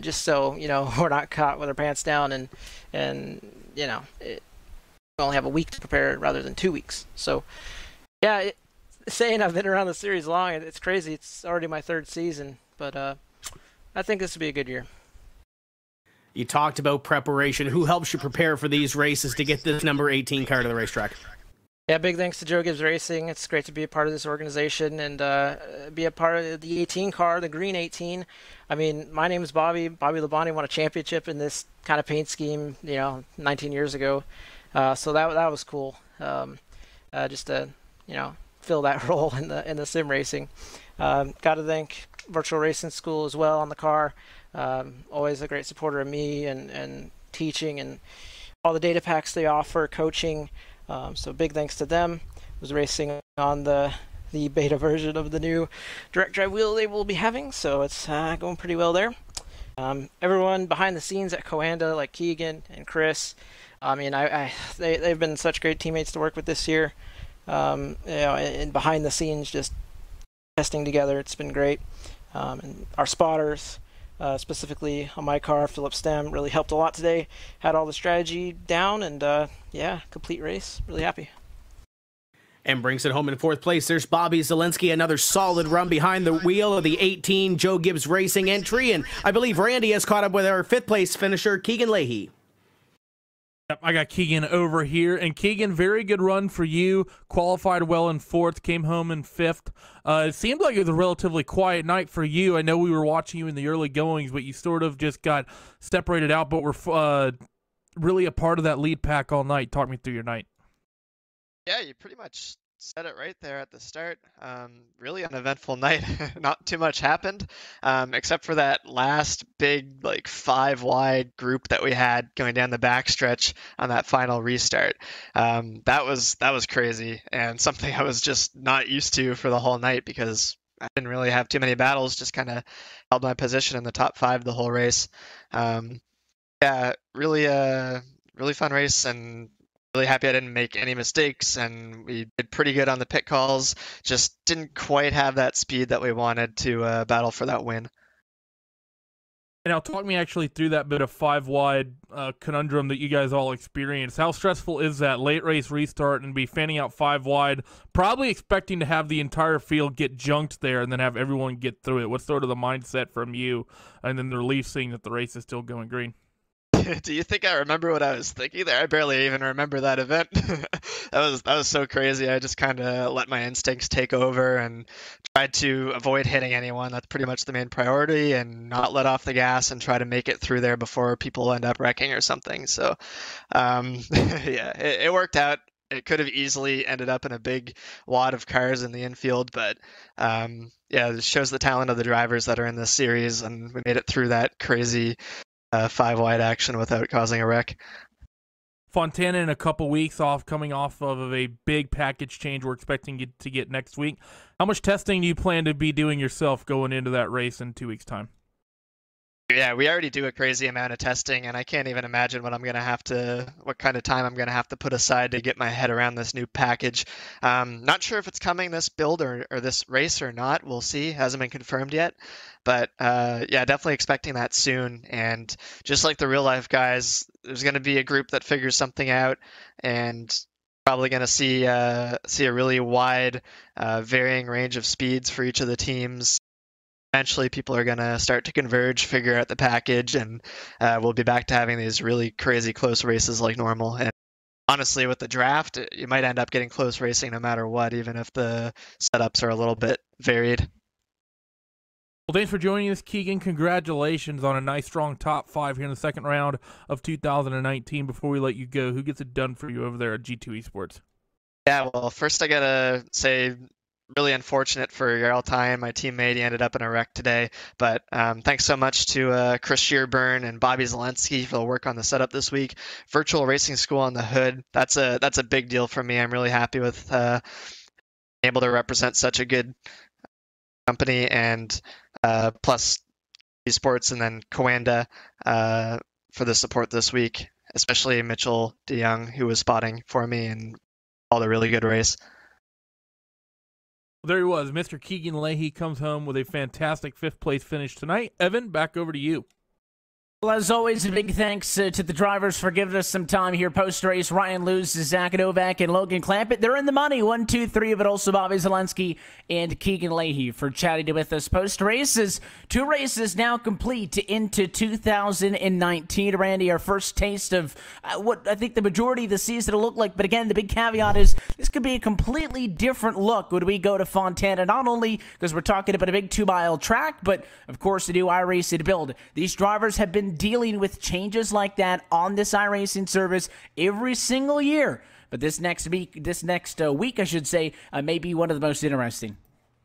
just so we're not caught with our pants down and we only have a week to prepare rather than 2 weeks. So yeah, saying I've been around the series long, it's crazy. It's already my third season, but I think this will be a good year. You talked about preparation. Who helps you prepare for these races to get this number 18 car to the racetrack? Yeah, big thanks to Joe Gibbs Racing. It's great to be a part of this organization and be a part of the 18 car, the green 18. I mean, my name is Bobby. Bobby Labonte won a championship in this kind of paint scheme, 19 years ago. So that was cool. Just to fill that role in the sim racing. Got to thank Virtual Racing School as well on the car. Always a great supporter of me and teaching and all the data packs they offer, coaching. So big thanks to them. Was racing on the beta version of the new direct drive wheel they will be having, so it's going pretty well there. Everyone behind the scenes at Coanda, like Keegan and Chris, I mean, they've been such great teammates to work with this year. And behind the scenes, just testing together, it's been great. And our spotters, specifically on my car, Philip Stem, really helped a lot today. Had all the strategy down, and yeah, complete race. Really happy. And brings it home in fourth place. There's Bobby Zielinski, another solid run behind the wheel of the 18 Joe Gibbs Racing entry. And I believe Randy has caught up with our fifth place finisher, Keegan Leahy. Yep, I got Keegan over here. And Keegan, very good run for you. Qualified well in fourth, came home in fifth. It seemed like it was a relatively quiet night for you. I know we were watching you in the early goings, but you sort of just got separated out, but were really a part of that lead pack all night. Talk me through your night. Yeah, you pretty much said it right there at the start. Really uneventful night. Not too much happened, except for that last big, like 5-wide group that we had going down the backstretch on that final restart. That was crazy and something I was just not used to for the whole night because I didn't really have too many battles. Just kind of held my position in the top 5 the whole race. Yeah, really fun race and really happy I didn't make any mistakes, and we did pretty good on the pit calls. Just didn't quite have that speed that we wanted to battle for that win. And now talk me actually through that bit of 5-wide conundrum that you guys all experienced. How stressful is that late race restart and be fanning out 5-wide, probably expecting to have the entire field get junked there and then have everyone get through it? What's sort of the mindset from you and then the relief seeing that the race is still going green? Do you think I remember what I was thinking there? I barely even remember that event. that was so crazy. I just kind of let my instincts take over and tried to avoid hitting anyone. That's pretty much the main priority, and not let off the gas and try to make it through there before people end up wrecking or something. So, yeah, it worked out. It could have easily ended up in a big wad of cars in the infield, but yeah, it shows the talent of the drivers that are in this series, and we made it through that crazy 5-wide action without causing a wreck. Fontana in a couple weeks off, coming off of a big package change we're expecting to get next week. How much testing do you plan to be doing yourself going into that race in 2 weeks' time? Yeah, we already do a crazy amount of testing, and I can't even imagine what kind of time I'm gonna have to put aside to get my head around this new package. Not sure if it's coming this build or this race or not. We'll see. Hasn't been confirmed yet, but yeah, definitely expecting that soon. And just like the real life guys, there's gonna be a group that figures something out, and probably gonna see a really wide, varying range of speeds for each of the teams. Eventually, people are going to start to converge, figure out the package, and we'll be back to having these really crazy close races like normal. And honestly, with the draft, you might end up getting close racing no matter what, even if the setups are a little bit varied. Well, thanks for joining us, Keegan. Congratulations on a nice, strong top 5 here in the second round of 2019. Before we let you go, who gets it done for you over there at G2 Esports? Yeah, well, first I got to say, really unfortunate for Jarl Tyen, my teammate. He ended up in a wreck today. But thanks so much to Chris Shearburn and Bobby Zelensky for the work on the setup this week. Virtual Racing School on the hood. That's a big deal for me. I'm really happy with being able to represent such a good company, and plus esports, and then Coanda for the support this week, especially Mitchell DeYoung, who was spotting for me and called a really good race. There he was. Mr. Keegan Leahy comes home with a fantastic 5th place finish tonight. Evan, back over to you. Well, as always, a big thanks to the drivers for giving us some time here post-race. Ryan Lewis, Zach Novak, and Logan Clampett. They're in the money, 1, 2, 3, but also Bobby Zelensky and Keegan Leahy for chatting with us post-races. 2 races now complete into 2019. Randy, our first taste of what I think the majority of the season will look like. But again, the big caveat is this could be a completely different look when we go to Fontana, not only because we're talking about a big 2-mile track, but of course the new iRacing build. These drivers have been dealing with changes like that on this iRacing service every single year. But this next week, I should say, may be one of the most interesting.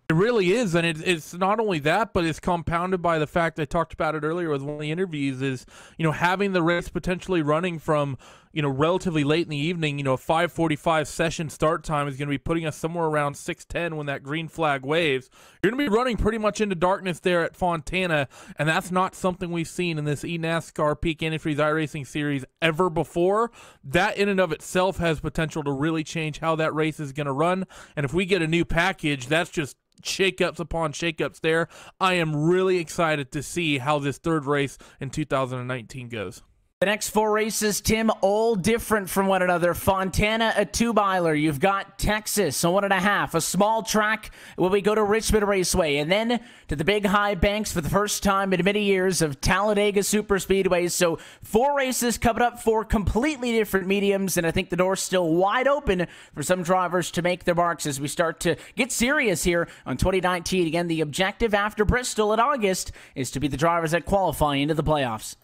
It really is, and it's not only that, but it's compounded by the fact I talked about it earlier with one of the interviews is, having the race potentially running from, relatively late in the evening, a 5:45 session start time is going to be putting us somewhere around 6:10 when that green flag waves. You're going to be running pretty much into darkness there at Fontana, and that's not something we've seen in this eNASCAR PEAK Antifreeze iRacing series ever before. That in and of itself has potential to really change how that race is going to run, and if we get a new package, that's just shakeups upon shakeups there. I am really excited to see how this 3rd race in 2019 goes. The next 4 races, Tim, all different from one another. Fontana, a 2-miler. You've got Texas, a 1.5. A small track when we go to Richmond Raceway. And then to the big high banks for the first time in many years of Talladega Superspeedway. So 4 races coming up, 4 completely different mediums. And I think the door's still wide open for some drivers to make their marks as we start to get serious here on 2019. Again, the objective after Bristol in August is to be the drivers that qualify into the playoffs.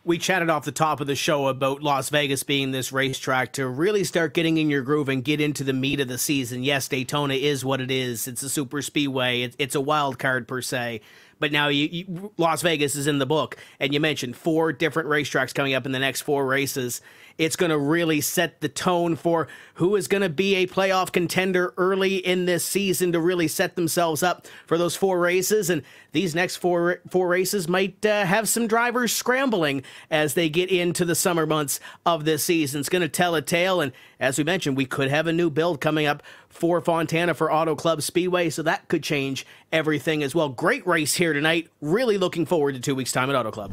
We chatted off the top of the show about Las Vegas being this racetrack to really start getting in your groove and get into the meat of the season. Yes, Daytona is what it is. It's a super speedway. It's a wild card per se. But now Las Vegas is in the book, and you mentioned 4 different racetracks coming up in the next 4 races. It's going to really set the tone for who is going to be a playoff contender early in this season to really set themselves up for those 4 races. And these next four races might have some drivers scrambling as they get into the summer months of this season. It's going to tell a tale, and as we mentioned, we could have a new build coming up for Fontana for Auto Club Speedway, so that could change everything as well. Great race here tonight. Really looking forward to 2 weeks' time at Auto Club.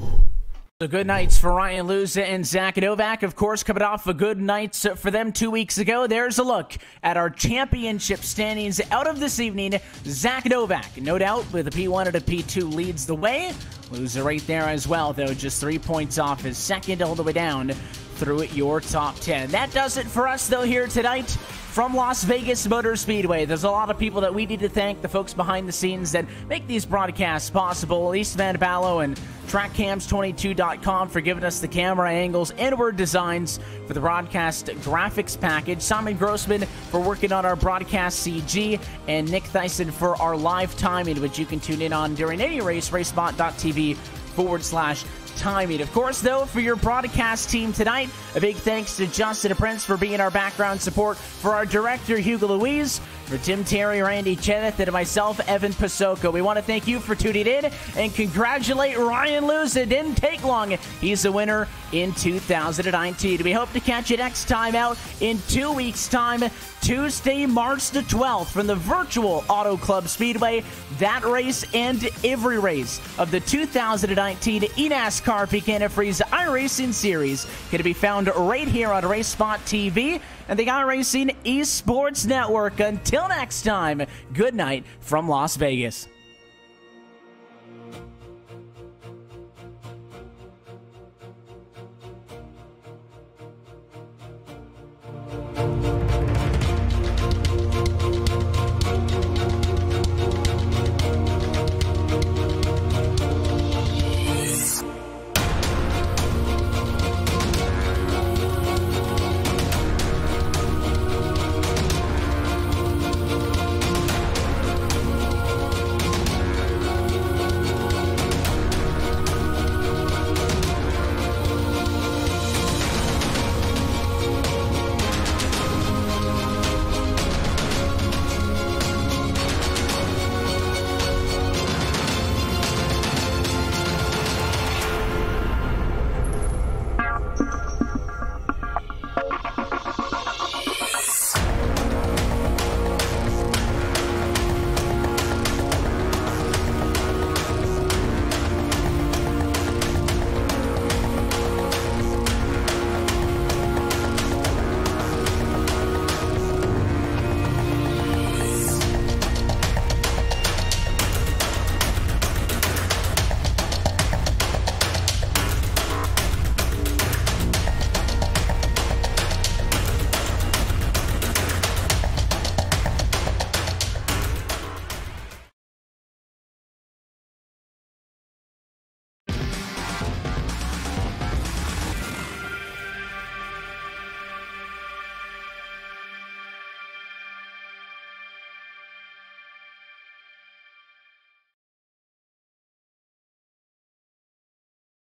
So good nights for Ryan Lewis and Zach Novak, of course, coming off a good nights for them 2 weeks ago. There's a look at our championship standings out of this evening. Zach Novak, no doubt, with a P1 and a P2 leads the way. Loser right there as well, though, just 3 points off his second all the way down through your top 10. That does it for us, though, here tonight from Las Vegas Motor Speedway. There's a lot of people that we need to thank, the folks behind the scenes that make these broadcasts possible. Elise Van Ballo and TrackCams22.com for giving us the camera angles and word designs for the broadcast graphics package. Simon Grossman for working on our broadcast CG, and Nick Thyssen for our live timing, which you can tune in on during any race, RaceSpot.tv timing. Of course, though, for your broadcast team tonight, a big thanks to Justin Prince for being our background support, for our director, Hugo Louise, for Tim Terry, Randy Cheneth, and myself, Evan Pasoko. We want to thank you for tuning in and congratulate Ryan Lewis. It didn't take long. He's the winner in 2019. We hope to catch you next time out in 2 weeks' time, Tuesday, March the 12th, from the virtual Auto Club Speedway. That race and every race of the 2019 eNASCAR PEAK Antifreeze iRacing Series going to be found right here on RaceSpotTV and the iRacing Esports Network. Until next time, good night from Las Vegas.